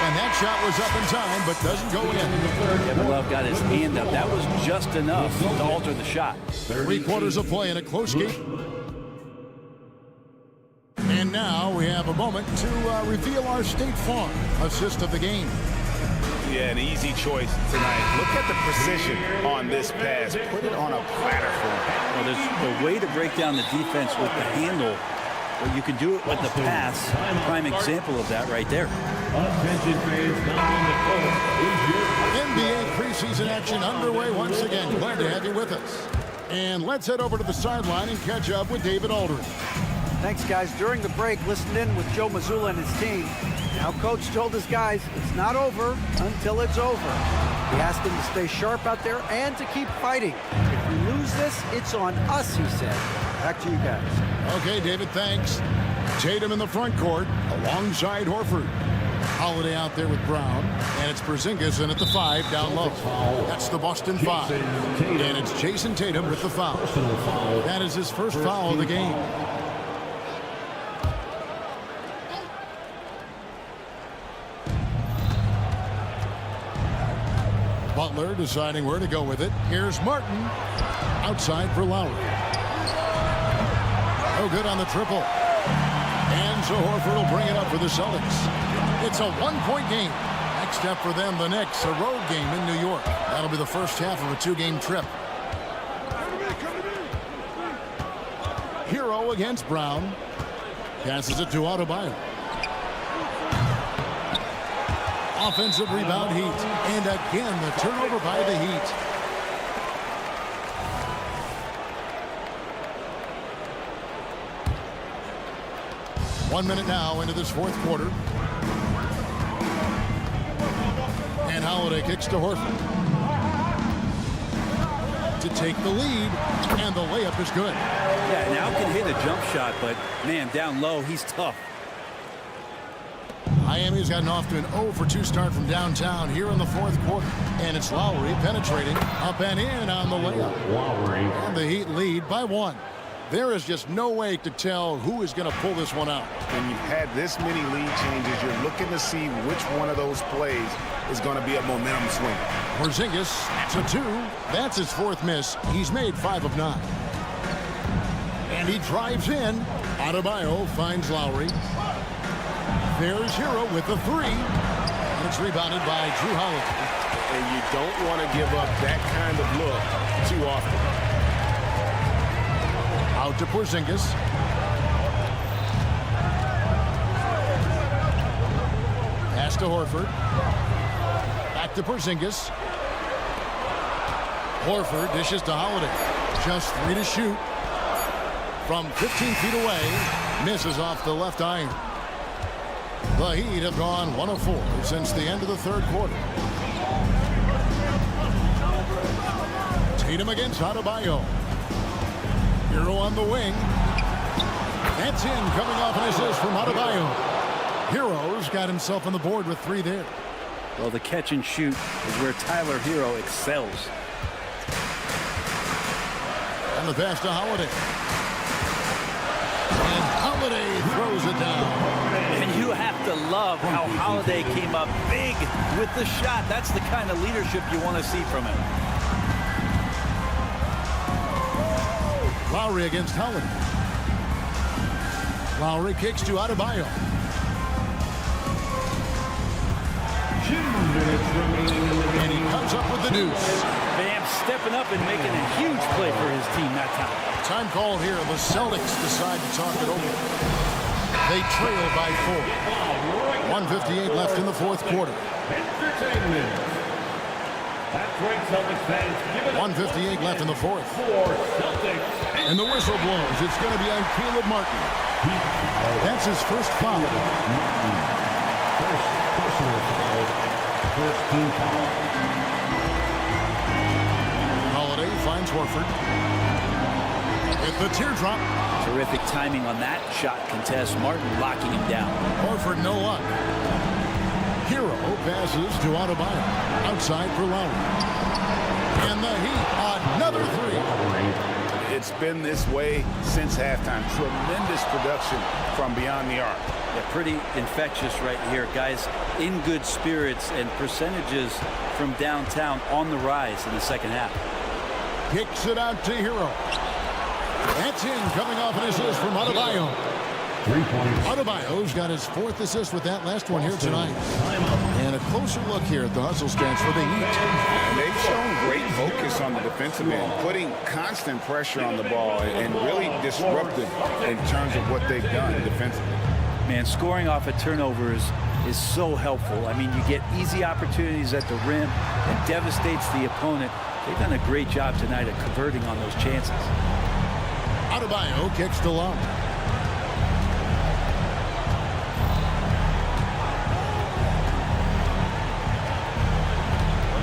And that shot was up in time, but doesn't go in. Kevin Love got his hand up. That was just enough to alter the shot. 3 quarters of play in a close game. And now we have a moment to reveal our State Farm assist of the game. Yeah, an easy choice tonight. Look at the precision on this pass. Put it on a platter for him. Well, there's a way to break down the defense with the handle, but you can do it with the pass. Prime example of that right there. NBA preseason action underway once again. Glad to have you with us. And let's head over to the sideline and catch up with David Aldridge. Thanks, guys. During the break, listened in with Joe Mazzulla and his team. Now, Coach told his guys it's not over until it's over. He asked them to stay sharp out there and to keep fighting. If we lose this, it's on us, he said. Back to you guys. Okay, David, thanks. Tatum in the front court alongside Horford. Holiday out there with Brown, and it's Porzingis in at the 5 down low. That's the Boston 5. And it's Jason Tatum with the foul. That is his first foul of the game. Butler deciding where to go with it. Here's Martin. Outside for Lowry. No good on the triple. And so Horford will bring it up for the Celtics. It's a one-point game. Next up for them, the Knicks, a road game in New York. That'll be the first half of a two-game trip. Hero against Brown. Passes it to Adebayo. Offensive rebound Heat. And again, the turnover by the Heat. One minute now into this fourth quarter. And Holiday kicks to Horford. To take the lead. And the layup is good. Yeah, now can hit a jump shot, but man, down low, he's tough. Miami's gotten off to an 0-for-2 start from downtown here in the fourth quarter. And it's Lowry penetrating up and in on the layup. Lowry. And the Heat lead by 1. There is just no way to tell who is going to pull this one out. When you've had this many lead changes, you're looking to see which one of those plays is going to be a momentum swing. Porzingis to 2. That's his fourth miss. He's made 5 of 9. And he drives in. Adebayo finds Lowry. There's Hero with the 3. And it's rebounded by Drew Holiday. And you don't want to give up that kind of look too often. Out to Porzingis. Pass to Horford. Back to Porzingis. Horford dishes to Holiday. Just 3 to shoot. From 15 feet away. Misses off the left iron. The Heat have gone 1 of 4 since the end of the third quarter. Tatum against Adebayo. Hero on the wing. That's in, coming off an assist from Adebayo. Hero's got himself on the board with 3 there. Well, the catch and shoot is where Tyler Hero excels. And the pass to Holiday. And Holiday throws it down. And you have to love how Holiday came up big with the shot. That's the kind of leadership you want to see from him. Lowry against Holiday. Lowry kicks to Adebayo. 2 minutes remaining in the game. And he comes up with the deuce. Bam stepping up and making a huge play for his team that time. Time called here. The Celtics decide to talk it over. They trail by 4. 1:58 left in the fourth quarter. Entertainment. That's right, Celtics fans. Give it 1:58 left in the fourth. for Celtics. And the whistle blows. It's going to be on Caleb Martin. That's his first foul. First personal foul. First team foul. Holiday finds Horford. With the teardrop. Terrific timing on that shot contest. Martin locking him down. Horford no luck. Hero passes to Adebayo. Outside for Lowry. And the Heat, another 3. It's been this way since halftime. Tremendous production from beyond the arc. Yeah, pretty infectious right here. Guys in good spirits and percentages from downtown on the rise in the second half. Kicks it out to Hero. That's in, coming off an assist from Adebayo. 3 points. Adebayo's got his 4th assist with that last one here tonight. Timeout. And a closer look here at the hustle stance for the Heat. And they've shown great focus on the defensive end, putting constant pressure on the ball and really disruptive in terms of what they've done defensively. Man, scoring off of turnovers is so helpful. I mean, you get easy opportunities at the rim and devastates the opponent. They've done a great job tonight at converting on those chances. Adebayo kicks to Love.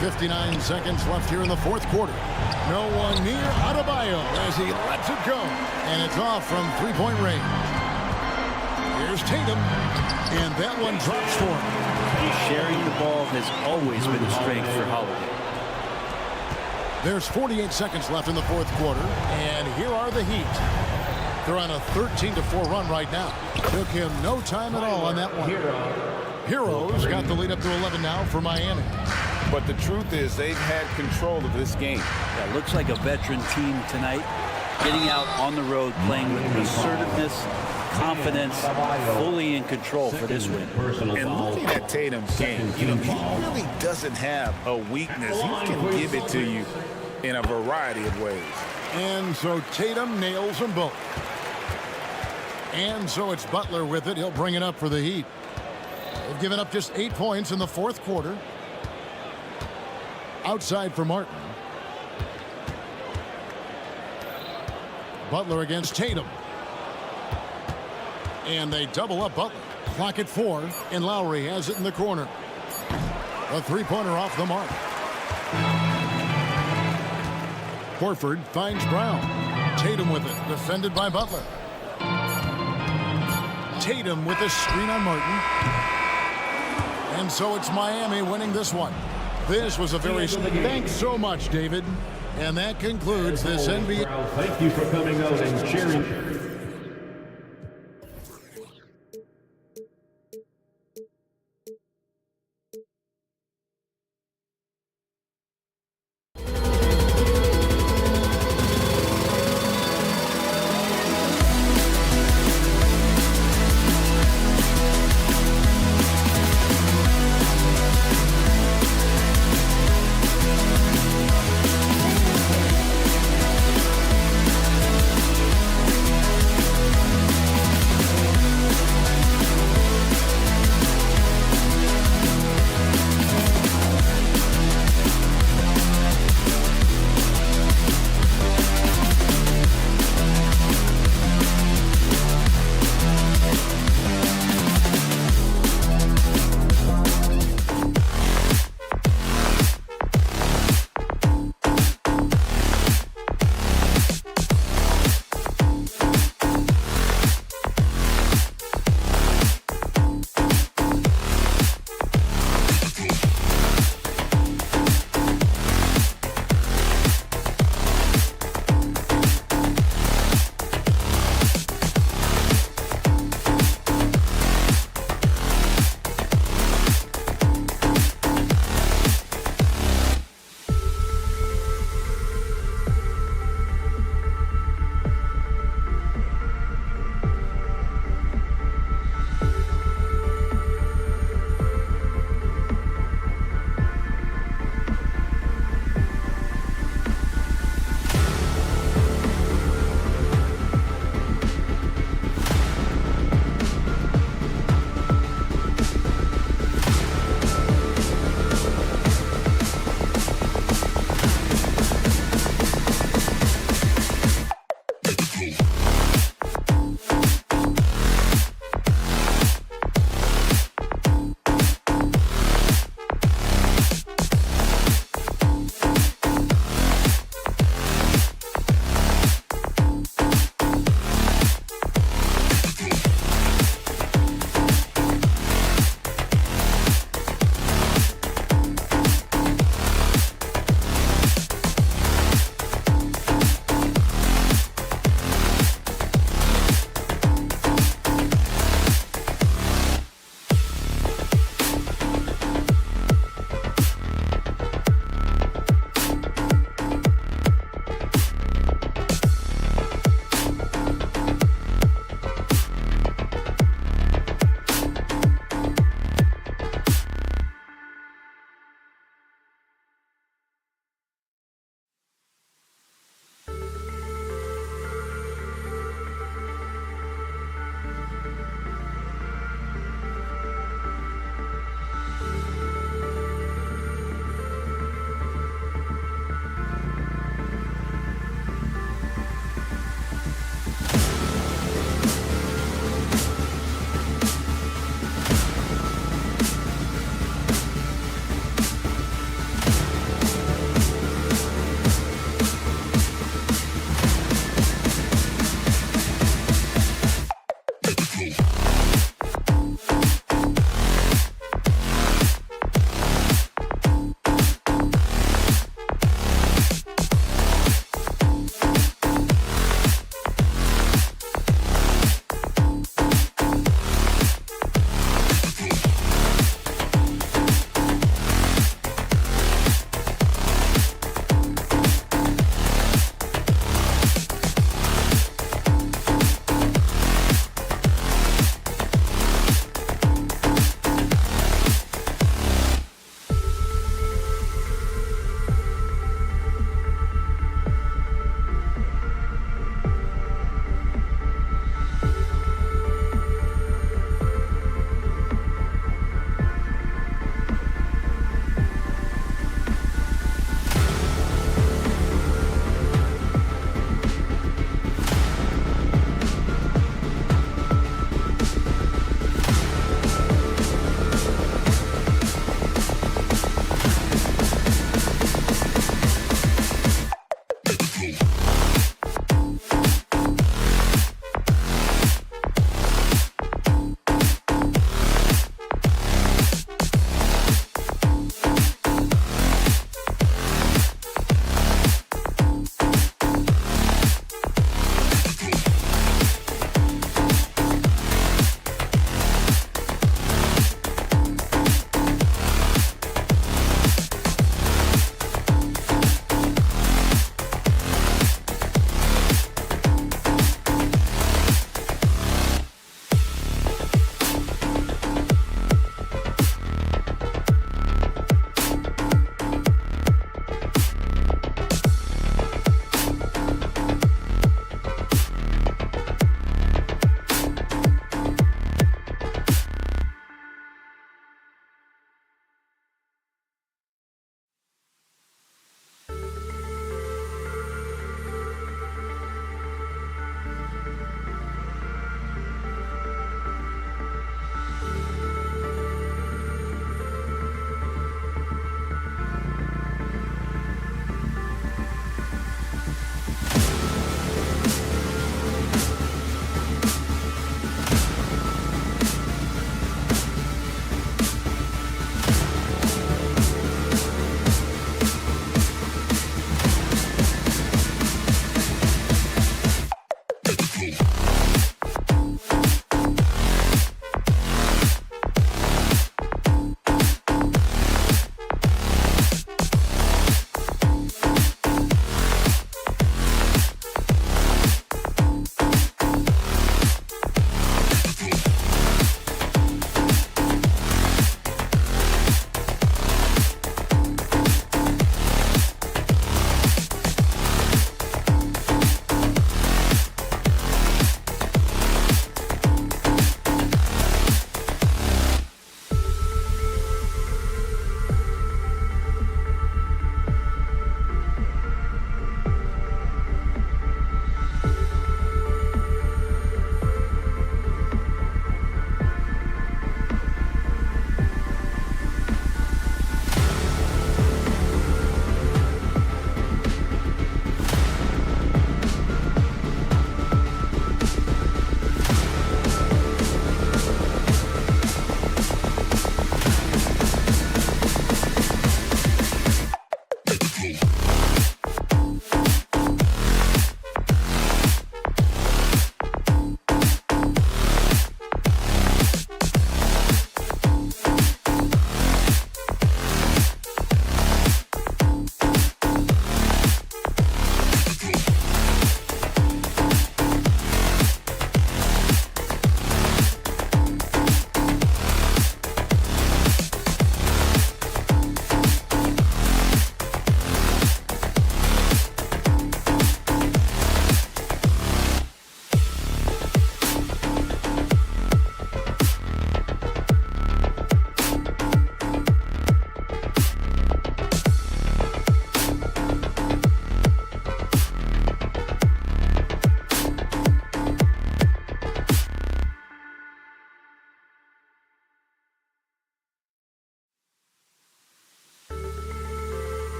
.59 seconds left here in the fourth quarter. No one near Adebayo as he lets it go. And it's off from three-point range. Here's Tatum. And that one drops for him. Sharing the ball has always been a strength for Holiday. There's 48 seconds left in the fourth quarter. And here are the Heat. They're on a 13-4 run right now. Took him no time at all on that one. Heroes got the lead up to 11 now for Miami. But the truth is they've had control of this game. Yeah, looks like a veteran team tonight. Getting out on the road, playing with assertiveness, confidence, fully in control for this win. And looking at Tatum's game, he really doesn't have a weakness. He can give it to you in a variety of ways. And so Tatum nails them both. And so it's Butler with it. He'll bring it up for the Heat. They've given up just 8 points in the fourth quarter. Outside for Martin. Butler against Tatum. And they double up Butler. Clock at 4, and Lowry has it in the corner. A three-pointer off the mark. Horford finds Brown. Tatum with it, defended by Butler. Tatum with a screen on Martin. And so it's Miami winning this one. This was a very... Thanks so much, David. And that concludes this NBA... Thank you for coming out and cheering.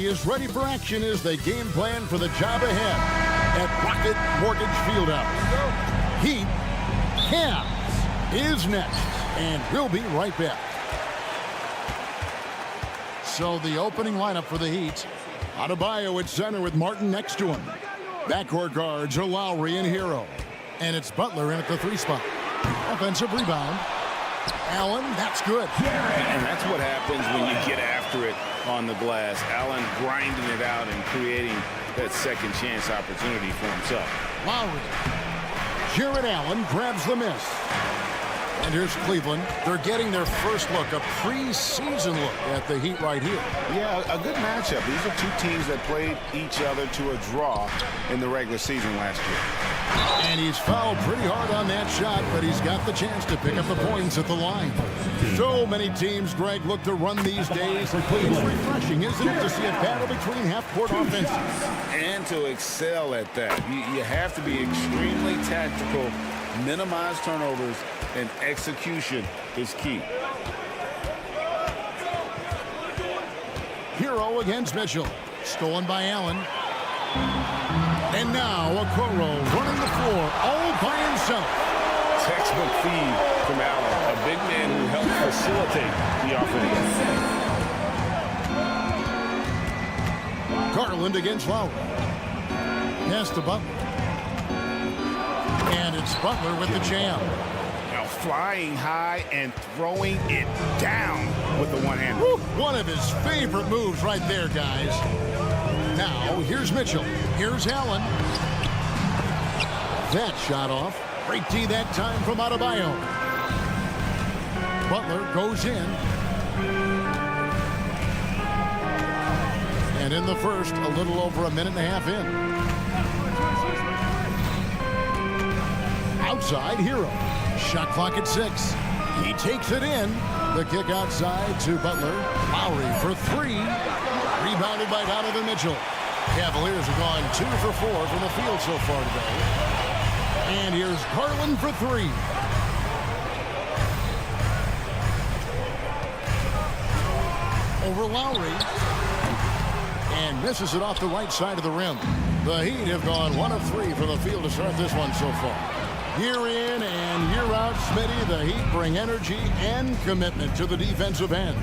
is ready for action as they game plan for the job ahead at Rocket Mortgage Fieldhouse. Heat Cavs is next, and we'll be right back. So the opening lineup for the Heat. Adebayo at center with Martin next to him. Backcourt guards are Lowry and Hero. And it's Butler in at the 3 spot. Offensive rebound. Allen, that's good. And that's what happens when you get after it on the glass. Allen grinding it out and creating that second chance opportunity for himself. Lowry. Jared Allen grabs the miss. And here's Cleveland. They're getting their first look, a preseason look at the Heat right here. Yeah, a good matchup. These are two teams that played each other to a draw in the regular season last year. And he's fouled pretty hard on that shot, but he's got the chance to pick up the points at the line. So many teams, Greg, look to run these days. It's refreshing, isn't it, to see a battle between half-court offenses? And to excel at that. You have to be extremely tactical, minimize turnovers, and execution is key. Hero against Mitchell. Stolen by Allen. And now Okoro running the floor all by himself. Textbook feed from Allen, a big man who helped facilitate the offense. Garland against Lowry. Pass to Butler. And it's Butler with the jam. Now flying high and throwing it down with the one-hander. One of his favorite moves right there, guys. Now, here's Mitchell. Here's Allen. That shot off. Great D that time from Adebayo. Butler goes in. And in the first, a little over a minute and a half in. Outside, Hero. Shot clock at 6. He takes it in. The kick outside to Butler. Lowry for 3. Rebounded by Donovan Mitchell. Cavaliers have gone 2 for 4 from the field so far today. And here's Garland for 3. Over Lowry. And misses it off the right side of the rim. The Heat have gone 1 of 3 from the field to start this one so far. Year in and year out, Smitty, the Heat bring energy and commitment to the defensive end.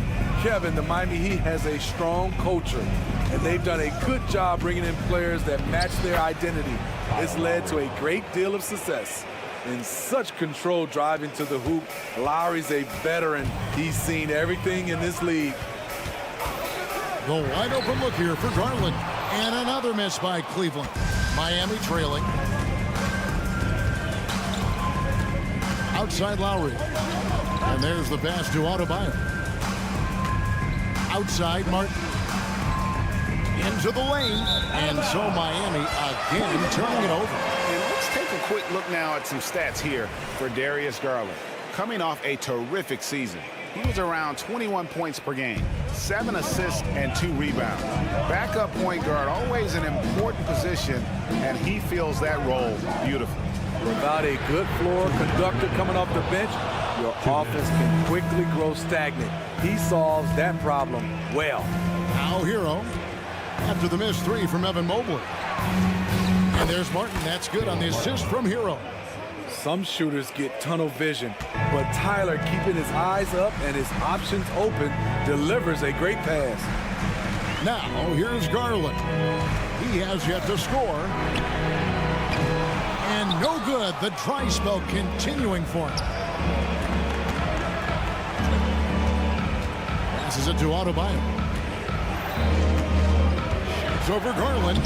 Kevin, the Miami Heat has a strong culture, and they've done a good job bringing in players that match their identity. It's led to a great deal of success. In such control driving to the hoop, Lowry's a veteran. He's seen everything in this league. The wide open look here for Garland. And another miss by Cleveland. Miami trailing. Outside Lowry. And there's the pass to Adebayo. Outside Martin. Into the lane. And so Miami again turning it over. And let's take a quick look now at some stats here for Darius Garland. Coming off a terrific season. He was around 21 points per game, 7 assists and 2 rebounds. Backup point guard, always an important position, and he fills that role beautifully. Without a good floor conductor coming off the bench, your offense can quickly grow stagnant. He solves that problem well. Now Hero after the missed 3 from Evan Mobley. And there's Martin. That's good on the assist from Hero. Some shooters get tunnel vision, but Tyler, keeping his eyes up and his options open, delivers a great pass. Now, here's Garland. He has yet to score. And no good. The dry spell continuing for him. Passes it to Adebayo. It's over Garland.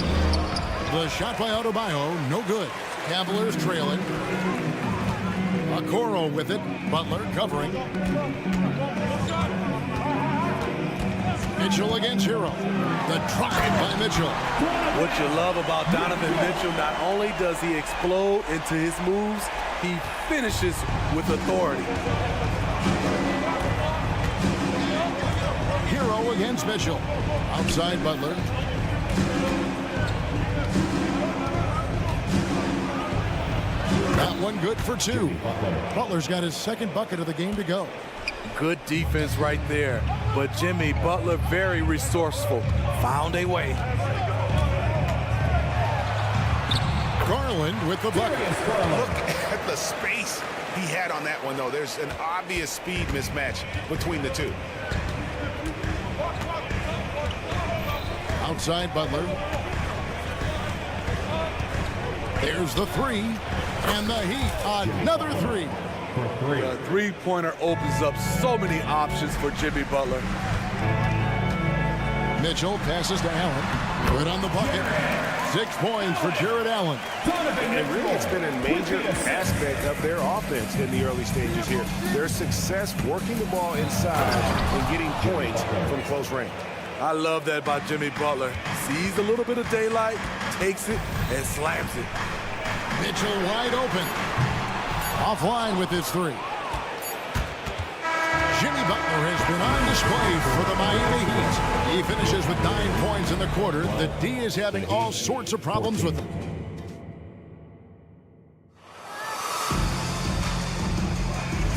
The shot by Adebayo, no good. Cavaliers trailing. Okoro with it. Butler covering. Mitchell against Hero. The drive by Mitchell. What you love about Donovan Mitchell, not only does he explode into his moves, he finishes with authority. Hero against Mitchell. Outside Butler. That one good for 2. Butler's got his second bucket of the game to go. Good defense right there. But Jimmy Butler, very resourceful, found a way. Garland with the bucket. Look at the space he had on that one, though. There's an obvious speed mismatch between the two. Outside Butler. There's the three. And the Heat, another three. The three-pointer opens up so many options for Jimmy Butler. Mitchell passes to Allen. Good on the bucket. 6 points for Jared Allen. And really, it's been a major aspect of their offense in the early stages here. Their success working the ball inside and getting points from close range. I love that about Jimmy Butler. Sees a little bit of daylight, takes it, and slams it. Mitchell wide open. Offline with his three. Jimmy Butler has been on display for the Miami Heat. He finishes with 9 points in the quarter. The D is having all sorts of problems with him.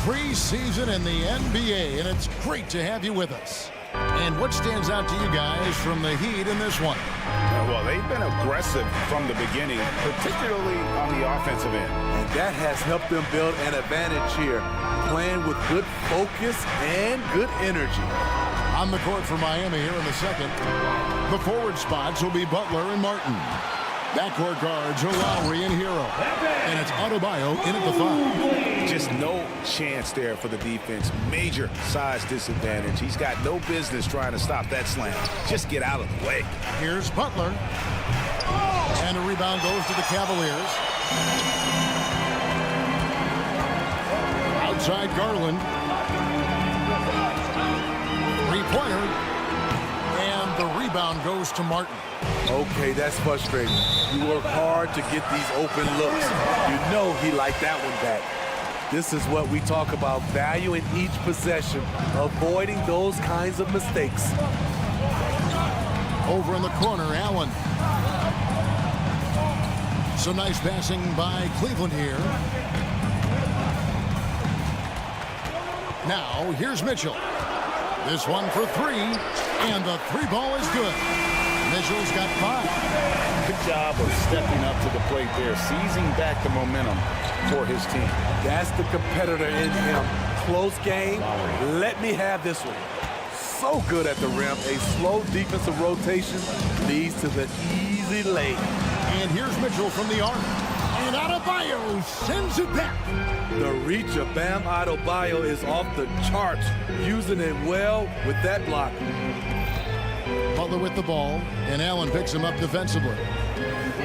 Preseason in the NBA, and it's great to have you with us. And what stands out to you guys from the Heat in this one? Well, they've been aggressive from the beginning, particularly on the offensive end. And that has helped them build an advantage here, playing with good focus and good energy. On the court for Miami here in the second. The forward spots will be Butler and Martin. Backcourt guards are Lowry and Hero. And it's Adebayo in at the 5. Just no chance there for the defense. Major size disadvantage. He's got no business trying to stop that slam. Just get out of the way. Here's Butler. And a rebound goes to the Cavaliers. Outside Garland. Three-pointer. And the rebound goes to Martin. Okay, that's frustrating. You work hard to get these open looks. You know he liked that one back. This is what we talk about, valuing each possession, avoiding those kinds of mistakes. Over in the corner, Allen. So nice passing by Cleveland here. Now, here's Mitchell. This one for three, and the three ball is good. Mitchell's got 5. Good job of stepping up to the plate there, seizing back the momentum for his team. That's the competitor in him. Close game. Let me have this one. So good at the rim. A slow defensive rotation leads to the easy lay. And here's Mitchell from the arc. And Adebayo sends it back. The reach of Bam Adebayo is off the charts. Using it well with that block. Butler with the ball, and Allen picks him up defensively.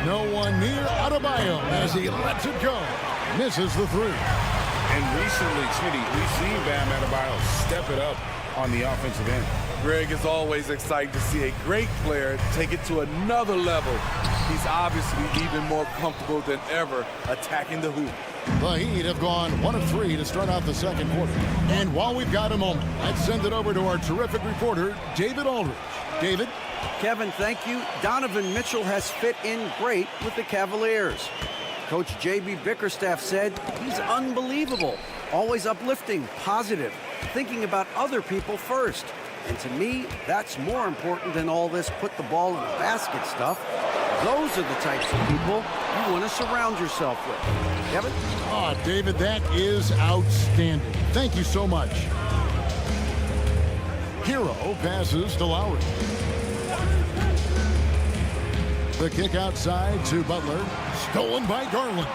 No one near Adebayo as he lets it go. Misses the three. And recently, Smitty, we've seen Bam Adebayo step it up on the offensive end. Greg, is always exciting to see a great player take it to another level. He's obviously even more comfortable than ever attacking the hoop. The Heat have gone 1 of 3 to start out the second quarter. And while we've got a moment, let's send it over to our terrific reporter, David Aldridge. David? Kevin, thank you. Donovan Mitchell has fit in great with the Cavaliers. Coach J.B. Bickerstaff said he's unbelievable, always uplifting, positive, thinking about other people first. And to me, that's more important than all this put the ball in the basket stuff. Those are the types of people you want to surround yourself with. Kevin? Oh, David, that is outstanding. Thank you so much. Hero passes to Lowry. The kick outside to Butler. Stolen by Garland.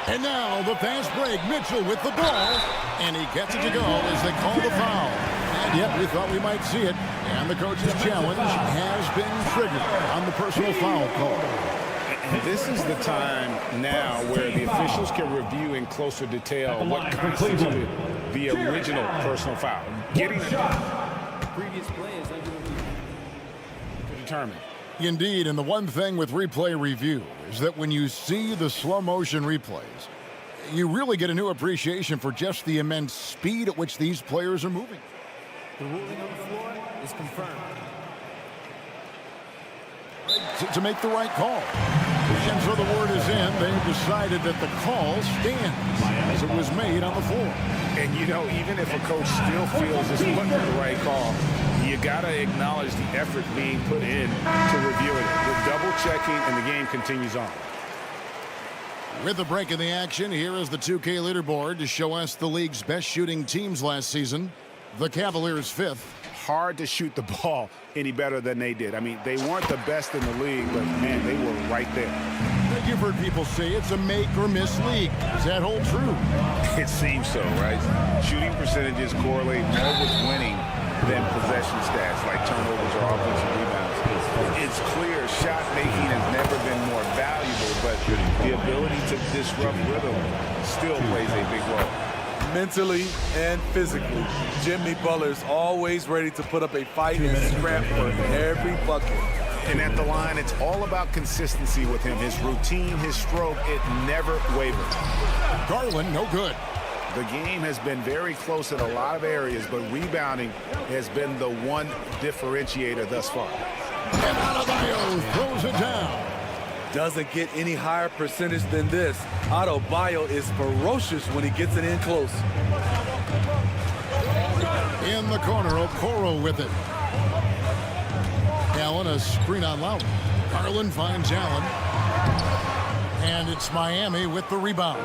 And now the fast break. Mitchell with the ball. And he gets it to go as they call the foul. And yet we thought we might see it. And the coach's challenge has been triggered on the personal foul call. And this is the time now where the officials can review in closer detail what constituted the original personal foul. Getting it previous play is to determine. Indeed, and the one thing with replay review is that when you see the slow motion replays, you really get a new appreciation for just the immense speed at which these players are moving. The ruling on the floor is confirmed. To make the right call. And so the word is in. They've decided that the call stands as it was made on the floor. And, you know, even if a coach still feels this wasn't the right call, you got to acknowledge the effort being put in to reviewing it. We're double-checking, and the game continues on. With the break in the action, here is the 2K leaderboard to show us the league's best shooting teams last season. The Cavaliers 5th. Hard to shoot the ball any better than they did. I mean, they weren't the best in the league, but, man, they were right there. You've heard people say it's a make-or-miss league. Does that hold true? It seems so, right? Shooting percentages correlate more with winning than possession stats, like turnovers or offensive rebounds. It's clear shot making has never been more valuable, but the ability to disrupt rhythm still plays a big role. Mentally and physically, Jimmy Butler's always ready to put up a fight and scrap for every bucket. And at the line, it's all about consistency with him. His routine, his stroke, it never wavers. Garland, no good. The game has been very close in a lot of areas, but rebounding has been the one differentiator thus far. And Adebayo throws it down. Doesn't get any higher percentage than this. Adebayo is ferocious when he gets it in close. In the corner, Okoro with it. Allen, a screen on Lowry. Garland finds Allen. And it's Miami with the rebound.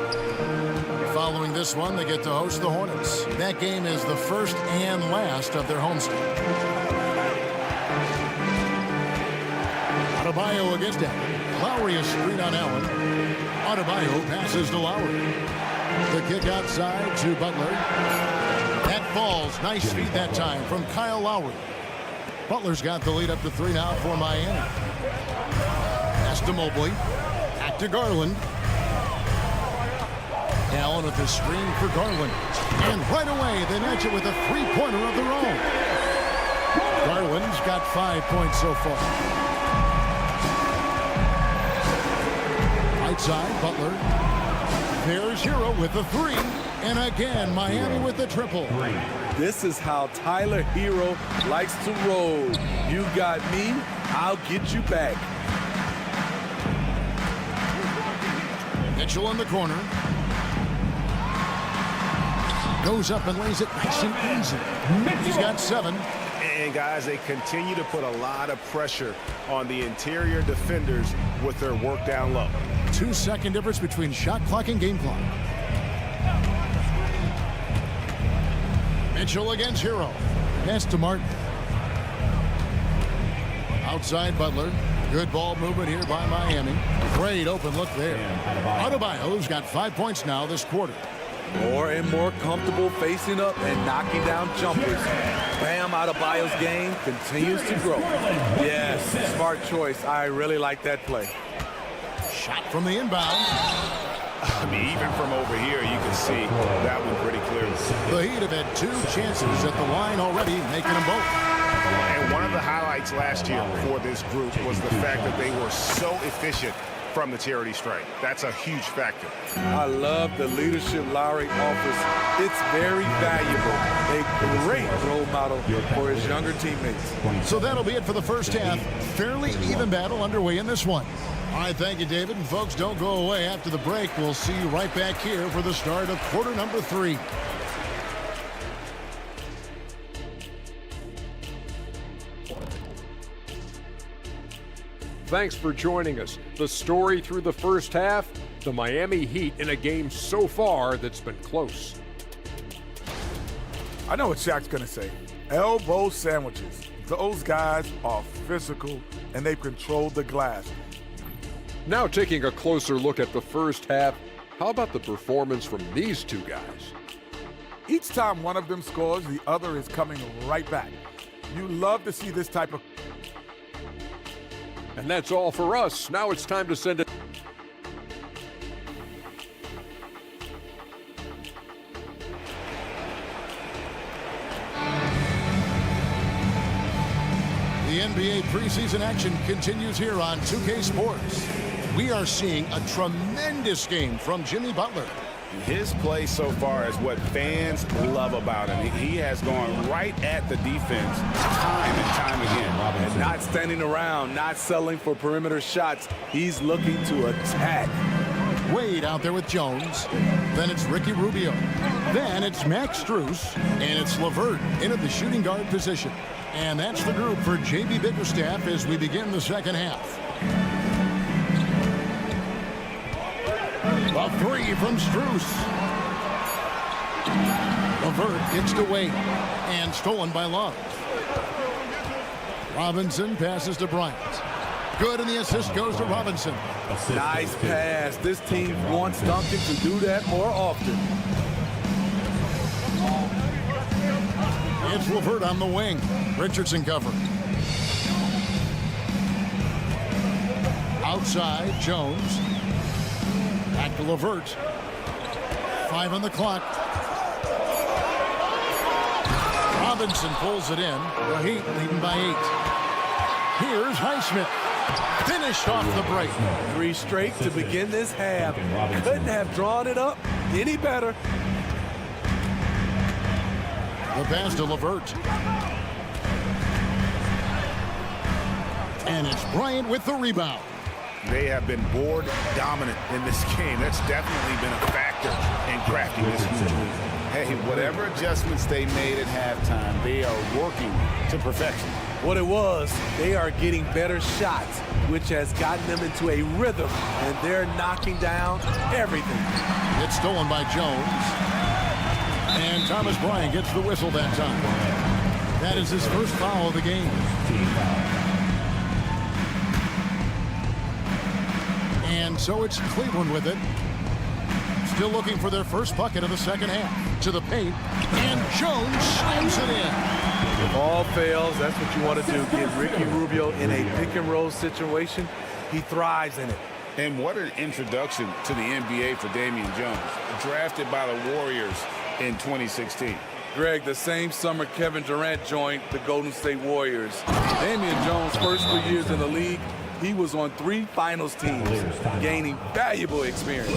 Following this one, they get to host the Hornets. That game is the first and last of their homestand. Adebayo against Allen. Lowry a screen on Allen. Adebayo passes to Lowry. The kick outside to Butler. That falls. Nice feed that time from Kyle Lowry. Butler's got the lead up to 3 now for Miami. Pass to Mobley. Back to Garland. Allen with the screen for Garland. And right away, they match it with a three-pointer of their own. Garland's got 5 points so far. Right side, Butler. There's Hero with the 3. And again, Miami with the triple. This is how Tyler Hero likes to roll. You got me, I'll get you back. Mitchell in the corner. Goes up and lays it nice and easy. He's got 7. And guys, they continue to put a lot of pressure on the interior defenders with their work down low. 2-second difference between shot clock and game clock. Mitchell against Hero. Pass to Martin. Outside Butler. Good ball movement here by Miami. Great open look there. Adebayo's got 5 points now this quarter. More and more comfortable facing up and knocking down jumpers. Bam, Adebayo's game continues to grow. Yes, smart choice. I really like that play. Shot from the inbound. I mean, even from over here, you can see that one pretty clearly. The Heat have had 2 chances at the line already, making them both. And one of the highlights last year for this group was the fact that they were so efficient from the charity stripe. That's a huge factor. I love the leadership Lowry offers. It's very valuable. A great role model for his younger teammates. So that'll be it for the first half. Fairly even battle underway in this one. All right, thank you, David. And folks, don't go away. After the break, we'll see you right back here for the start of quarter number 3. Thanks for joining us. The story through the first half, the Miami Heat in a game so far that's been close. I know what Shaq's going to say. Elbow sandwiches. Those guys are physical, and they've controlled the glass. Now taking a closer look at the first half, how about the performance from these two guys? Each time one of them scores, the other is coming right back. You love to see this type of... And that's all for us. Now it's time to send it. The NBA preseason action continues here on 2K Sports. We are seeing a tremendous game from Jimmy Butler. His play so far is what fans love about him. He has gone right at the defense time and time again. And not standing around, not settling for perimeter shots. He's looking to attack. Wade out there with Jones. Then it's Ricky Rubio. Then it's Max Strus. And it's LeVert into the shooting guard position. And that's the group for J.B. Bickerstaff as we begin the second half. A three from Strus. LeVert gets to Wade. And stolen by Love. Robinson passes to Bryant. Good, and the assist goes to Robinson. Nice pass. This team wants Duncan to do that more often. It's LeVert on the wing. Richardson covered. Outside, Jones. Back to LeVert. 5 on the clock. Robinson pulls it in. The Heat leading by 8. Here's Highsmith. Finished off the break. 3 straight to begin this half. Couldn't have drawn it up any better. The pass to LeVert. And it's Bryant with the rebound. They have been board dominant in this game. That's definitely been a factor in crafting this huge lead. Hey, whatever adjustments they made at halftime, they are working to perfection. What it was, they are getting better shots, which has gotten them into a rhythm, and they're knocking down everything. It's stolen by Jones. And Thomas Bryant gets the whistle that time. That is his first foul of the game. And so it's Cleveland with it. Still looking for their first bucket of the second half. To the paint, and Jones slams it in. If all fails, that's what you want to do. Get Ricky Rubio in a pick-and-roll situation. He thrives in it. And what an introduction to the NBA for Damian Jones, drafted by the Warriors in 2016. Greg, the same summer Kevin Durant joined the Golden State Warriors. Damian Jones' first 3 years in the league, he was on 3 finals teams, gaining valuable experience.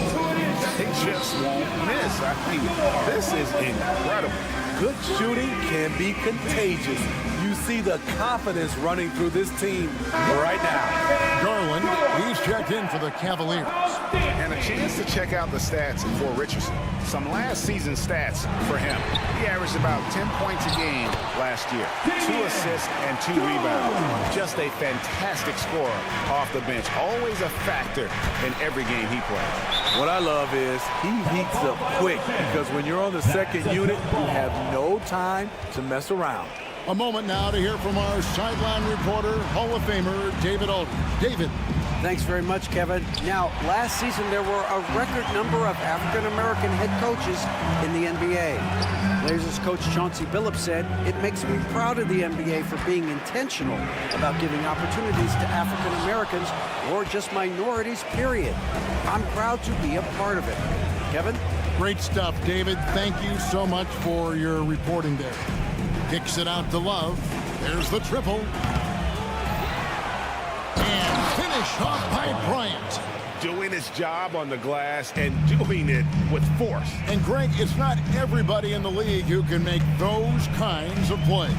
They just won't miss. I mean, this is incredible. Good shooting can be contagious. You see the confidence running through this team right now. Garland, he's checked in for the Cavaliers. And a chance to check out the stats for Richardson. Some last season stats for him. He averaged about 10 points a game last year. 2 assists and 2 rebounds. Just a fantastic scorer off the bench. Always a factor in every game he plays. What I love is he heats up quick, because when you're on the second unit, you have no time to mess around. A moment now to hear from our sideline reporter, Hall of Famer David Aldridge. David. Thanks very much, Kevin. Now, last season there were a record number of African-American head coaches in the NBA. Blazers coach Chauncey Billups said, "It makes me proud of the NBA for being intentional about giving opportunities to African-Americans or just minorities, period. I'm proud to be a part of it." Kevin? Great stuff, David. Thank you so much for your reporting there. Kicks it out to Love. There's the triple. And finish off by Bryant. Doing his job on the glass and doing it with force. And Greg, it's not everybody in the league who can make those kinds of plays.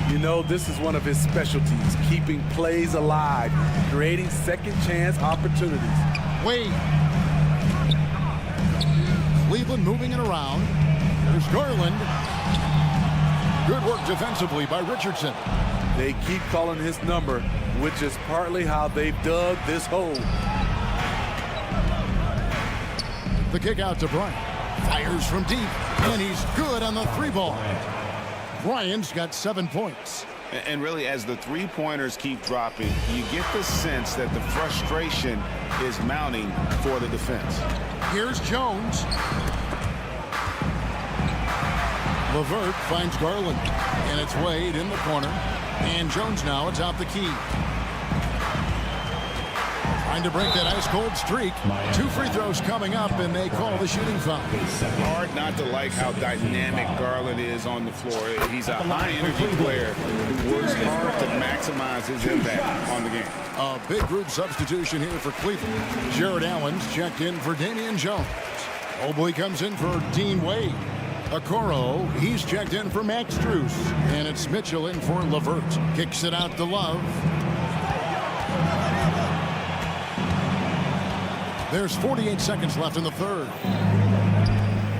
You know, this is one of his specialties, keeping plays alive, creating second chance opportunities. Wade. Cleveland moving it around. There's Garland. Good work defensively by Richardson. They keep calling his number, which is partly how they've dug this hole. The kick out to Bryant. Fires from deep, and he's good on the 3-ball. Bryant's got 7 points. And really, as the 3-pointers keep dropping, you get the sense that the frustration is mounting for the defense. Here's Jones. LeVert finds Garland, and it's Wade in the corner. And Jones now atop the key. Trying to break that ice-cold streak. 2 free throws coming up, and they call the shooting foul. Hard not to like how dynamic Garland is on the floor. He's a high-energy player who works hard to maximize his impact on the game. A big group substitution here for Cleveland. Jared Allen's checked in for Damian Jones. Mobley comes in for Dean Wade. Okoro, he's checked in for Max Strus. And it's Mitchell in for Levert. Kicks it out to Love. There's 48 seconds left in the third.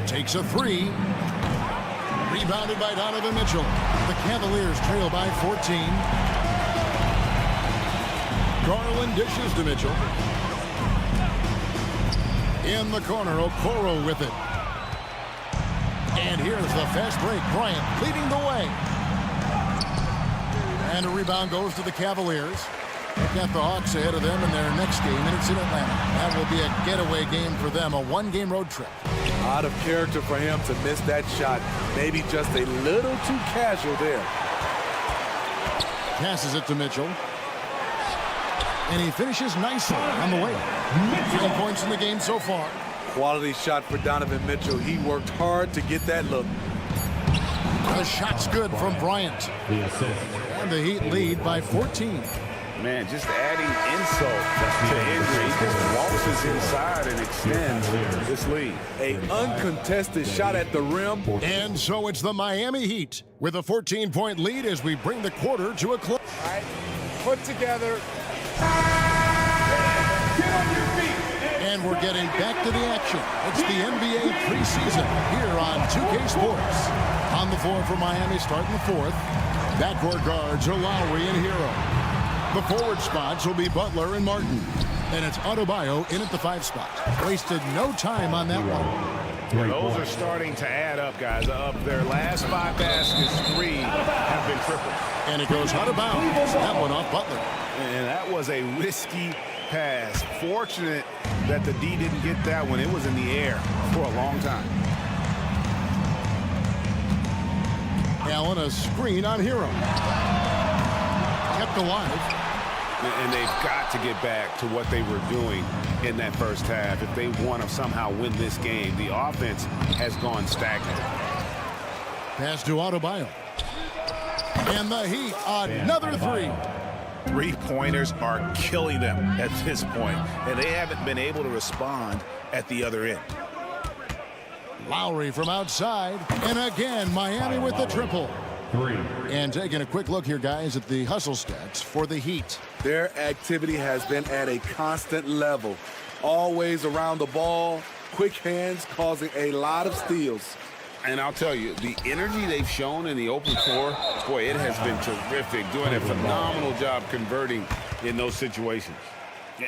Takes a three. Rebounded by Donovan Mitchell. The Cavaliers trail by 14. Garland dishes to Mitchell. In the corner, Okoro with it. And here's the fast break. Bryant leading the way. And a rebound goes to the Cavaliers. They've got the Hawks ahead of them in their next game, and it's in Atlanta. That will be a getaway game for them, a one-game road trip. Out of character for him to miss that shot. Maybe just a little too casual there. Passes it to Mitchell. And he finishes nicely on the way. 3 points in the game so far. Quality shot for Donovan Mitchell. He worked hard to get that look. The shot's good from Bryant. And the Heat lead by 14. Man, just adding insult to injury. He just waltzes inside and extends this lead. An uncontested shot at the rim. And so it's the Miami Heat with a 14-point lead as we bring the quarter to a close. All right, put together. And we're getting back to the action. It's the NBA preseason here on 2K Sports. On the floor for Miami starting the fourth. Backcourt guards are Lowry and Hero. The forward spots will be Butler and Martin. And it's Adebayo in at the 5 spot. Wasted no time on that one. Those are starting to add up, guys. Of their last 5 baskets, 3 have been tripled. And it goes out of bounds. That one off Butler. And that was a risky pass. Fortunate that the D didn't get that one. It was in the air for a long time. Allen, a screen on Hero. Kept alive. And they've got to get back to what they were doing in that first half. If they want to somehow win this game, the offense has gone stagnant. Pass to Adebayo. And the Heat, another 3. 3-pointers are killing them at this point, and they haven't been able to respond at the other end. Lowry from outside, and again, Miami with the triple. 3. And taking a quick look here, guys, at the hustle stats for the Heat. Their activity has been at a constant level. Always around the ball, quick hands causing a lot of steals. And I'll tell you, the energy they've shown in the open floor, boy, it has been terrific, doing a phenomenal job converting in those situations.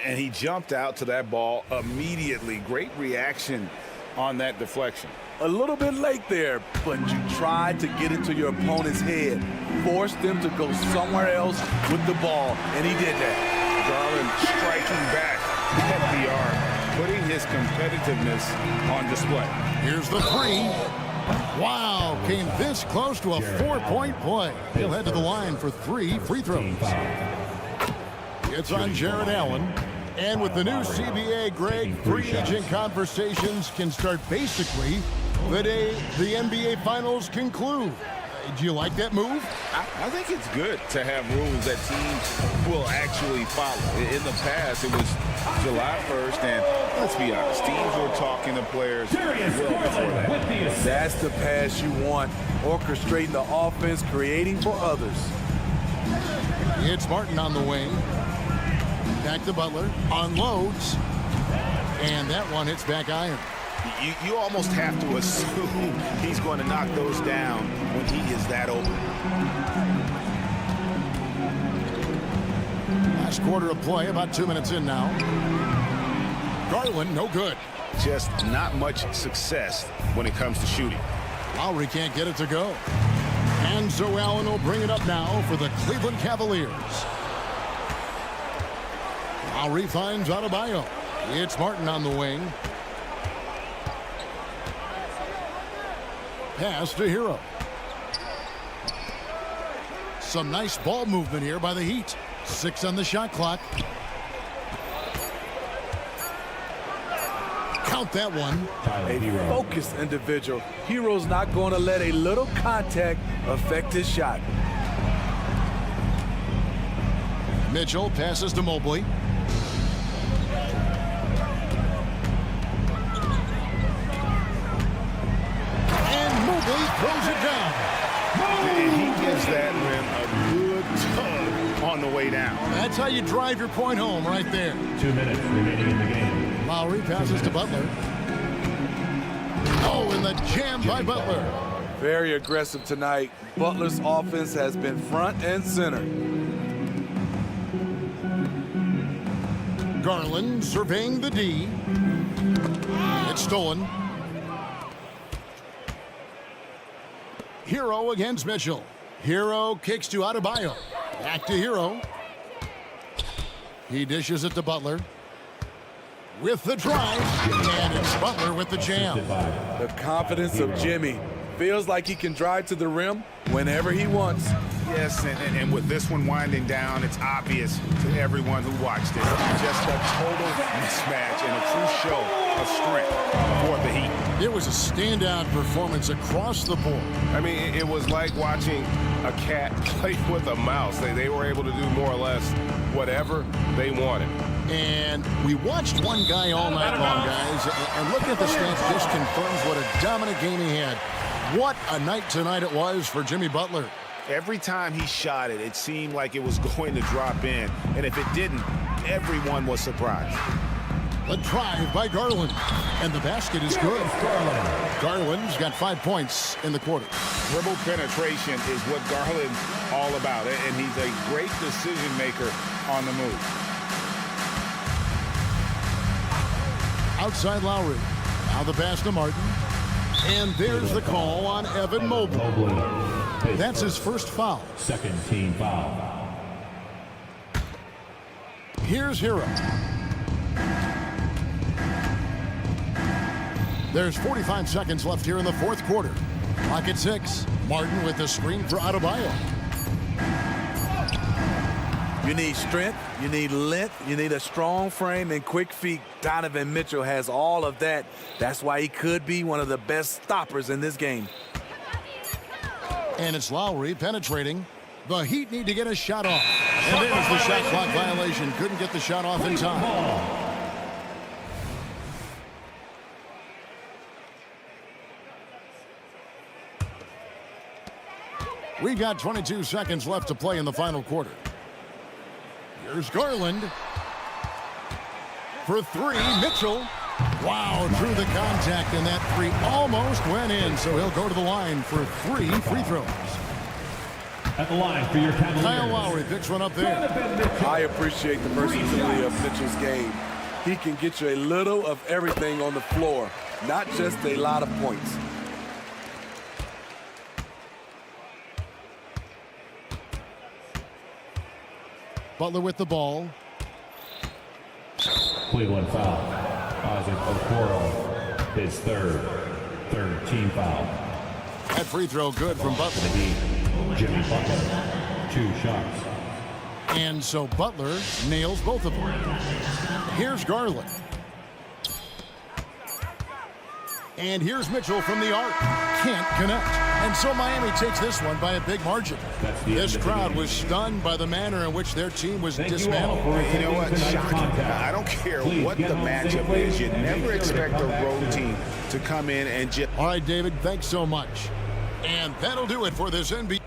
And he jumped out to that ball immediately. Great reaction on that deflection. A little bit late there, but you tried to get into your opponent's head, force them to go somewhere else with the ball, and he did that. Garland striking back at the arc, putting his competitiveness on display. Here's the 3. Wow, came this close to a 4-point play. He'll head to the line for 3 free throws. It's on Jared Allen. And with the new CBA, Greg, free agent conversations can start basically the day the NBA Finals conclude. Do you like that move? I think it's good to have rules that teams will actually follow. In the past, it was July 1st, and let's be honest, teams were talking to players well before that. That's the pass you want, orchestrating the offense, creating for others. It's Martin on the wing. Back to Butler, unloads, and that one hits back iron. You almost have to assume he's going to knock those down when he is that open. Last quarter of play, about 2 minutes in now. Garland, no good. Just not much success when it comes to shooting. Lowry can't get it to go. And so Allen will bring it up now for the Cleveland Cavaliers. Lowry finds Adebayo. It's Martin on the wing. Pass to Hero. Some nice ball movement here by the Heat. 6 on the shot clock. Count that one. A focused individual. Hero's not going to let a little contact affect his shot. Mitchell passes to Mobley. throws it down. And he gives that rim a good tug on the way down. That's how you drive your point home right there. 2 minutes remaining in the game. Lowry passes to Butler. Oh, and the jam by Butler. Very aggressive tonight. Butler's offense has been front and center. Garland surveying the D. It's stolen. Hero against Mitchell. Hero kicks to Adebayo. Back to Hero. He dishes it to Butler. With the drive. And it's Butler with the jam. The confidence of Jimmy. Feels like he can drive to the rim whenever he wants. Yes, and with this one winding down, it's obvious to everyone who watched it. Just a total mismatch and a true show of strength for the Heat. It was a standout performance across the board. I mean, it was like watching a cat play with a mouse. They were able to do more or less whatever they wanted. And we watched one guy all night long, guys, and looking at the stats just confirms what a dominant game he had. What a night tonight it was for Jimmy Butler. Every time he shot it, it seemed like it was going to drop in. And if it didn't, everyone was surprised. The drive by Garland. And the basket is good. Garland's got 5 points in the quarter. Dribble penetration is what Garland's all about. And he's a great decision maker on the move. Outside Lowry. Now the pass to Martin. And there's the call on Evan Mobley. That's his first foul. Second team foul. Here's Hero. There's 45 seconds left here in the fourth quarter. Clock at 6. Martin with the screen for Adebayo. You need strength, you need length, you need a strong frame and quick feet. Donovan Mitchell has all of that. That's why he could be one of the best stoppers in this game. And it's Lowry penetrating. The Heat need to get a shot off. And there's the shot clock violation. Couldn't get the shot off in time. We've got 22 seconds left to play in the final quarter. Here's Garland. For 3, Mitchell. Wow, drew the contact, and that 3 almost went in, so he'll go to the line for 3 free throws. At the line for your Cavaliers. Kyle Lowry picks one up there. I appreciate the versatility of Mitchell's game. He can get you a little of everything on the floor, not just a lot of points. Butler with the ball. Cleveland foul. Isaac Okoro, his third team foul. That free throw good from Butler. The Heat, Jimmy Butler, 2 shots. And so Butler nails both of them. Here's Garland. And here's Mitchell from the arc. Can't connect. And so Miami takes this one by a big margin. This crowd was stunned by the manner in which their team was dismantled. You know what? Shocking. I don't care what the matchup is. You never expect a road team to come in and just... All right, David, thanks so much. And that'll do it for this NBA.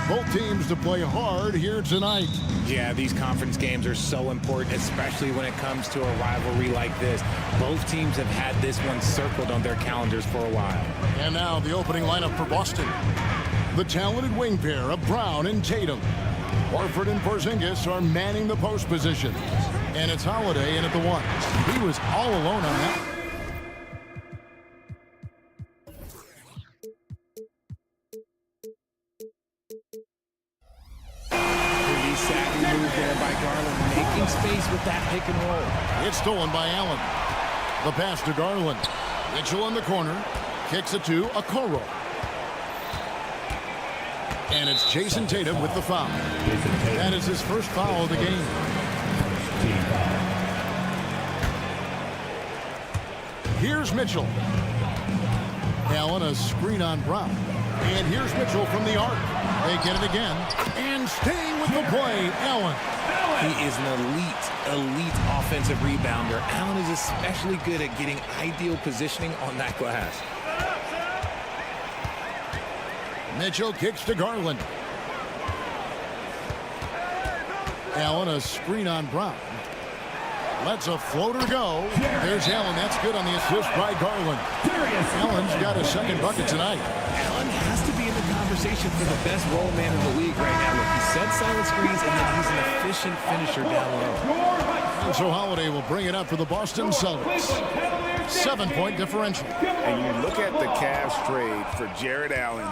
both teams to play hard here tonight. Yeah, these conference games are so important, especially when it comes to a rivalry like this. Both teams have had this one circled on their calendars for a while. And now the opening lineup for Boston. The talented wing pair of Brown and Tatum. Horford and Porzingis are manning the post position. And it's Holiday in at the 1. He was all alone on that. Pretty savvy move there by Garland, making space with that pick and roll. It's stolen by Allen. The pass to Garland. Mitchell in the corner. Kicks it to Okoro. And it's Jason Tatum with the foul. That is his first foul of the game. Here's Mitchell. Allen, a screen on Brown. And here's Mitchell from the arc. They get it again. And staying with the play, Allen. He is an elite offensive rebounder. Allen is especially good at getting ideal positioning on that glass. Mitchell kicks to Garland. Allen, a screen on Brown. Lets a floater go. There's Allen. That's good on the assist by Garland. Allen's got a second bucket tonight. Allen has to be in the conversation for the best roll man in the league right now. Look, he sets silent screens, and then he's an efficient finisher down low. And so Holiday will bring it up for the Boston Celtics. 7-point differential. And you look at the Cavs trade for Jared Allen,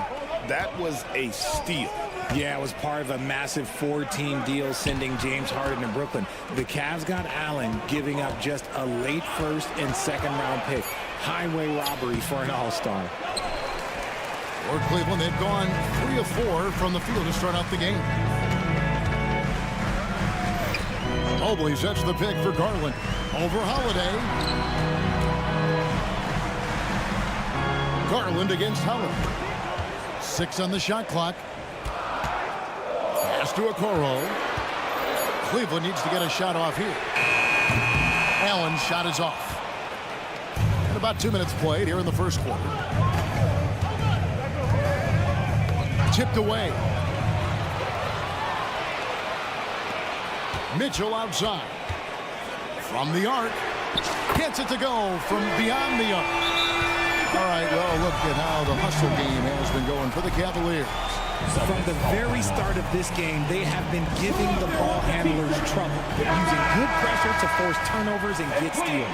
that was a steal. Yeah, it was part of a massive 4-team deal sending James Harden to Brooklyn. The Cavs got Allen, giving up just a late first and second round pick. Highway robbery for an all-star. For Cleveland, they've gone 3 of 4 from the field to start out the game. Mobley sets the pick for Garland. Over Holiday. Garland against Howard. 6 on the shot clock. Pass to Okoro. Cleveland needs to get a shot off here. Allen's shot is off. And about 2 minutes played here in the first quarter. Tipped away. Mitchell outside. From the arc. Gets it to go from beyond the arc. All right, well, look at how the hustle game has been going for the Cavaliers. From the very start of this game, they have been giving the ball handlers trouble, using good pressure to force turnovers and get steals.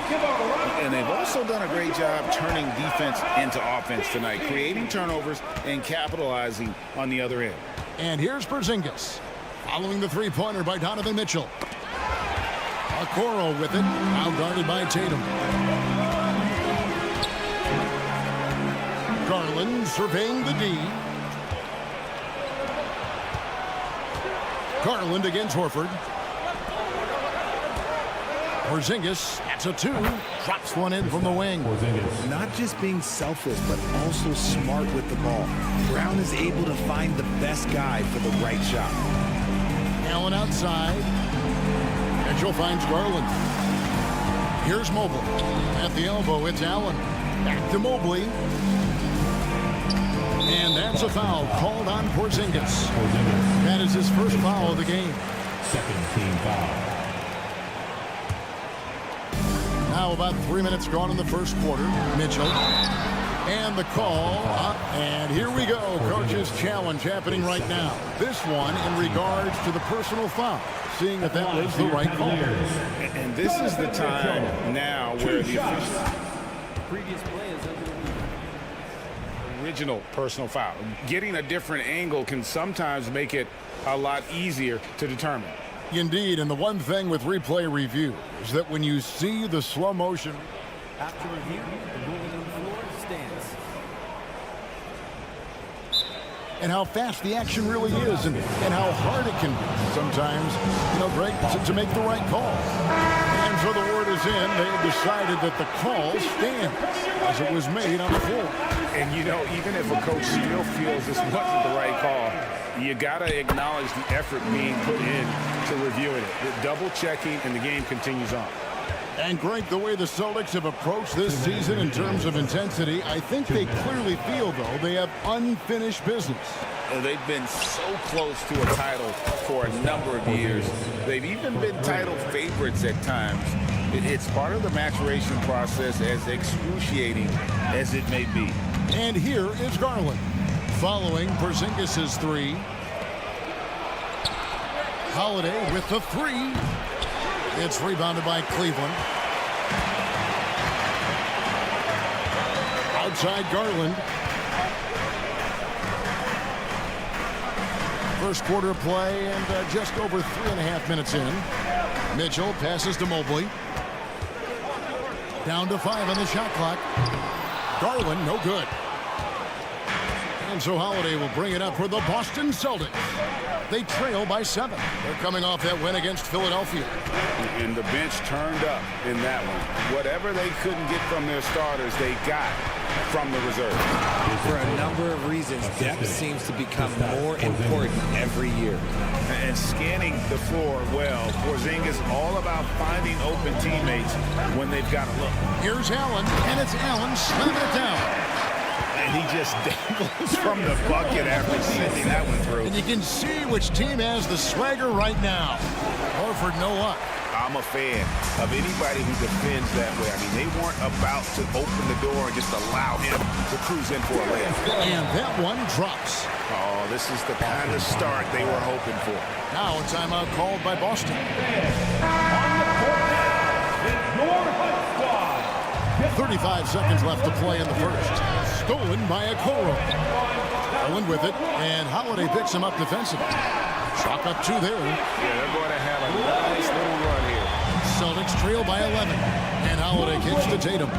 And they've also done a great job turning defense into offense tonight, creating turnovers and capitalizing on the other end. And here's Porzingis, following the three-pointer by Donovan Mitchell. Okoro with it, now guarded by Tatum. Garland surveying the D. Garland against Horford. Porzingis, that's a 2. Drops one in from the wing. Not just being selfless, but also smart with the ball. Brown is able to find the best guy for the right shot. Allen outside. Mitchell finds Garland. Here's Mobley. At the elbow, it's Allen. Back to Mobley. And that's a foul called on Porzingis. That is his first foul of the game. Second team foul. Now about 3 minutes gone in the first quarter. Mitchell. And the call. And here we go. Coach's challenge happening right now. This one in regards to the personal foul. Seeing that that was the right call. And this is the time now where the Previous play is original personal foul. Getting a different angle can sometimes make it a lot easier to determine. Indeed, and the one thing with replay review is that when you see the slow motion. after review. The ruling on the floor stands. And how fast the action really is and how hard it can be sometimes, Greg, to make the right call. And so the word is in. They have decided that the call stands as it was made on the floor. And, even if a coach still feels this wasn't the right call, you got to acknowledge the effort being put in to reviewing it. The double checking, and the game continues on. And Greg, the way the Celtics have approached this season in terms of intensity, I think they clearly feel, though, they have unfinished business. They've been so close to a title for a number of years. They've even been title favorites at times. It's part of the maturation process, as excruciating as it may be. And here is Garland, following Porzingis' three. Holiday with the three. It's rebounded by Cleveland. Outside Garland. First quarter of play and just over 3.5 minutes in. Mitchell passes to Mobley. Down to 5 on the shot clock. Garland, no good. And so Holiday will bring it up for the Boston Celtics. They trail by 7. They're coming off that win against Philadelphia. And the bench turned up in that one. Whatever they couldn't get from their starters, they got from the reserve. For a number of reasons, depth seems to become more important every year. And scanning the floor well, Porzingis all about finding open teammates when they've got a look. Here's Allen, and it's Allen slamming it down. And he just dangles from the bucket after sending that one through. And you can see which team has the swagger right now. Horford, no luck. I'm a fan of anybody who defends that way. I mean, they weren't about to open the door and just allow him to cruise in for a layup. And that one drops. Oh, this is the kind of start they were hoping for. Now a timeout called by Boston. 35 seconds left to play in the first. Stolen by Okoro. Owen with it, and Holiday picks him up defensively. Chalk up 2 there. Yeah, they're going to have a nice little run here. Celtics trail by 11, and Holiday kicks to Tatum.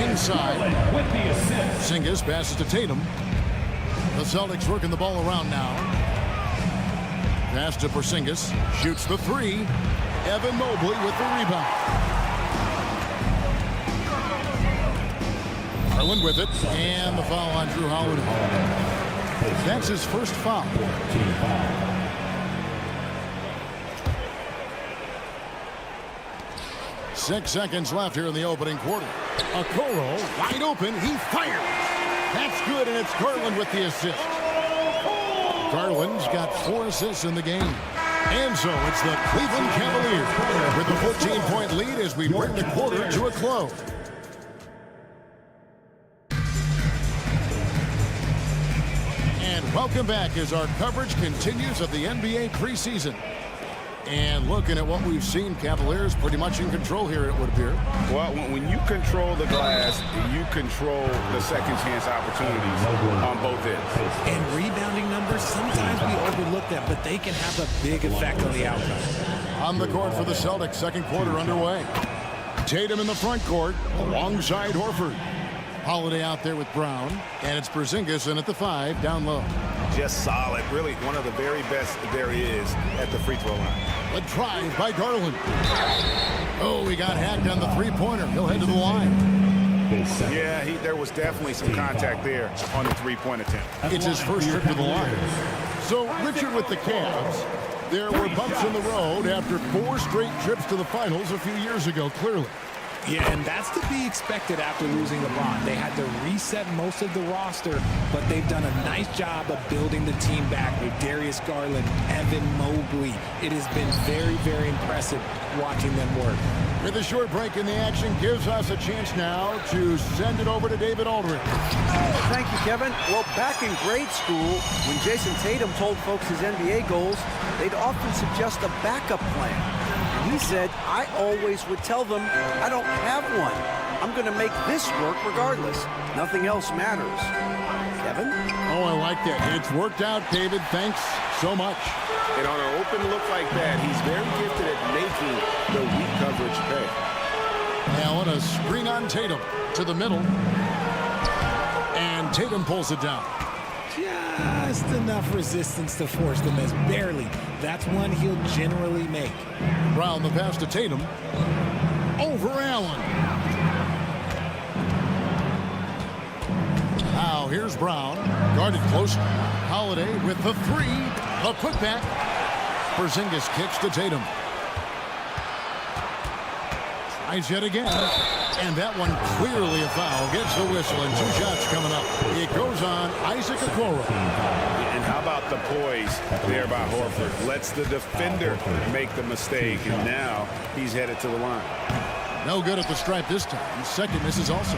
Inside. Porzingis passes to Tatum. The Celtics working the ball around now. Pass to Porzingis. Shoots the 3. Evan Mobley with the rebound. Garland with it, and the foul on Drew Holiday. That's his first foul. Six seconds left here in the opening quarter. Okoro wide open. He fires. That's good, and it's Garland with the assist. Garland's got 4 assists in the game. And so it's the Cleveland Cavaliers with a 14-point lead as we bring the quarter to a close. And welcome back as our coverage continues of the NBA preseason. And looking at what we've seen, Cavaliers pretty much in control here, it would appear. Well, when you control the glass, you control the second chance opportunities on both ends. And rebounding numbers, sometimes we overlook that, but they can have a big effect on the outcome. On the court for the Celtics, second quarter underway. Tatum in the front court alongside Horford. Holiday out there with Brown, and it's Porzingis in at the 5, down low. Just solid, really one of the very best there is at the free throw line. A drive by Garland. Oh, he got hacked on the three-pointer. He'll head to the line. Yeah, there was definitely some contact there on the three-point attempt. It's his first trip to the line. So, Richard with the Cavs, there were bumps in the road after 4 straight trips to the finals a few years ago, clearly. Yeah, and that's to be expected after losing LeBron. They had to reset most of the roster, but they've done a nice job of building the team back with Darius Garland, Evan Mobley. It has been very, very impressive watching them work. With a short break in the action gives us a chance now to send it over to David Aldridge. Thank you, Kevin. Well, back in grade school, when Jason Tatum told folks his NBA goals, they'd often suggest a backup plan. He said, I always would tell them, I don't have one. I'm going to make this work regardless. Nothing else matters. Kevin? Oh, I like that. It's worked out, David. Thanks so much. And on an open look like that, he's very gifted at making the weak coverage pay. Now on a screen on Tatum to the middle. And Tatum pulls it down. Just enough resistance to force the miss. Barely. That's one he'll generally make. Brown the pass to Tatum. Over Allen. Now here's Brown. Guarded close. Holiday with the 3. A putback. Porzingis kicks to Tatum. Tries yet again. And that one clearly a foul. Gets the whistle and 2 shots coming up. It goes on Isaac Okoro. And how about the poise there by Horford? Lets the defender make the mistake, and now he's headed to the line. No good at the stripe this time. Second misses also.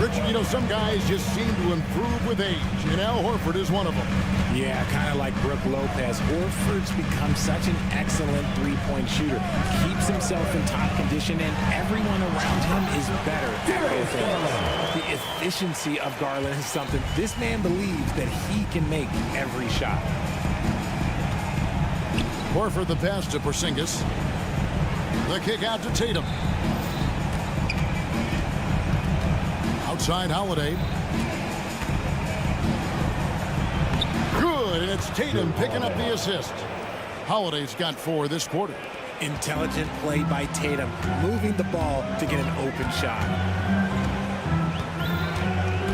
Richard, you know, some guys just seem to improve with age, and Al Horford is one of them. Yeah, kind of like Brook Lopez. Horford's become such an excellent three-point shooter. Keeps himself in top condition, and everyone around him is better at both ends. The efficiency of Garland is something this man believes that he can make every shot. Horford the pass to Porzingis. The kick out to Tatum. Outside Holiday. Good, and it's Tatum picking up the assist. Holiday's got 4 this quarter. Intelligent play by Tatum, moving the ball to get an open shot.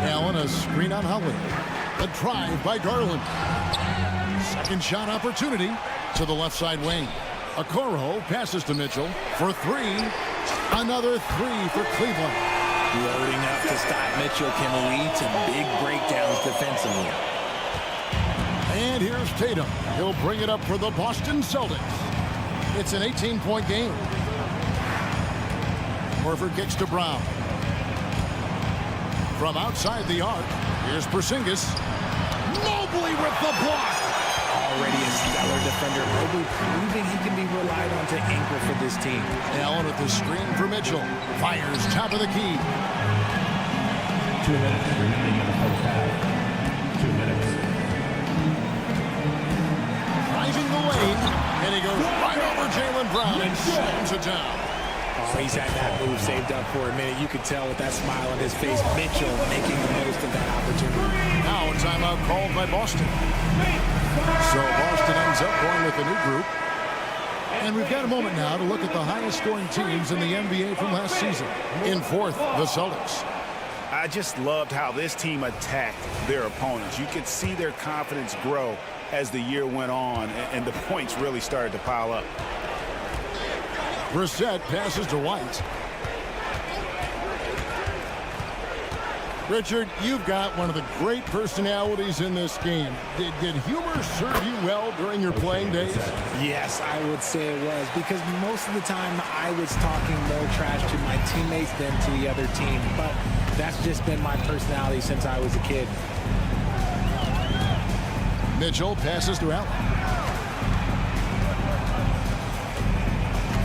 Allen, a screen on Holiday. A drive by Garland. Second shot opportunity to the left side wing. Okoro passes to Mitchell for 3. Another 3 for Cleveland. Loading up to stop Mitchell can lead to big breakdowns defensively. And here's Tatum. He'll bring it up for the Boston Celtics. It's an 18-point game. Horford kicks to Brown. From outside the arc, here's Porzingis. Mobley with the block. Already a stellar defender. Mobley proving he can be relied on to anchor for this team. Allen with the screen for Mitchell. Fires top of the key. 2 minutes remaining in the first half. 2 minutes. Driving the lane, and he goes right over Jaylen Brown and slams it down. Oh, he's had that move saved up for a minute. You could tell with that smile on his face. Mitchell making the most of that opportunity. Now a timeout called by Boston. So Boston ends up going with a new group. And we've got a moment now to look at the highest scoring teams in the NBA from last season. In 4th, the Celtics. I just loved how this team attacked their opponents. You could see their confidence grow as the year went on, and the points really started to pile up. Brissett passes to White. Richard, you've got one of the great personalities in this game. Did humor serve you well during your playing days? Yes, I would say it was, because most of the time I was talking more trash to my teammates than to the other team. But that's just been my personality since I was a kid. Mitchell passes to Allen.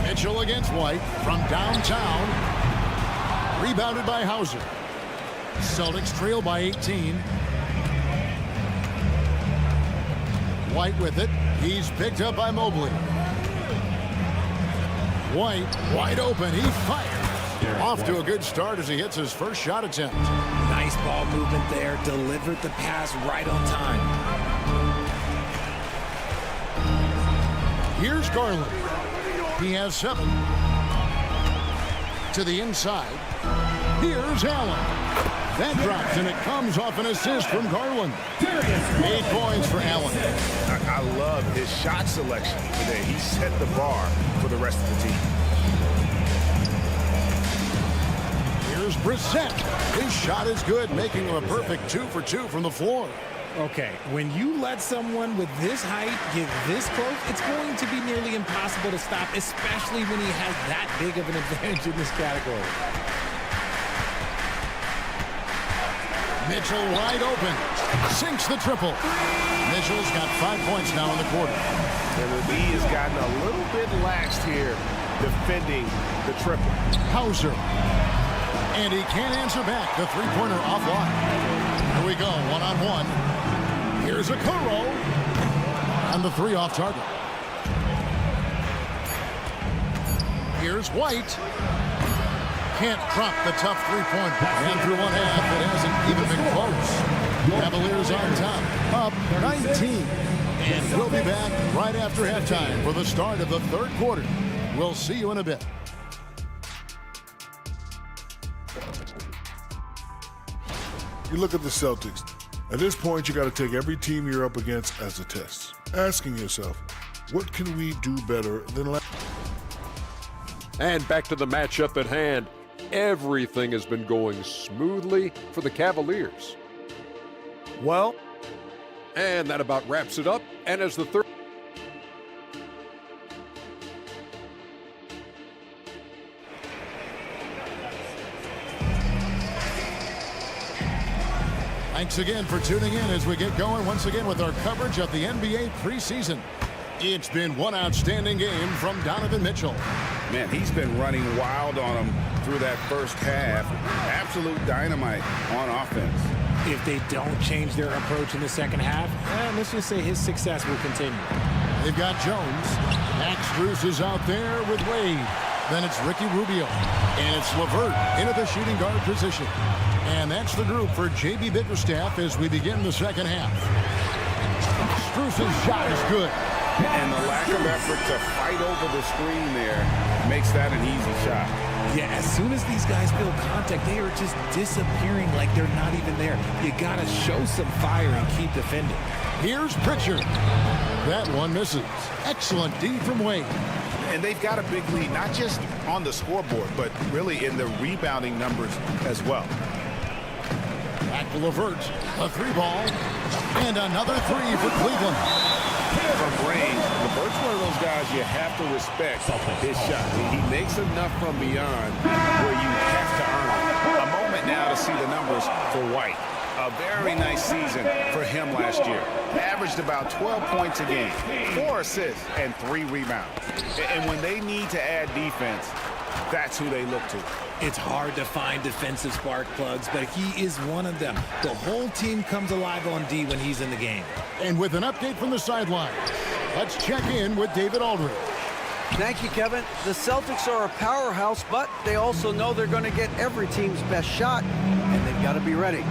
Mitchell against White from downtown. Rebounded by Hauser. Celtics trail by 18. White with it. He's picked up by Mobley. White wide open. He fires. Off to a good start as he hits his first shot attempt. Nice ball movement there. Delivered the pass right on time. Here's Garland. He has 7. To the inside. Here's Allen. That drops, and it comes off an assist from Garland. 8 points for Allen. I love his shot selection today. He set the bar for the rest of the team. Here's Brissett. His shot is good, making him a perfect 2 for 2 from the floor. Okay, when you let someone with this height get this close, it's going to be nearly impossible to stop, especially when he has that big of an advantage in this category. Mitchell wide open. Sinks the triple. Mitchell's got 5 points now in the quarter. And the D has gotten a little bit laxed here defending the triple. Hauser. And he can't answer back. The three-pointer offline. Here we go, one-on-one. Here's Okoro. And the 3 off target. Here's White. Can't drop the tough three-point. And through one half, it hasn't even been close. Cavaliers on top, up 19. And we'll be back right after halftime for the start of the 3rd quarter. We'll see you in a bit. You look at the Celtics. At this point, you got to take every team you're up against as a test. Asking yourself, what can we do better than last? And back to the matchup at hand. Everything has been going smoothly for the Cavaliers. Well, and that about wraps it up. And as the third. Thanks again for tuning in as we get going once again with our coverage of the NBA preseason. It's been one outstanding game from Donovan Mitchell. Man, he's been running wild on him through that first half. Absolute dynamite on offense. If they don't change their approach in the second half, let's just say his success will continue. They've got Jones. Max Strus is out there with Wade. Then it's Ricky Rubio. And it's LeVert into the shooting guard position. And that's the group for J.B. Bickerstaff as we begin the second half. Strus's shot is good. And the lack of effort to fight over the screen there makes that an easy shot. Yeah, as soon as these guys feel contact, they are just disappearing like they're not even there. You got to show some fire and keep defending. Here's Pritchard. That one misses. Excellent D from Wade. And they've got a big lead, not just on the scoreboard, but really in the rebounding numbers as well. Back to LeVert. A three ball. And another three for Cleveland. From range, LeVert's one of those guys you have to respect his shot. He makes enough from beyond where you have to earn it. A moment now to see the numbers for White. A very nice season for him last year. Averaged about 12 points a game, 4 assists, and 3 rebounds. And when they need to add defense, that's who they look to. It's hard to find defensive spark plugs, but he is one of them. The whole team comes alive on D when he's in the game. And with an update from the sideline, let's check in with David Aldridge. Thank you, Kevin. The Celtics are a powerhouse, but they also know they're going to get every team's best shot, and they've got to be ready.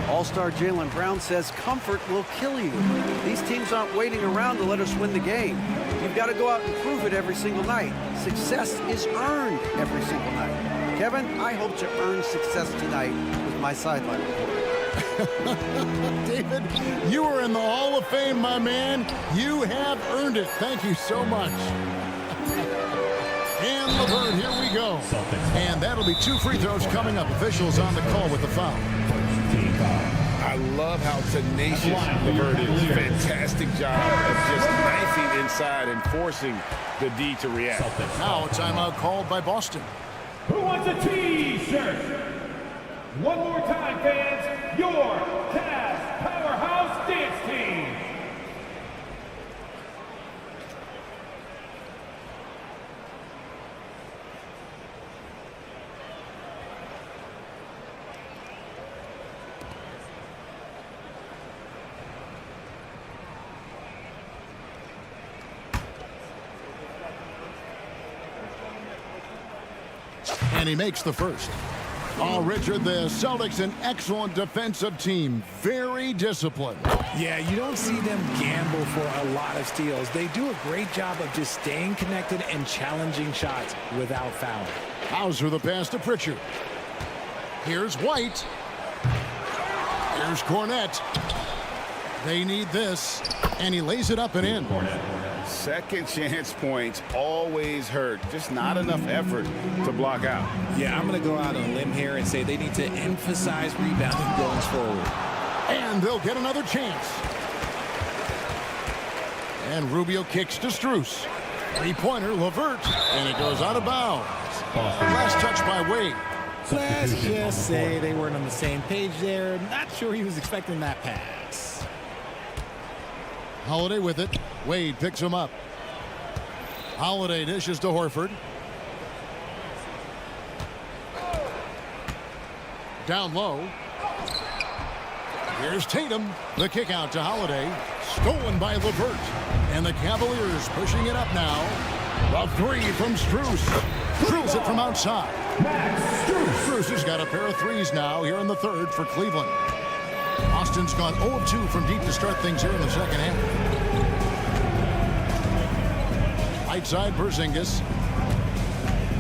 All-star Jaylen Brown says comfort will kill you. These teams aren't waiting around to let us win the game. You've got to go out and prove it every single night. Success is earned every single night. Kevin, I hope to earn success tonight with my sideline report. David, you are in the Hall of Fame, my man. You have earned it. Thank you so much. And LeVert, here we go. And that'll be 2 free throws coming up. Officials on the call with the foul. I love how tenacious LeVert is. Fantastic job of just knifing inside and forcing the D to react. Now a timeout called by Boston. Who wants a T-shirt? One more time, fans. Your Cavs Powerhouse Dance Team. And he makes the first. Oh, Richard, the Celtics, an excellent defensive team. Very disciplined. Yeah, you don't see them gamble for a lot of steals. They do a great job of just staying connected and challenging shots without fouling. Hauser the pass to Pritchard. Here's White. Here's Cornette. They need this. And he lays it up and in. Second chance points always hurt. Just not enough effort to block out. Yeah, I'm going to go out on a limb here and say they need to emphasize rebounding going forward. And they'll get another chance. And Rubio kicks to Strus. Three-pointer, LeVert. And it goes out of bounds. Last touch by Wade. Let's just say they weren't on the same page there. Not sure he was expecting that pass. Holiday with it. Wade picks him up. Holiday dishes to Horford. Down low. Here's Tatum. The kick out to Holiday. Stolen by LeVert. And the Cavaliers pushing it up now. A three from Strus. Drills it from outside. Strus has got a pair of threes now here in the third for Cleveland. Austin's gone 0-2 from deep to start things here in the second half. Right side, Porzingis.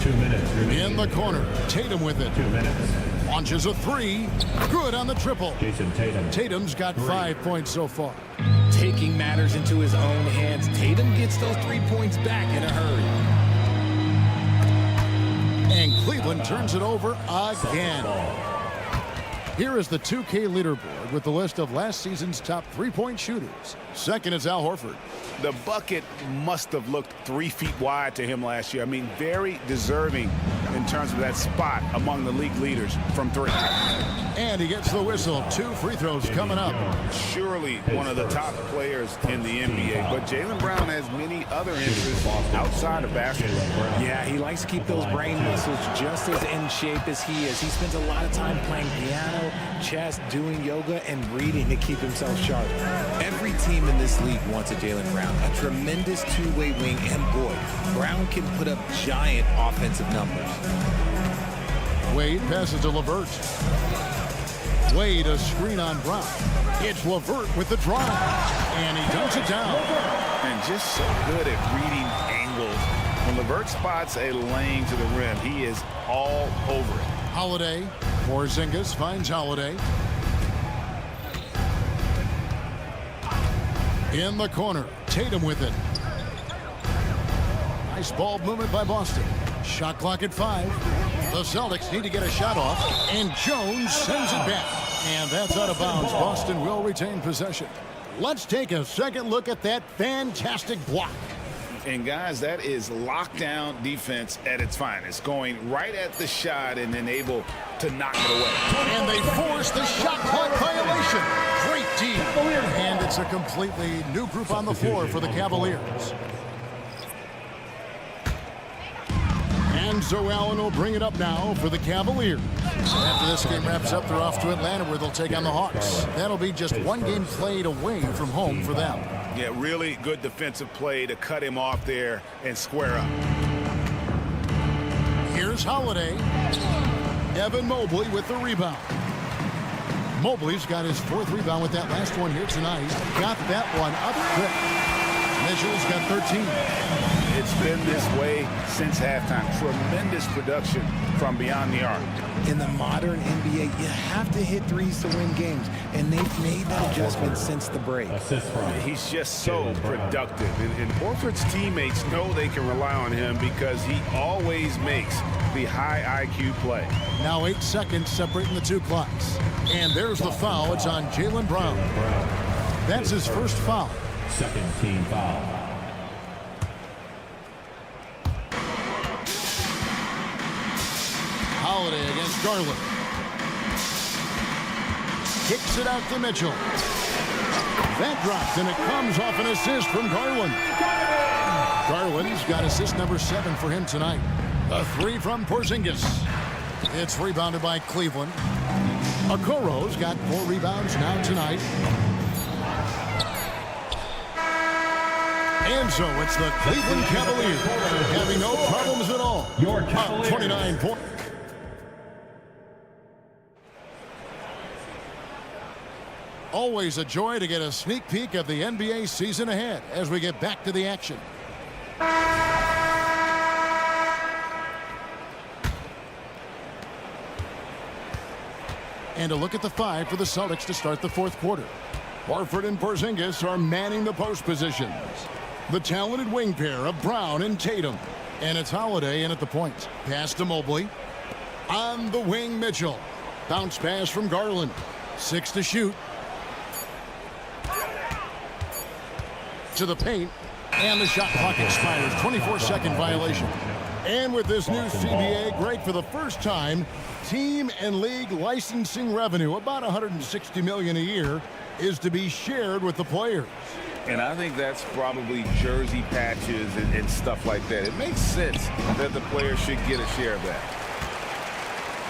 2 minutes. In the corner, Tatum with it. 2 minutes. Launches a three. Good on the triple. Jason Tatum. Tatum's got 5 points so far. Taking matters into his own hands. Tatum gets those 3 points back in a hurry. And Cleveland turns it over again. Here is the 2K leaderboard with the list of last season's top three-point shooters. Second is Al Horford. The bucket must have looked 3 feet wide to him last year. I mean, very deserving in terms of that spot among the league leaders from 3. And he gets the whistle. 2 free throws coming up. Surely one of the top players in the NBA, but Jaylen Brown has many other interests outside of basketball. Yeah, he likes to keep those brain muscles just as in shape as he is. He spends a lot of time playing piano, chess, doing yoga, and reading to keep himself sharp. Every team in this league wants a Jaylen Brown, a tremendous two-way wing, and boy, Brown can put up giant offensive numbers. Wade passes to LeVert. Wade a screen on Brown. It's LeVert with the drive, and he dunks it down. And just so good at reading angles. When LeVert spots a lane to the rim, he is all over it. Holiday. Porzingis finds Holiday. In the corner, Tatum with it. Nice ball movement by Boston. Shot clock at 5. The Celtics need to get a shot off, and Jones sends it back. And that's out of bounds. Boston will retain possession. Let's take a second look at that fantastic block. And guys, that is lockdown defense at its finest, going right at the shot and then able to knock it away. And they force the shot clock violation. Great D. And it's a completely new group on the floor for the Cavaliers. And so Allen will bring it up now for the Cavaliers. After this game wraps up, they're off to Atlanta where they'll take on the Hawks. That'll be just one game played away from home for them. Yeah, really good defensive play to cut him off there and square up. Here's Holiday. Evan Mobley with the rebound. Mobley's got his 4th rebound with that last one here tonight. Got that one up quick. Mitchell's got 13. It's been this way since halftime. Tremendous production from beyond the arc. In the modern NBA, you have to hit threes to win games, and they've made that adjustment since the break. He's just so productive, and Horford's teammates know they can rely on him because he always makes the high IQ play. Now 8 seconds separating the 2 clocks. And there's the foul. It's on Jaylen Brown. That's his first foul. Second team foul. Holiday against Garland. Kicks it out to Mitchell. That dropped, and it comes off an assist from Garland. Garland's got assist number 7 for him tonight. A 3 from Porzingis. It's rebounded by Cleveland. Okoro's got 4 rebounds now tonight. And so it's the Cleveland Cavaliers having no problems at all. Your Cavaliers. 29 points. Always a joy to get a sneak peek of the NBA season ahead as we get back to the action. And a look at the 5 for the Celtics to start the 4th quarter. Horford and Porzingis are manning the post positions. The talented wing pair of Brown and Tatum. And it's Holiday in at the point. Pass to Mobley. On the wing, Mitchell. Bounce pass from Garland. 6 to shoot. To the paint. And the shot clock expires. 24-second violation. And with this new CBA, Greg, for the first time, team and league licensing revenue, about $160 million a year, is to be shared with the players. And I think that's probably jersey patches and stuff like that. It makes sense that the players should get a share of that.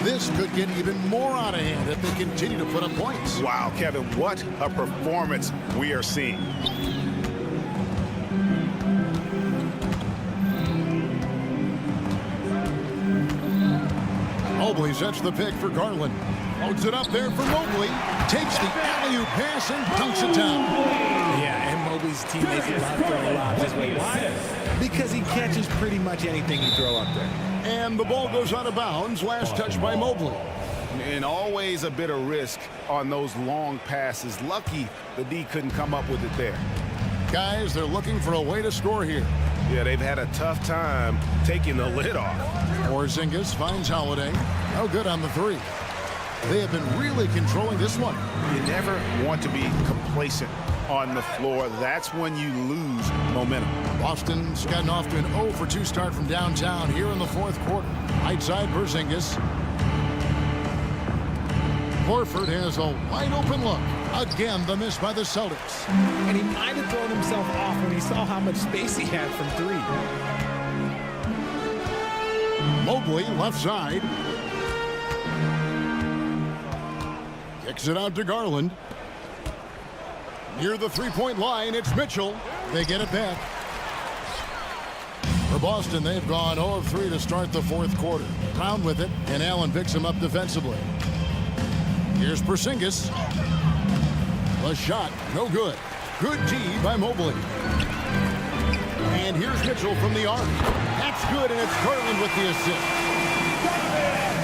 This could get even more out of hand if they continue to put up points. Wow, Kevin, what a performance we are seeing. Mobley sets the pick for Garland. Loads it up there for Mobley. Takes the alley-oop pass and dunks it down. Yeah, and Mobley's teammates love throwing lobs this way. Why? Because he catches pretty much anything you throw up there. And the ball goes out of bounds. Last touch by Mobley. And always a bit of risk on those long passes. Lucky the D couldn't come up with it there. Guys, they're looking for a way to score here. Yeah, they've had a tough time taking the lid off. Porzingis finds Holiday. No good on the three. They have been really controlling this one. You never want to be complacent on the floor. That's when you lose momentum. Boston's gotten off to an 0-for-2 start from downtown here in the fourth quarter. Right side, Porzingis. Horford has a wide open look. Again, the miss by the Celtics. And he might have thrown himself off when he saw how much space he had from three. Mobley, left side. Kicks it out to Garland. Near the three-point line, it's Mitchell. They get it back. For Boston, they've gone 0 of 3 to start the fourth quarter. Brown with it, and Allen picks him up defensively. Here's Porzingis. The shot, no good. Good D by Mobley. And here's Mitchell from the arc. That's good, and it's Garland with the assist.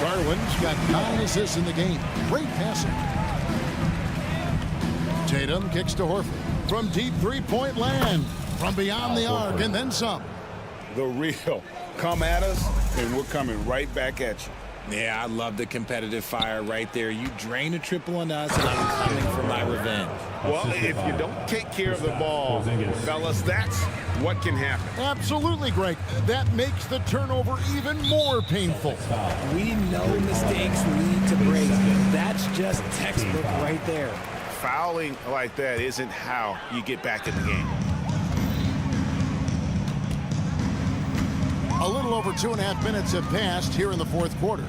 Garland's got 9 assists in the game. Great passing. Tatum kicks to Horford. From deep three-point land. From beyond the arc, and then some. The real. Come at us, and we're coming right back at you. Yeah, I love the competitive fire right there. You drain a triple on us, and I'm coming for my revenge. Well, if you don't take care of the ball, fellas, that's what can happen. Absolutely, Greg. That makes the turnover even more painful. We know mistakes lead to breaks. That's just textbook right there. Fouling like that isn't how you get back in the game. A little over 2.5 minutes have passed here in the fourth quarter.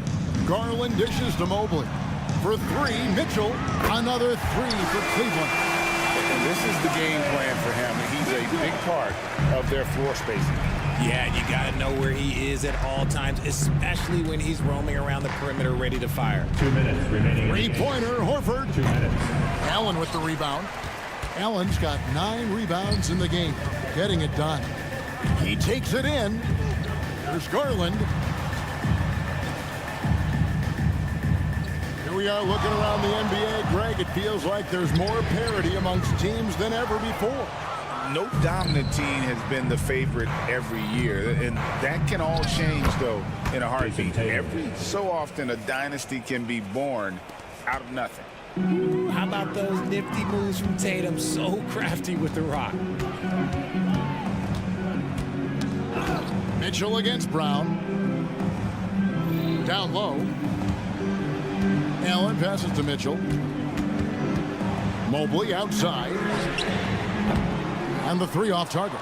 Garland dishes to Mobley. For three, Mitchell. Another three for Cleveland. And this is the game plan for him. He's a big part of their floor spacing. Yeah, you got to know where he is at all times, especially when he's roaming around the perimeter ready to fire. 2 minutes remaining. Three-pointer, Horford. 2 minutes. Allen with the rebound. Allen's got 9 rebounds in the game. Getting it done. He takes it in. There's Garland. Here we are looking around the NBA. Greg, it feels like there's more parity amongst teams than ever before. No dominant team has been the favorite every year, and that can all change, though, in a heartbeat. Every so often, a dynasty can be born out of nothing. Ooh, how about those nifty moves from Tatum? So crafty with the rock. Mitchell against Brown. Down low. Allen passes to Mitchell. Mobley outside. And the three off target.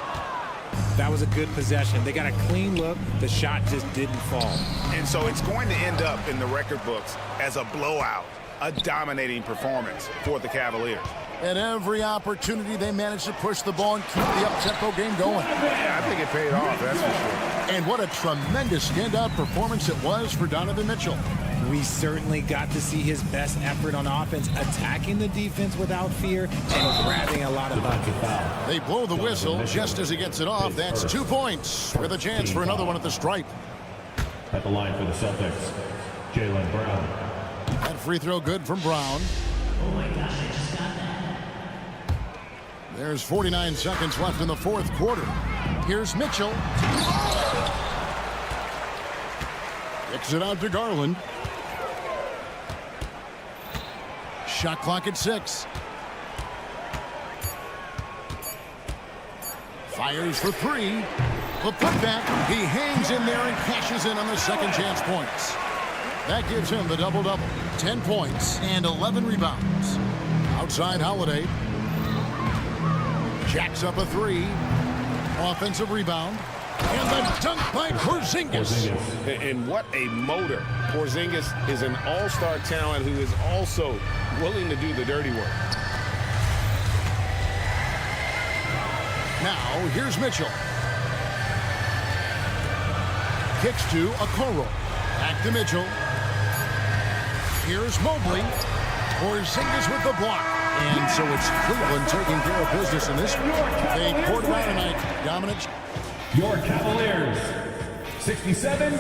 That was a good possession. They got a clean look. The shot just didn't fall. And so it's going to end up in the record books as a blowout, a dominating performance for the Cavaliers. At every opportunity, they managed to push the ball and keep the up-tempo game going. Yeah, I think it paid off, that's for sure. And what a tremendous standout performance it was for Donovan Mitchell. We certainly got to see his best effort on offense, attacking the defense without fear and grabbing a lot of buckets. They blow the whistle just as he gets it off. That's 2 points with a chance for another one at the stripe. At the line for the Celtics, Jaylen Brown. That free throw good from Brown. Oh my gosh, I just got that. There's 49 seconds left in the fourth quarter. Here's Mitchell. Kicks it out to Garland. Shot clock at 6. Fires for 3. The putback. He hangs in there and cashes in on the second chance points. That gives him the double-double. 10 points and 11 rebounds. Outside Holiday. Jacks up a 3. Offensive rebound. And the dunk by Porzingis. And what a motor. Porzingis is an all-star talent who is also willing to do the dirty work. Now, here's Mitchell. Kicks to Okoro. Back to Mitchell. Here's Mobley. Porzingis with the block. And so it's Cleveland taking care of business in this one. They poured it out tonight. Dominant. Your Cavaliers, 67